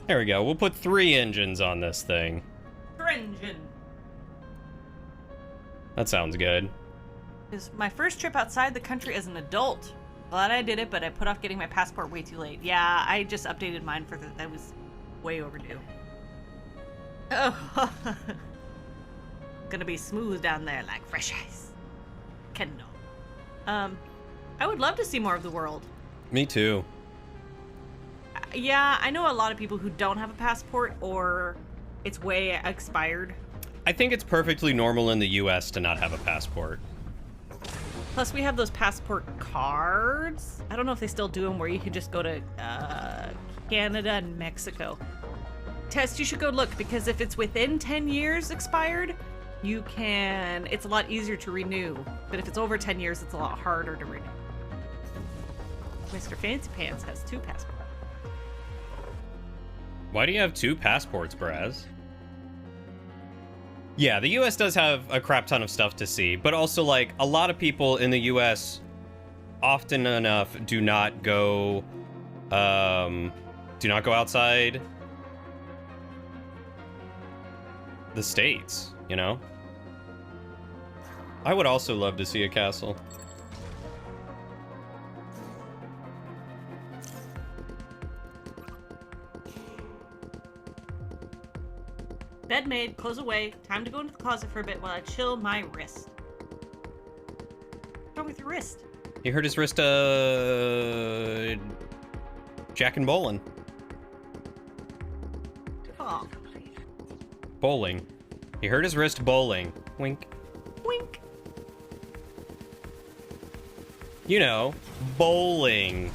There we go. We'll put 3 engines on this thing. Engine. That sounds good. It was my first trip outside the country as an adult. Glad I did it, but I put off getting my passport way too late. Yeah, I just updated mine for that was way overdue. Oh, gonna be smooth down there like fresh ice. Kendall. I would love to see more of the world. Me too. Yeah, I know a lot of people who don't have a passport or it's way expired. I think it's perfectly normal in the US to not have a passport. Plus, we have those passport cards. I don't know if they still do them where you can just go to Canada and Mexico. Tess, you should go look, because if it's within 10 years expired, you can... It's a lot easier to renew. But if it's over 10 years, it's a lot harder to renew. Mr. Fancy Pants has 2 passports. Why do you have 2 passports, Braz? Yeah, the US does have a crap ton of stuff to see, but also, like, a lot of people in the US often enough do not go outside the States, you know? I would also love to see a castle. Bed made, clothes away. Time to go into the closet for a bit while I chill my wrist. What's wrong with your wrist? He hurt his wrist, jacking bowling. Oh. Bowling. He hurt his wrist bowling. Wink. Wink. You know, bowling.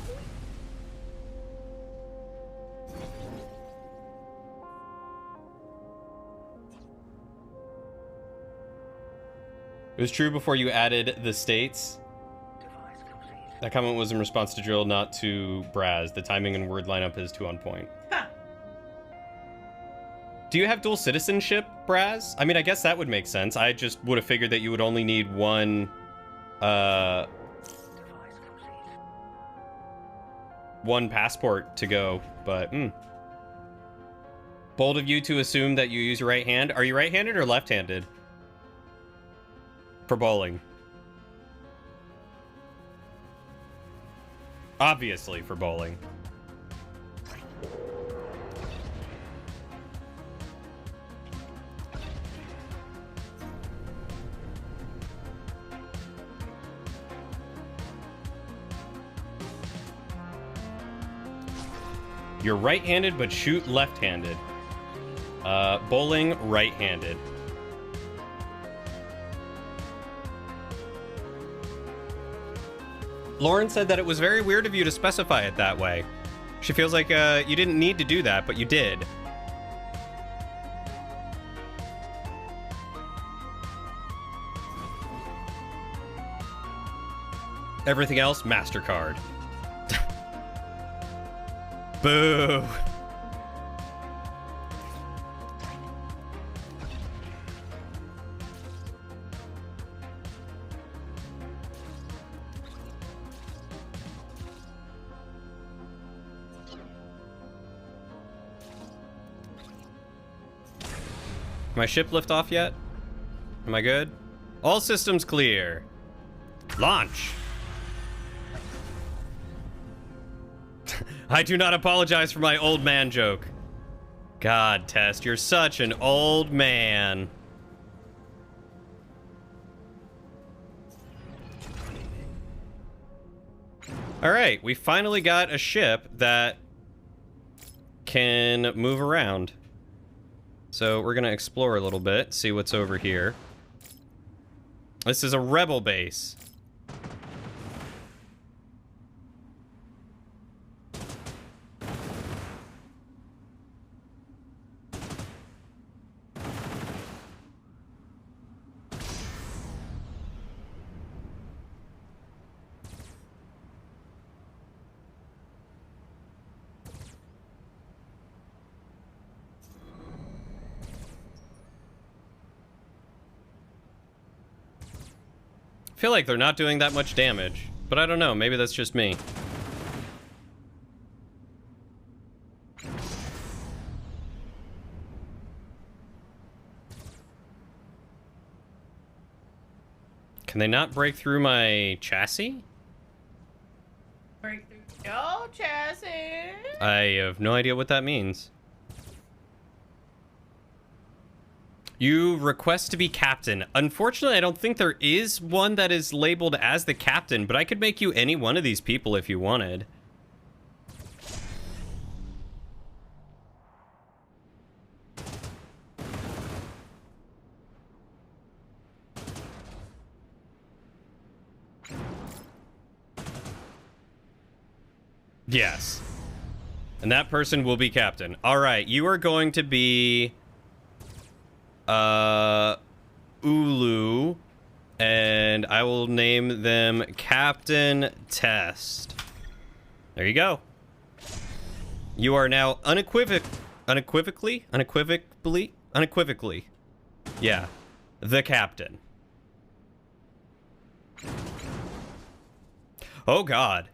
It was true before you added the states. That comment was in response to Drill, not to Braz. The timing and word lineup is too on point. Huh. Do you have dual citizenship, Braz? I mean, I guess that would make sense. I just would have figured that you would only need one passport to go, but bold of you to assume that you use your right hand. Are you right-handed or left-handed? For bowling. Obviously for bowling. You're right-handed but shoot left-handed. Bowling right-handed. Lauren said that it was very weird of you to specify it that way. She feels like you didn't need to do that, but you did. Everything else, MasterCard. Boo. My ship lift off yet? Am I good? All systems clear. Launch. I do not apologize for my old man joke. God, Test, you're such an old man. All right, we finally got a ship that can move around. So we're gonna explore a little bit, see what's over here. This is a rebel base. I feel like they're not doing that much damage, but I don't know, maybe that's just me. Can they not break through my chassis? Break through your chassis. I have no idea what that means. You request to be captain. Unfortunately, I don't think there is one that is labeled as the captain, but I could make you any one of these people if you wanted. Yes. And that person will be captain. All right, you are going to be Ulu, and I will name them Captain Test. There you go. You are now unequivocally, yeah, the captain. Oh God,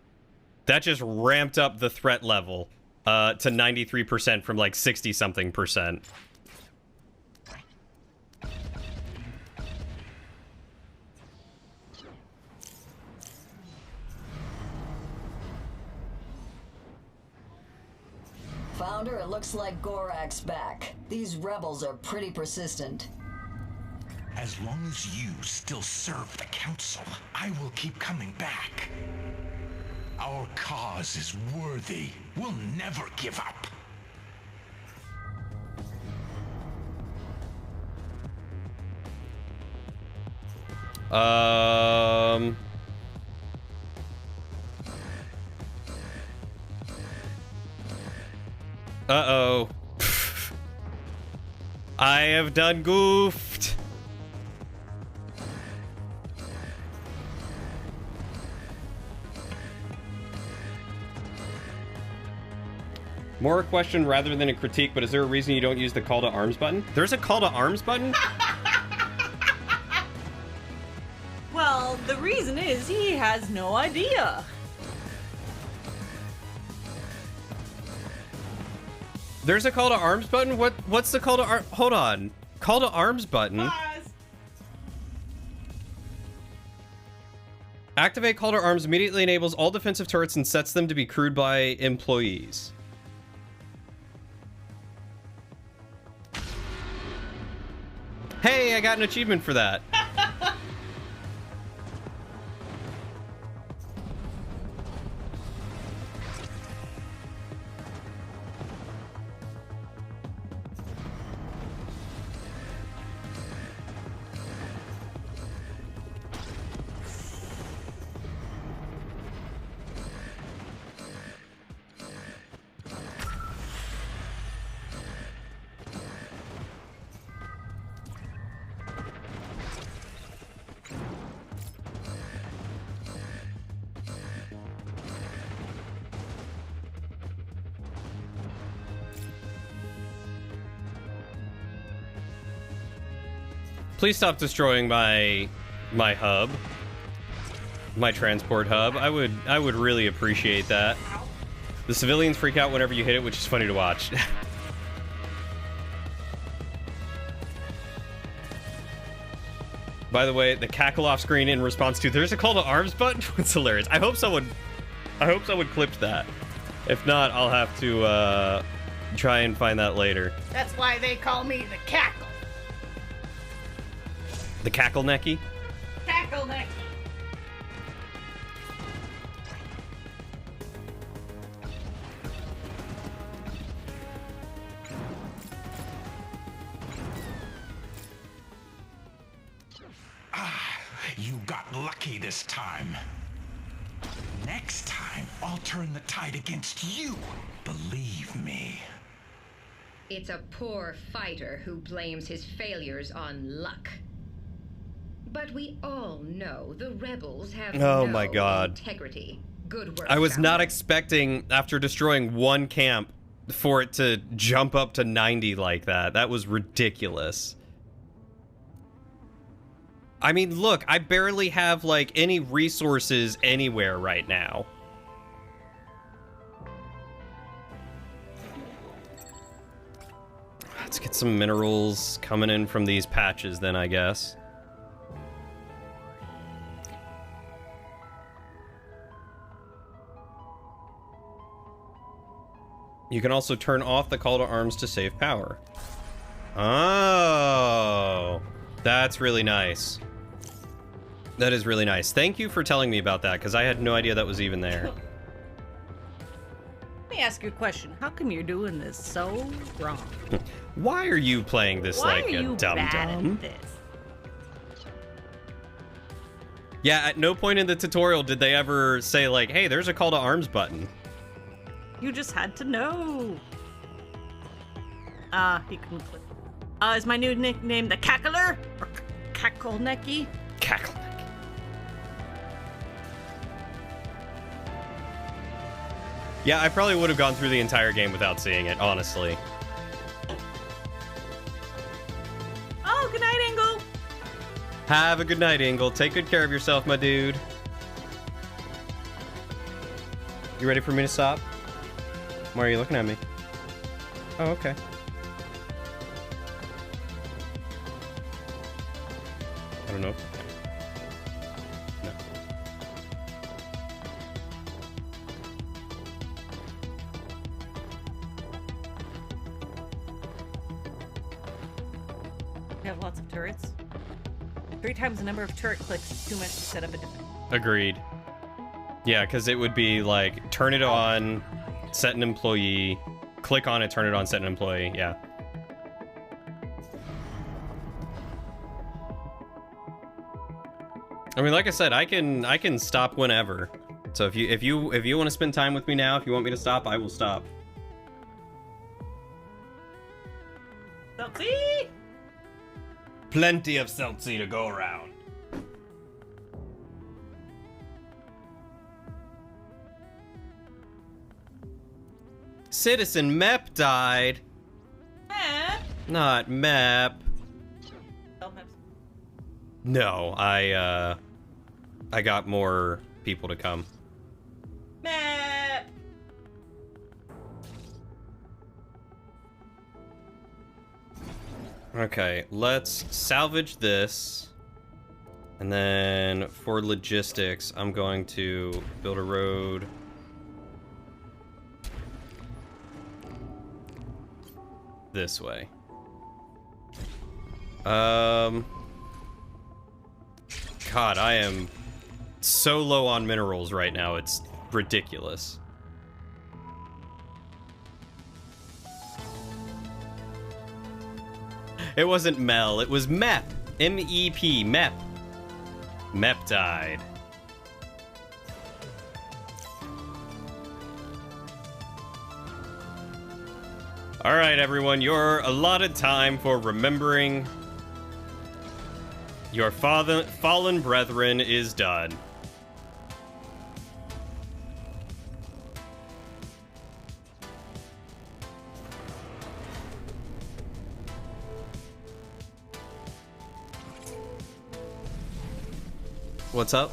that just ramped up the threat level to 93% from like 60-something%. Founder, it looks like Gorak's back. These rebels are pretty persistent. As long as you still serve the Council, I will keep coming back. Our cause is worthy. We'll never give up. Uh-oh. I have done goofed. More a question rather than a critique, but is there a reason you don't use the call to arms button? There's a call to arms button? Well, the reason is he has no idea. There's a call to arms button? What's the call to arms? Hold on. Call to arms button. Pause. Activate call to arms immediately enables all defensive turrets and sets them to be crewed by employees. Hey, I got an achievement for that. Please stop destroying my hub. My transport hub. I would really appreciate that. The civilians freak out whenever you hit it, which is funny to watch. By the way, the cackle off screen in response to there's a call to arms button. It's hilarious. I hope someone clipped that. If not, I'll have to try and find that later. That's why they call me the Cackle. The cackle necky? Cackle neck. You got lucky this time. Next time, I'll turn the tide against you. Believe me. It's a poor fighter who blames his failures on luck. But we all know the rebels have Oh no my God. integrity. Good work. I was not Founder. expecting, after destroying one camp, for it to jump up to 90 like that. That was ridiculous. I mean, look, I barely have, like, any resources anywhere right now. Let's get some minerals coming in from these patches then, I guess. You can also turn off the call to arms to save power. Oh, that's really nice. That is really nice. Thank you for telling me about that, because I had no idea that was even there. Let me ask you a question. How come you're doing this so wrong? Why are you playing this Why like are you a bad dum-dum? at this? Yeah, at no point in the tutorial did they ever say, like, hey, there's a call to arms button. You just had to know. He couldn't click. Is my new nickname the Cackler? Or Cacklenecky? Cackle. Yeah, I probably would have gone through the entire game without seeing it, honestly. Oh, good night, Angle. Have a good night, Ingle. Take good care of yourself, my dude. You ready for me to stop? Why are you looking at me? Oh, okay. I don't know. No. We have lots of turrets. 3 times the number of turret clicks is too much to set up a defense. Agreed. Yeah, because it would be like, turn it on, set an employee, click on it, turn it on, set an employee, yeah. I mean, like I said, I can stop whenever. So if you want to spend time with me now, if you want me to stop, I will stop. Seltzy! Plenty of Seltzy to go around. Citizen Mep died. Not Mep. No, I got more people to come. Map. Okay, let's salvage this. And then for logistics, I'm going to build a road. This way. God, I am so low on minerals right now, it's ridiculous. It wasn't Mel, it was Mep. M-E-P, Mep. Mep died. Alright, everyone, your allotted time for remembering your fallen brethren is done. What's up?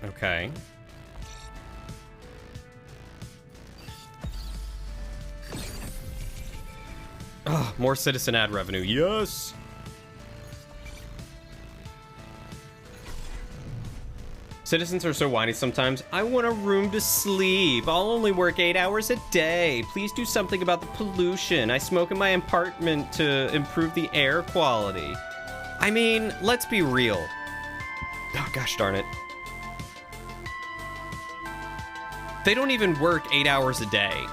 Okay. Oh, more citizen ad revenue. Yes! Citizens are so whiny sometimes. I want a room to sleep. I'll only work 8 hours a day. Please do something about the pollution. I smoke in my apartment to improve the air quality. I mean, let's be real. Oh, gosh darn it. They don't even work 8 hours a day.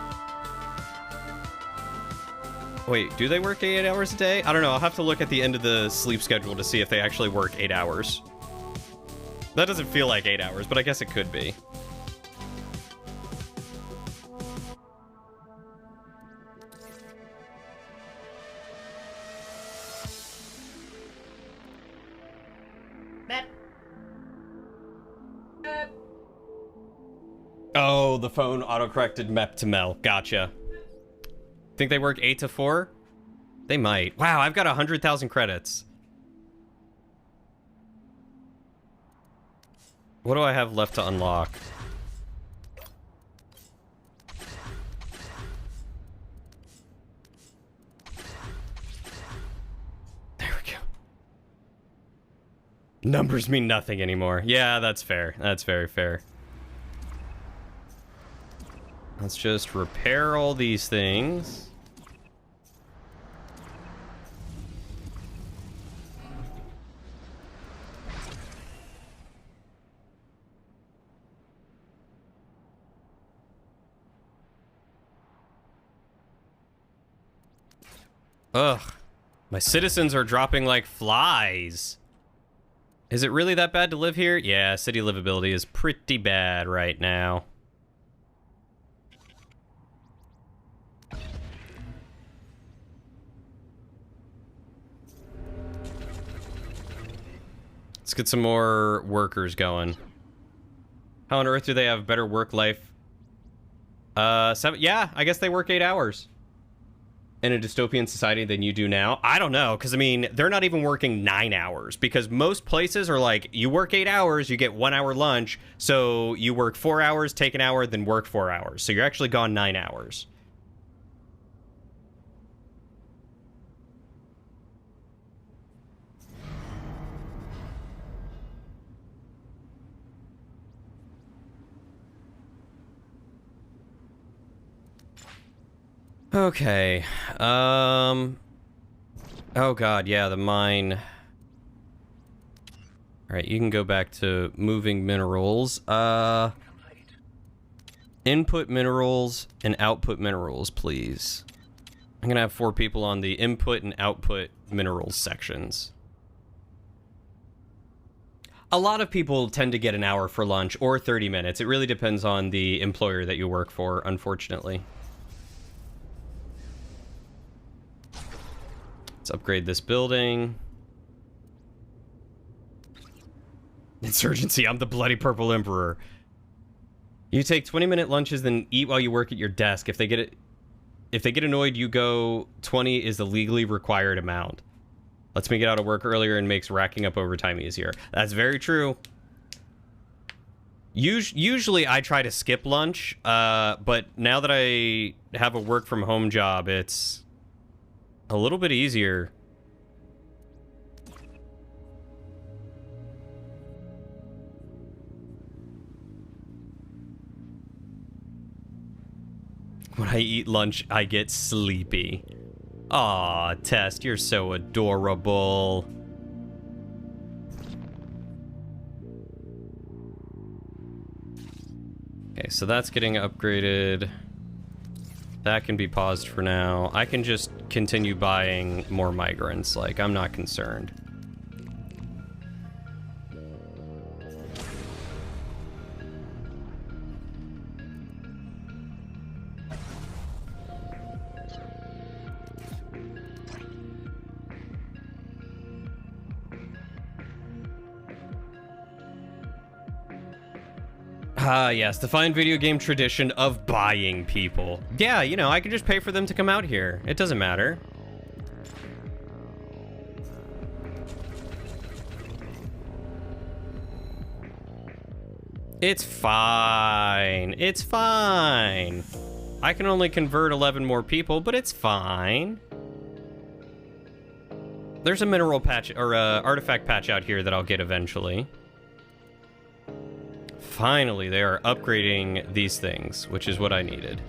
Wait, do they work 8 hours a day? I don't know. I'll have to look at the end of the sleep schedule to see if they actually work 8 hours. That doesn't feel like 8 hours, but I guess it could be. Oh, the phone autocorrected Mep to Mel. Gotcha. Think they work 8 to 4? They might. Wow, I've got 100,000 credits. What do I have left to unlock? There we go. Numbers mean nothing anymore. Yeah, that's fair. That's very fair. Let's just repair all these things. Ugh. My citizens are dropping like flies. Is it really that bad to live here? Yeah, city livability is pretty bad right now. Let's get some more workers going. How on earth do they have better work-life? Yeah, I guess they work 8 hours in a dystopian society than you do now. I don't know, because, I mean, they're not even working 9 hours, because most places are like, you work 8 hours, you get 1 hour lunch, so you work 4 hours, take an hour, then work 4 hours. So you're actually gone 9 hours. Okay, oh god, yeah, the mine. Alright, you can go back to moving minerals. Input minerals and output minerals, please. I'm gonna have 4 people on the input and output minerals sections. A lot of people tend to get an hour for lunch or 30 minutes. It really depends on the employer that you work for, unfortunately. Let's upgrade this building. Insurgency, I'm the bloody purple emperor. You take 20-minute lunches, then eat while you work at your desk. If they get annoyed, you go 20 is the legally required amount. Lets me get out of work earlier and makes racking up overtime easier. That's very true. Usually I try to skip lunch, but now that I have a work from home job, it's a little bit easier. When I eat lunch, I get sleepy. Aw, Test, you're so adorable. Okay, so that's getting upgraded. That can be paused for now. I can just continue buying more migrants. Like, I'm not concerned. Ah, yes, the fine video game tradition of buying people. Yeah, you know, I can just pay for them to come out here. It doesn't matter. It's fine. It's fine. I can only convert 11 more people, but it's fine. There's a mineral patch, or artifact patch out here that I'll get eventually. Finally, they are upgrading these things, which is what I needed.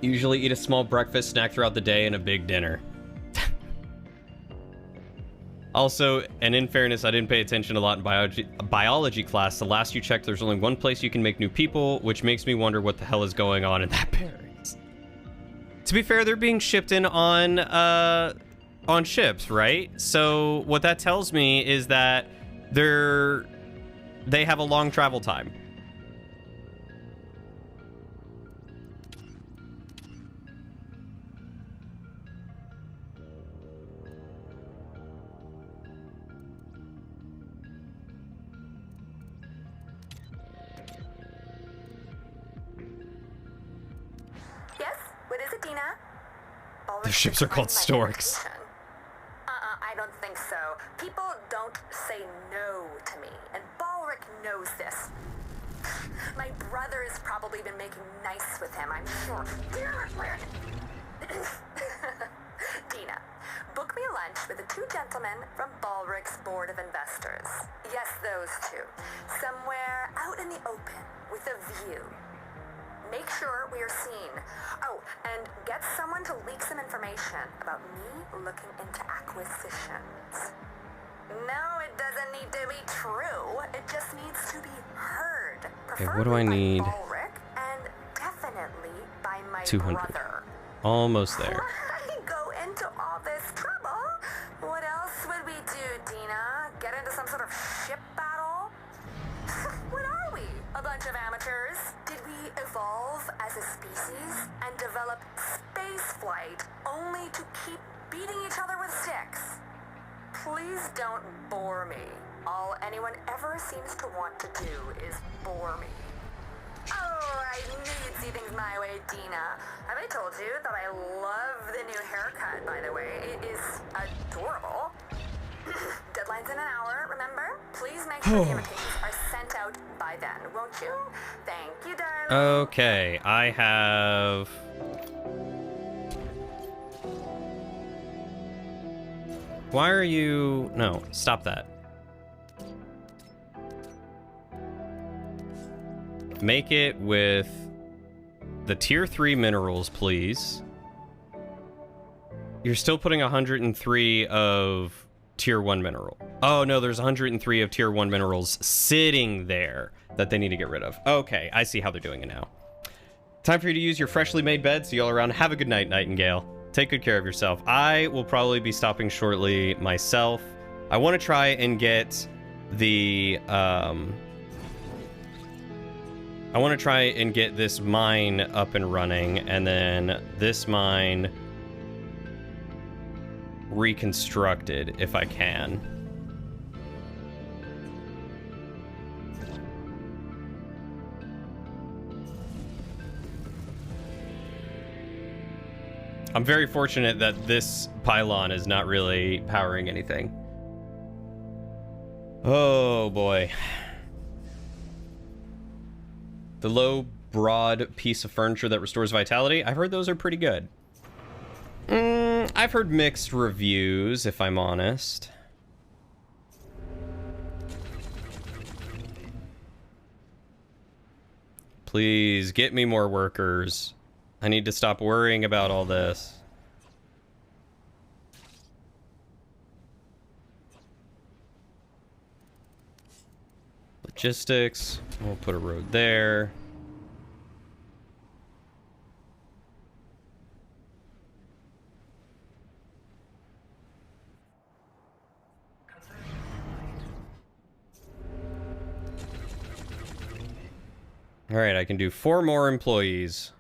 Usually eat a small breakfast, snack throughout the day, and a big dinner. Also, and in fairness, I didn't pay attention a lot in biology class. The last you checked, there's only one place you can make new people, which makes me wonder what the hell is going on in that barracks. To be fair, they're being shipped in on ships, right? So what that tells me is that they have a long travel time. Their ships are called storks. I don't think so. People don't say no to me, and Balric knows this. My brother has probably been making nice with him, I'm sure. Dina, book me a lunch with the 2 gentlemen from Balric's Board of Investors. Yes, those 2. Somewhere out in the open with a view. Make sure we are seen. Oh, and get someone to leak some information about me looking into acquisitions. No, it doesn't need to be true. It just needs to be heard. Okay, what do I need? By Ulrich, and definitely by my 200. brother. Almost there. Why go into all this trouble? What else would we do, Dina? Get into some sort of ship battle? What are we? A bunch of amateurs? Did we evolve as a species and develop space flight only to keep beating each other with sticks? Please don't bore me. All anyone ever seems to want to do is bore me. Oh, I knew you'd see things my way, Dina. Have I told you that I love the new haircut, by the way? It is adorable. Deadline's in an hour, remember? Please make sure the invitations are sent out by then, won't you? Thank you, darling. Okay, I have... Why are you... No, stop that. Make it with the tier 3 minerals, please. You're still putting 103 of tier 1 mineral. Oh, no, there's 103 of tier 1 minerals sitting there that they need to get rid of. Okay, I see how they're doing it now. Time for you to use your freshly made bed. See you all around. Have a good night, Nightingale. Take good care of yourself. I will probably be stopping shortly myself. I want to try and get the... I want to try and get this mine up and running, and then this mine reconstructed if I can. I'm very fortunate that this pylon is not really powering anything. Oh boy. The low, broad piece of furniture that restores vitality. I've heard those are pretty good. I've heard mixed reviews, if I'm honest. Please, get me more workers. I need to stop worrying about all this. Logistics. We'll put a road there. All right, I can do 4 more employees.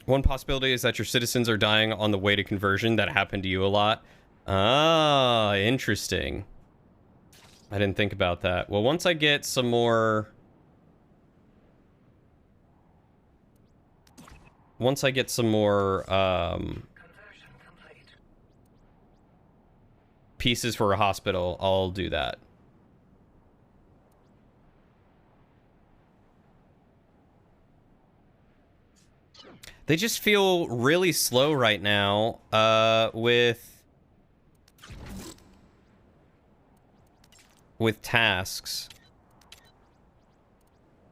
One possibility is that your citizens are dying on the way to conversion. That happened to you a lot. Ah, interesting. I didn't think about that. Well, once I get some more... Once I get some more, pieces for a hospital, I'll do that. They just feel really slow right now, with tasks.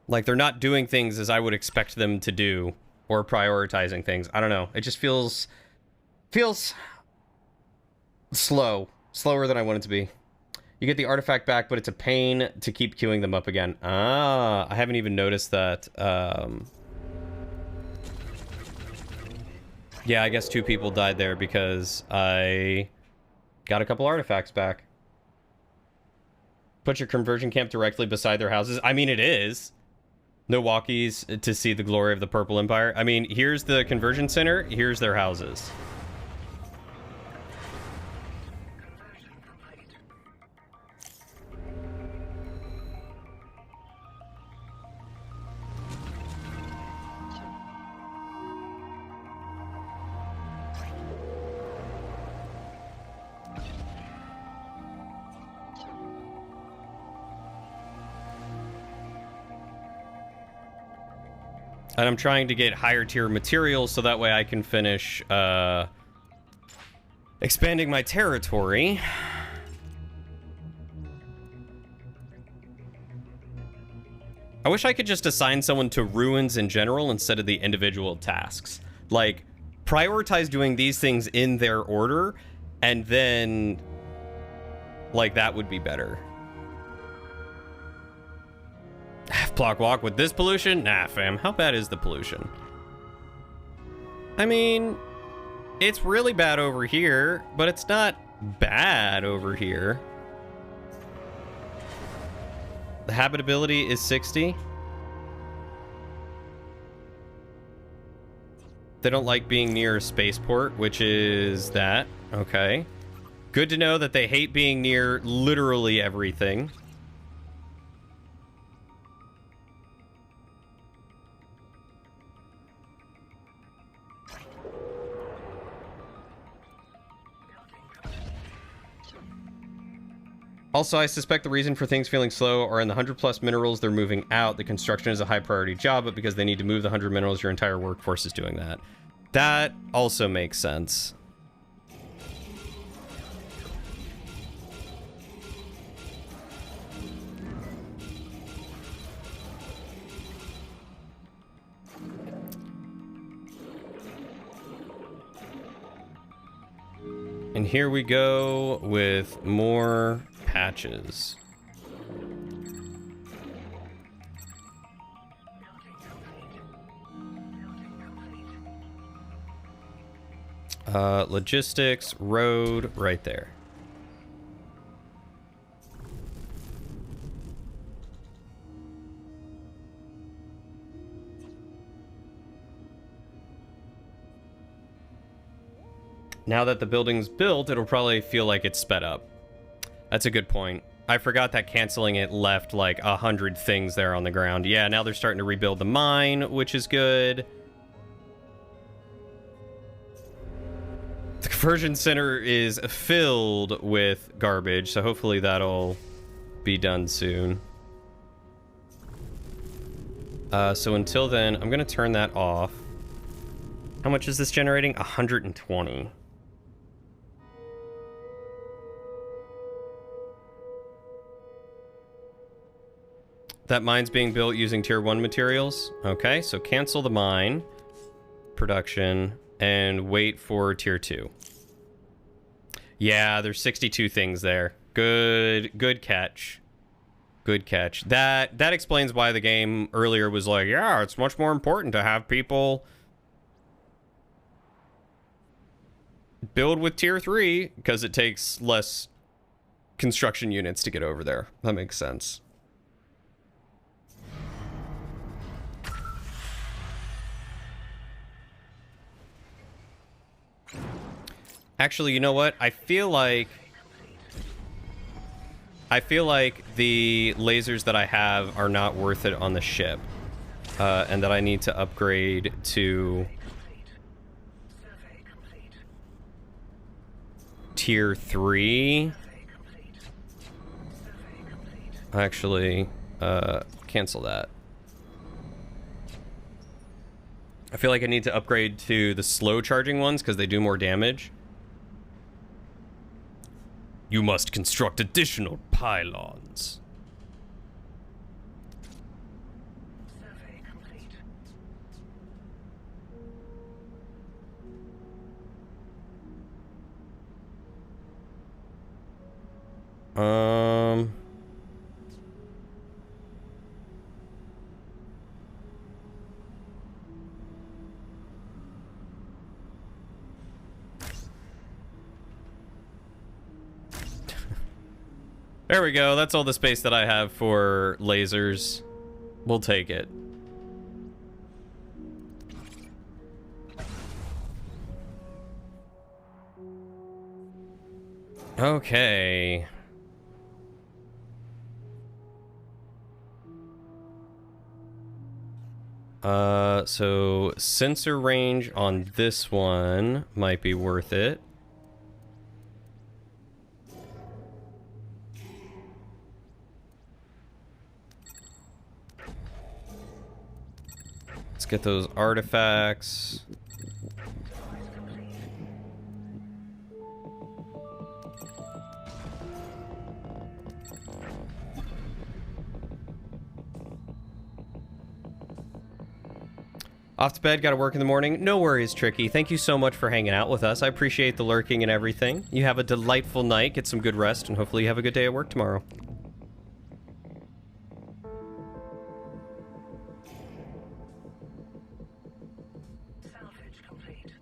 Like, they're not doing things as I would expect them to do, or prioritizing things. I don't know. It just feels slow. Slower than I want it to be. You get the artifact back, but it's a pain to keep queuing them up again. Ah, I haven't even noticed that. Yeah, I guess 2 people died there because I got a couple artifacts back. Put your conversion camp directly beside their houses. I mean, it is. No walkies to see the glory of the Purple Empire. I mean, here's the conversion center. Here's their houses. And I'm trying to get higher tier materials so that way I can finish expanding my territory. I wish I could just assign someone to ruins in general instead of the individual tasks. Like, prioritize doing these things in their order, and then, like, that would be better. Half-block walk with this pollution? Nah, fam. How bad is the pollution? I mean, it's really bad over here, but it's not bad over here. The habitability is 60. They don't like being near a spaceport, which is that. Okay. Good to know that they hate being near literally everything. Also, I suspect the reason for things feeling slow are in the 100+ minerals they're moving out. The construction is a high priority job, but because they need to move the 100 minerals, your entire workforce is doing that. That also makes sense. And here we go with more patches. Logistics, road, right there. Now that the building's built, it'll probably feel like it's sped up. That's a good point. I forgot that canceling it left like 100 things there on the ground. Yeah, now they're starting to rebuild the mine, which is good. The conversion center is filled with garbage, so hopefully that'll be done soon. So until then, I'm going to turn that off. How much is this generating? 120. That mine's being built using tier 1 materials. Okay, so cancel the mine production and wait for tier 2. Yeah, there's 62 things there. Good catch. Good catch. That explains why the game earlier was like, yeah, it's much more important to have people build with tier 3 because it takes less construction units to get over there. That makes sense. Actually, you know what? I feel like the lasers that I have are not worth it on the ship. And that I need to upgrade to tier 3. Actually, cancel that. I feel like I need to upgrade to the slow charging ones because they do more damage. You must construct additional pylons. There we go. That's all the space that I have for lasers. We'll take it. Okay. So sensor range on this one might be worth it. Let's get those artifacts. Off to bed, gotta work in the morning. No worries, Tricky. Thank you so much for hanging out with us. I appreciate the lurking and everything. You have a delightful night, get some good rest, and hopefully you have a good day at work tomorrow. Salvage complete.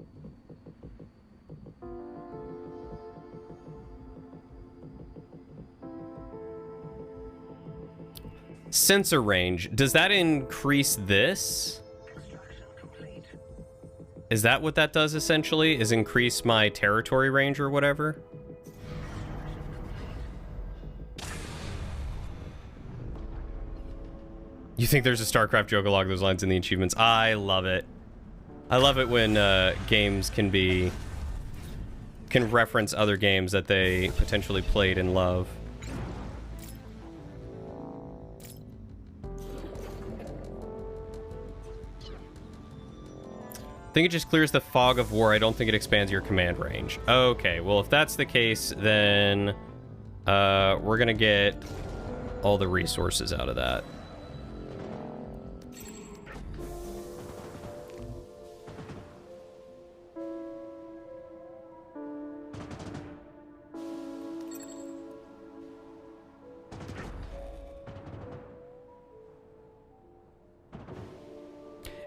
Sensor range. Does that increase this? Is that what that does, essentially? Is increase my territory range or whatever? You think there's a StarCraft joke along those lines in the achievements? I love it. I love it when games can reference other games that they potentially played and love. I think it just clears the fog of war. I don't think it expands your command range. Okay, well, if that's the case, then we're gonna get all the resources out of that.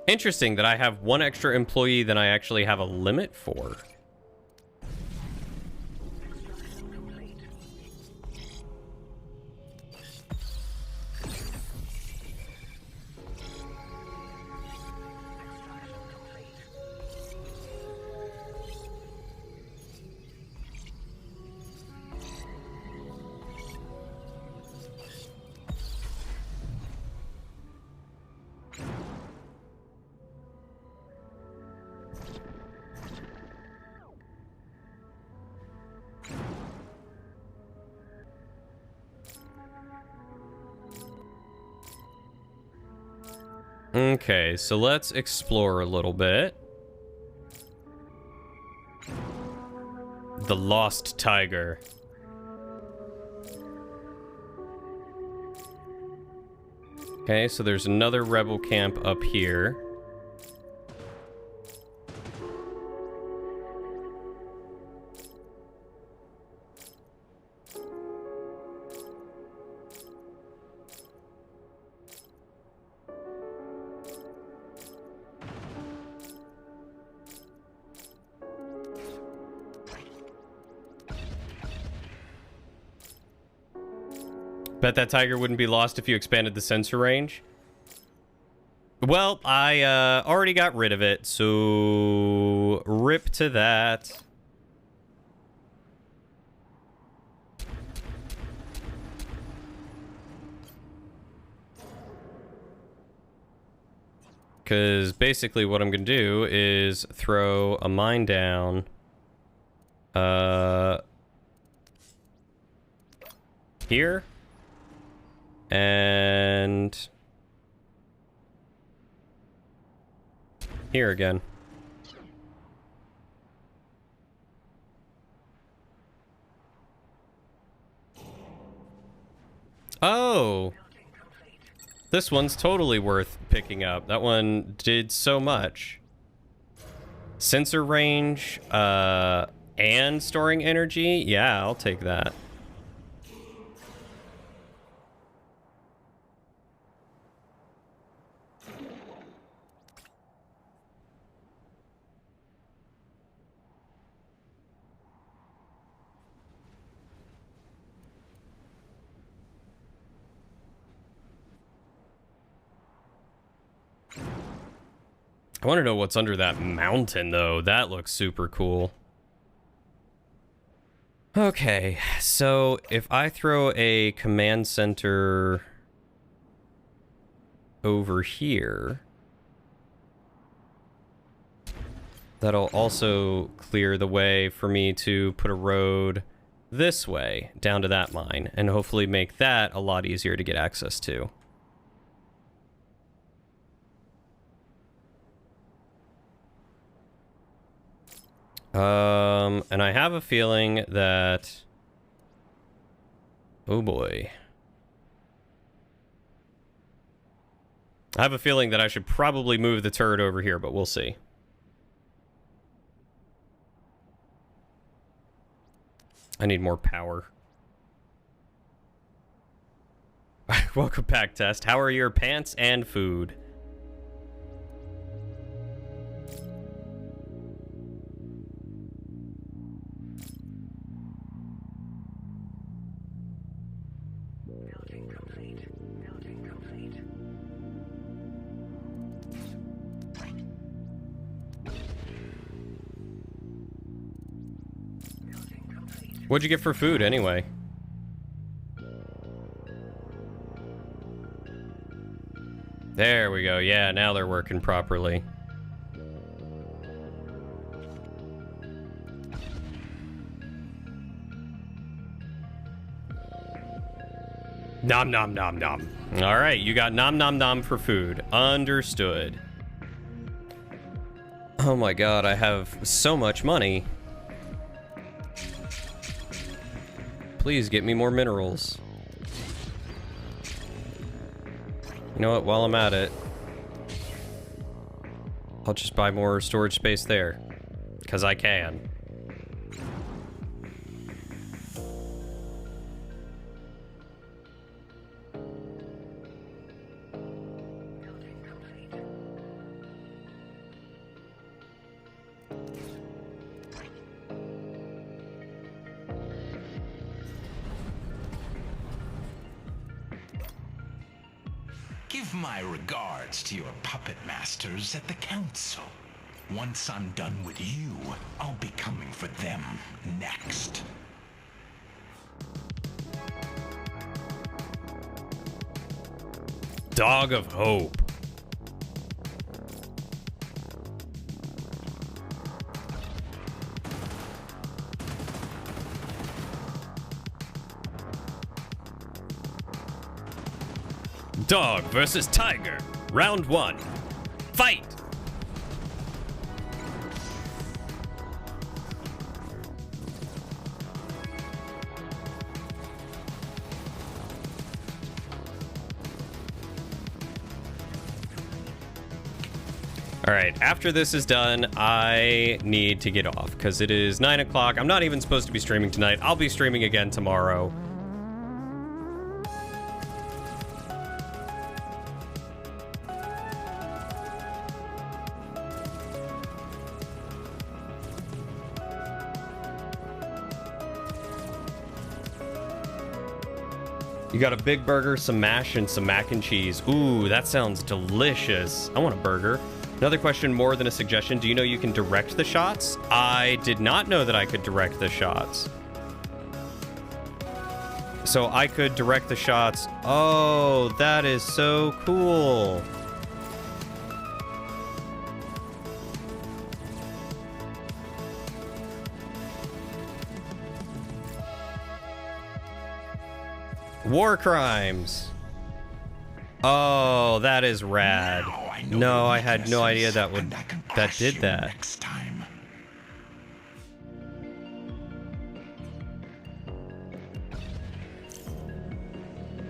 Interesting that I have one extra employee than I actually have a limit for. Okay, so let's explore a little bit. The Lost Tiger. Okay, so there's another rebel camp up here. Bet that tiger wouldn't be lost if you expanded the sensor range. Well, I already got rid of it, so rip to that. Because basically what I'm going to do is throw a mine down. Here. And here again. Oh, this one's totally worth picking up. That one did so much. Sensor range, and storing energy. Yeah, I'll take that. I want to know what's under that mountain, though. That looks super cool. Okay, so if I throw a command center over here, that'll also clear the way for me to put a road this way down to that mine, and hopefully make that a lot easier to get access to. And I have a feeling that... Oh boy. I have a feeling that I should probably move the turret over here, but we'll see. I need more power. Welcome back, Test. How are your pants and food? Building complete. Building complete. Building complete. What'd you get for food, anyway? There we go. Yeah, now they're working properly. Nom nom nom nom. All right, you got nom nom nom for food. Understood. Oh my god, I have so much money. Please get me more minerals. You know what, while I'm at it, I'll just buy more storage space there. Because I can. Building complete. Give my regards to your puppet masters at the council. Once I'm done with you, I'll be coming for them next. Dog of Hope. Dog versus Tiger. Round 1. Fight! Alright, after this is done, I need to get off, because it is 9 o'clock. I'm not even supposed to be streaming tonight. I'll be streaming again tomorrow. You got a big burger, some mash, and some mac and cheese. Ooh, that sounds delicious. I want a burger. Another question more than a suggestion. Do you know you can direct the shots? I did not know that I could direct the shots. So I could direct the shots. Oh, that is so cool. War crimes. Oh, that is rad. No, I had no idea that did that. Next time.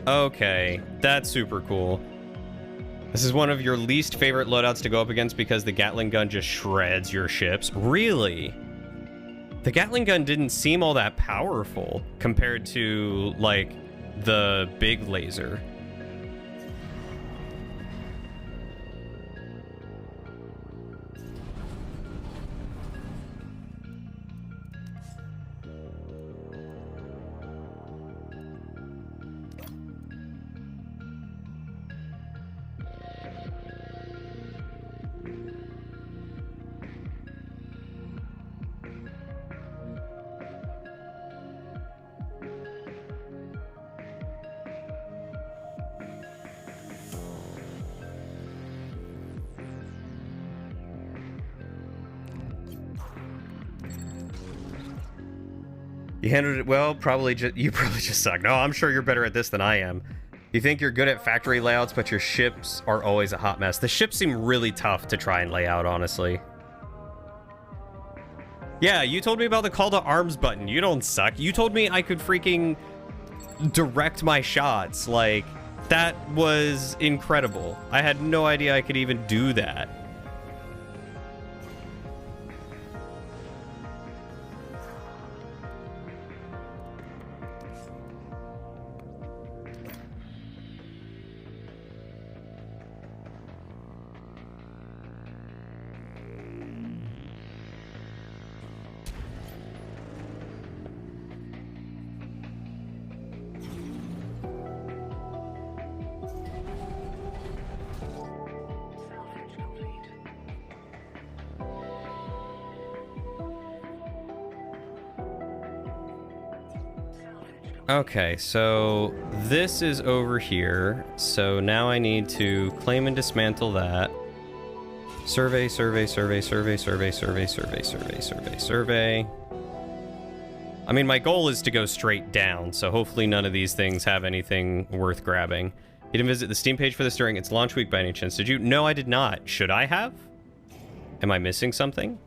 Okay, that's super cool. This is one of your least favorite loadouts to go up against because the Gatling gun just shreds your ships. Really? The Gatling gun didn't seem all that powerful compared to, like, the big laser. You handled it well. You probably just suck. No, I'm sure you're better at this than I am. You think you're good at factory layouts, but your ships are always a hot mess. The ships seem really tough to try and lay out, honestly. Yeah, you told me about the call to arms button. You don't suck. You told me I could freaking direct my shots. Like, That was incredible. I had no idea I could even do that. Salvage complete. Okay, so this is over here. So now I need to claim and dismantle that. Survey, survey, survey, survey, survey, survey, survey, survey, survey, survey. I mean, my goal is to go straight down, so hopefully none of these things have anything worth grabbing. You didn't visit the Steam page for this during its launch week by any chance, did you? No, I did not. Should I have? Am I missing something?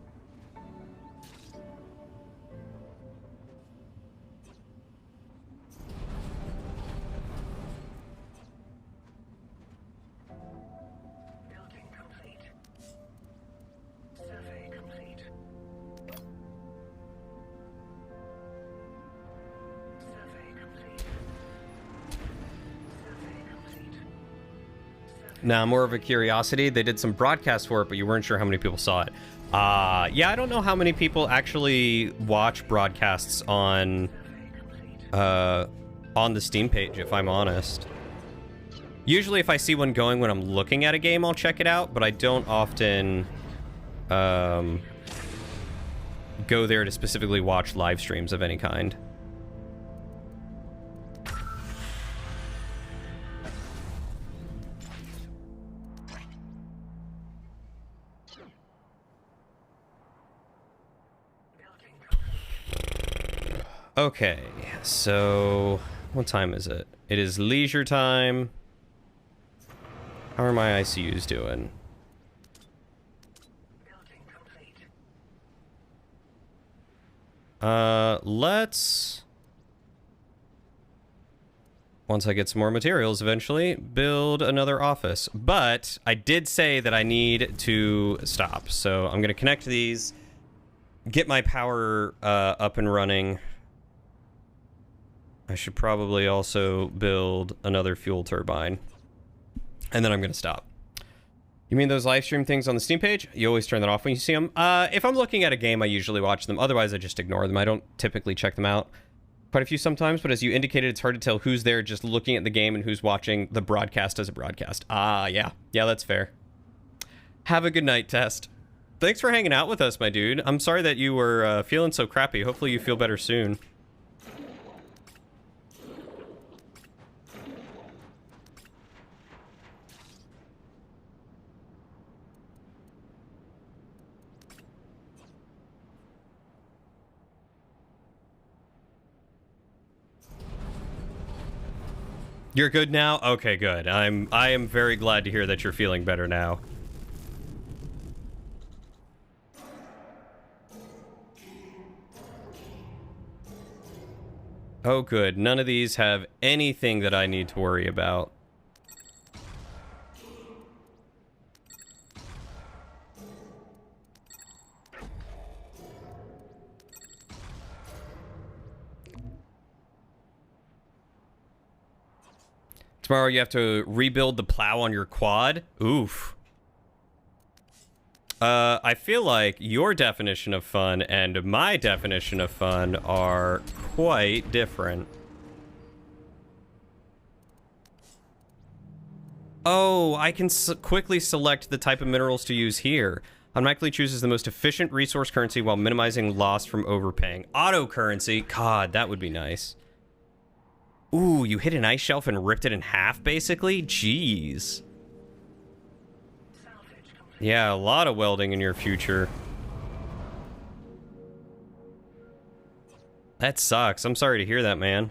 Building complete. Survey complete. Survey complete. Survey complete. Now, more of a curiosity. They did some broadcasts for it, but you weren't sure how many people saw it. Yeah, I don't know how many people actually watch broadcasts on the Steam page, if I'm honest. Usually, if I see one going when I'm looking at a game, I'll check it out, but I don't often go there to specifically watch live streams of any kind. Okay, so what time is it? It is leisure time. How are my ICUs doing? Building complete. Let's, once I get some more materials eventually, build another office. But I did say that I need to stop, so I'm gonna connect these, get my power up and running. I should probably also build another fuel turbine. And then I'm going to stop. You mean those live stream things on the Steam page? You always turn that off when you see them? If I'm looking at a game, I usually watch them. Otherwise, I just ignore them. I don't typically check them out. Quite a few sometimes, but as you indicated, it's hard to tell who's there just looking at the game and who's watching the broadcast as a broadcast. Yeah. Yeah, that's fair. Have a good night, Test. Thanks for hanging out with us, my dude. I'm sorry that you were feeling so crappy. Hopefully you feel better soon. You're good now? Okay, good. I am very glad to hear that you're feeling better now. Oh, good. None of these have anything that I need to worry about. Tomorrow you have to rebuild the plow on your quad? Oof. I feel like your definition of fun and my definition of fun are quite different. Oh, I can quickly select the type of minerals to use here. Automatically chooses the most efficient resource currency while minimizing loss from overpaying. Auto currency? God, that would be nice. Ooh, you hit an ice shelf and ripped it in half, basically? Jeez. Yeah, a lot of welding in your future. That sucks. I'm sorry to hear that, man.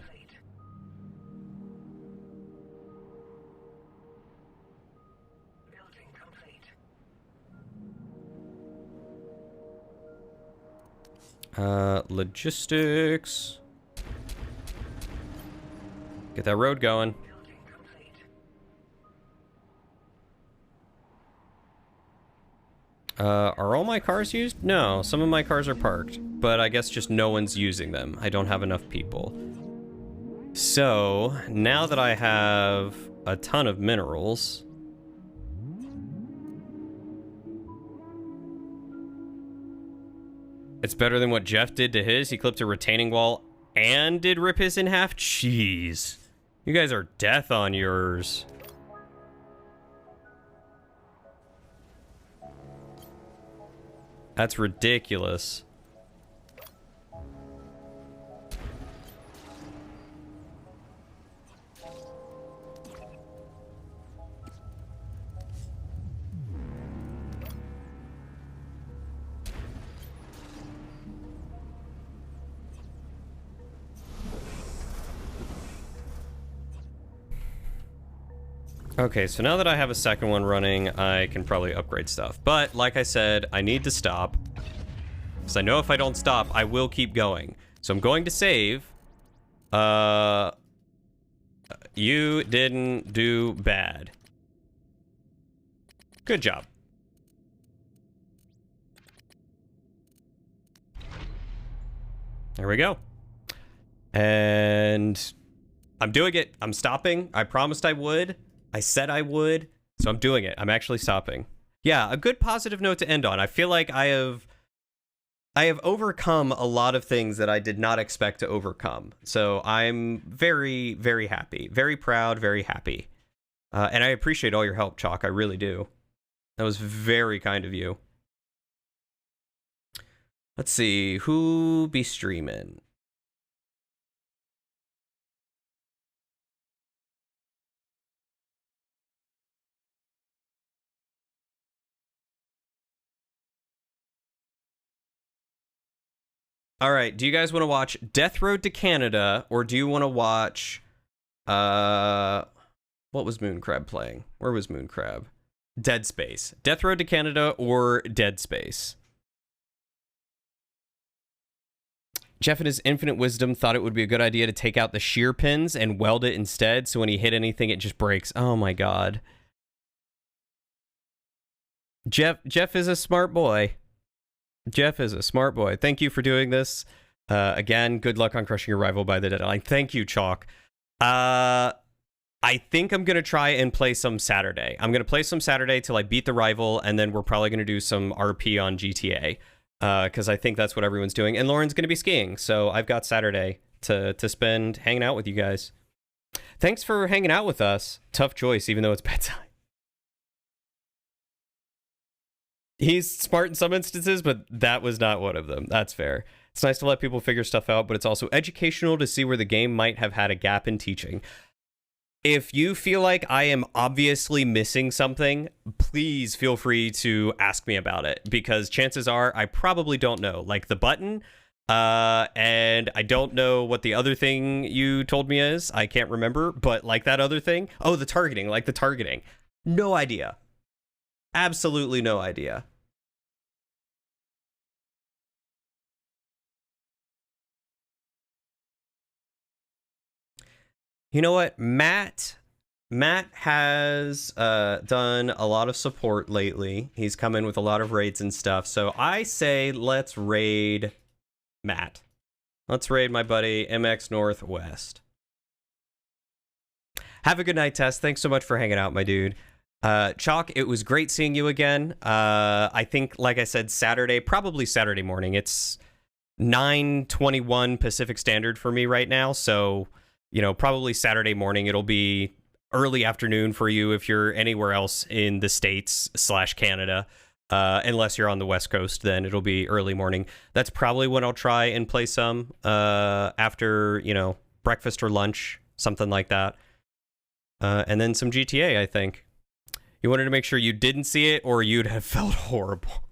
Logistics. Get that road going. Are all my cars used? No, some of my cars are parked, but I guess just no one's using them. I don't have enough people. So, now that I have a ton of minerals... It's better than what Jeff did to his. He clipped a retaining wall and did rip his in half? Jeez. You guys are death on yours. That's ridiculous. Okay, so now that I have a second one running, I can probably upgrade stuff. But, like I said, I need to stop. Because I know if I don't stop, I will keep going. So I'm going to save. You didn't do bad. Good job. There we go. And I'm doing it. I'm stopping. I promised I would. I said I would, so I'm doing it. I'm actually stopping. Yeah, a good positive note to end on. I feel like I have overcome a lot of things that I did not expect to overcome. So I'm very, very happy. Very proud, very happy. And I appreciate all your help, Chalk. I really do. That was very kind of you. Let's see. Who be streaming? All right, do you guys want to watch Death Road to Canada, or do you want to watch, what was Moon Crab playing? Where was Moon Crab? Dead Space. Death Road to Canada or Dead Space? Jeff in his infinite wisdom thought it would be a good idea to take out the shear pins and weld it instead, so when he hit anything, it just breaks. Oh my god. Jeff is a smart boy. Jeff is a smart boy. Thank you for doing this. Again, good luck on crushing your rival by the deadline. Thank you, Chalk. I think I'm going to try and play some Saturday. I'm going to play some Saturday till I beat the rival, and then we're probably going to do some RP on GTA. Because I think that's what everyone's doing. And Lauren's going to be skiing, so I've got Saturday to spend hanging out with you guys. Thanks for hanging out with us. Tough choice, even though it's bedtime. He's smart in some instances, but that was not one of them. That's fair. It's nice to let people figure stuff out, but it's also educational to see where the game might have had a gap in teaching. If you feel like I am obviously missing something, please feel free to ask me about it, because chances are I probably don't know. Like the button, and I don't know what the other thing you told me is. I can't remember, but like that other thing. Oh, the targeting, like the targeting. No idea. Absolutely no idea. You know what? Matt has done a lot of support lately. He's come in with a lot of raids and stuff. So I say let's raid Matt. Let's raid my buddy MX Northwest. Have a good night, Tess. Thanks so much for hanging out, my dude. Chalk, it was great seeing you again. I think, like I said, Saturday, probably Saturday morning. It's 9:21 Pacific Standard for me right now, so, you know, probably Saturday morning. It'll be early afternoon for you if you're anywhere else in the States / Canada. Unless you're on the West Coast, then it'll be early morning. That's probably when I'll try and play some after, you know, breakfast or lunch, something like that. And then some GTA, I think. You wanted to make sure you didn't see it, or you'd have felt horrible.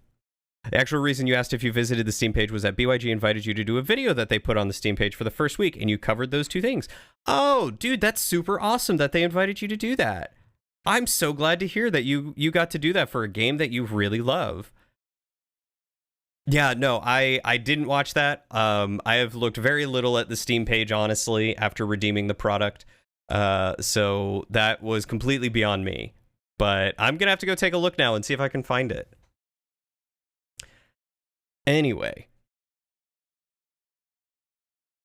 The actual reason you asked if you visited the Steam page was that BYG invited you to do a video that they put on the Steam page for the first week, and you covered those two things. Oh, dude, that's super awesome that they invited you to do that. I'm so glad to hear that you got to do that for a game that you really love. Yeah, no, I didn't watch that. I have looked very little at the Steam page, honestly, after redeeming the product. So that was completely beyond me. But I'm going to have to go take a look now and see if I can find it. Anyway.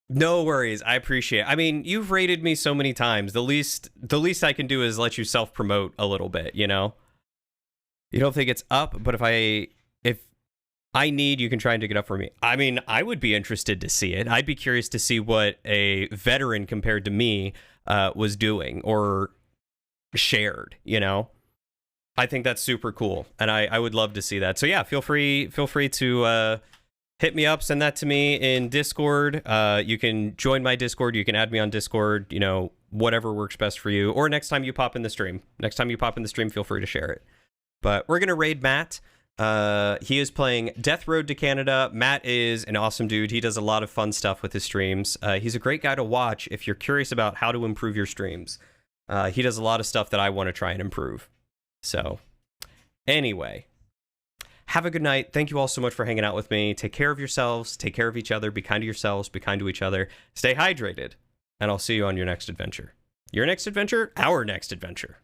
No worries. I appreciate it. I mean, you've rated me so many times. The least I can do is let you self-promote a little bit, you know? You don't think it's up, but if I need, you can try and dig it up for me. I mean, I would be interested to see it. I'd be curious to see what a veteran compared to me was doing or shared, you know? I think that's super cool, and I would love to see that. So yeah, feel free to hit me up, send that to me in Discord. You can join my Discord. You can add me on Discord, you know, whatever works best for you. Or next time you pop in the stream. Feel free to share it. But we're going to raid Matt. He is playing Death Road to Canada. Matt is an awesome dude. He does a lot of fun stuff with his streams. He's a great guy to watch if you're curious about how to improve your streams. He does a lot of stuff that I want to try and improve. So, anyway, have a good night. Thank you all so much for hanging out with me. Take care of yourselves. Take care of each other. Be kind to yourselves. Be kind to each other. Stay hydrated. And I'll see you on your next adventure. Your next adventure? Our next adventure.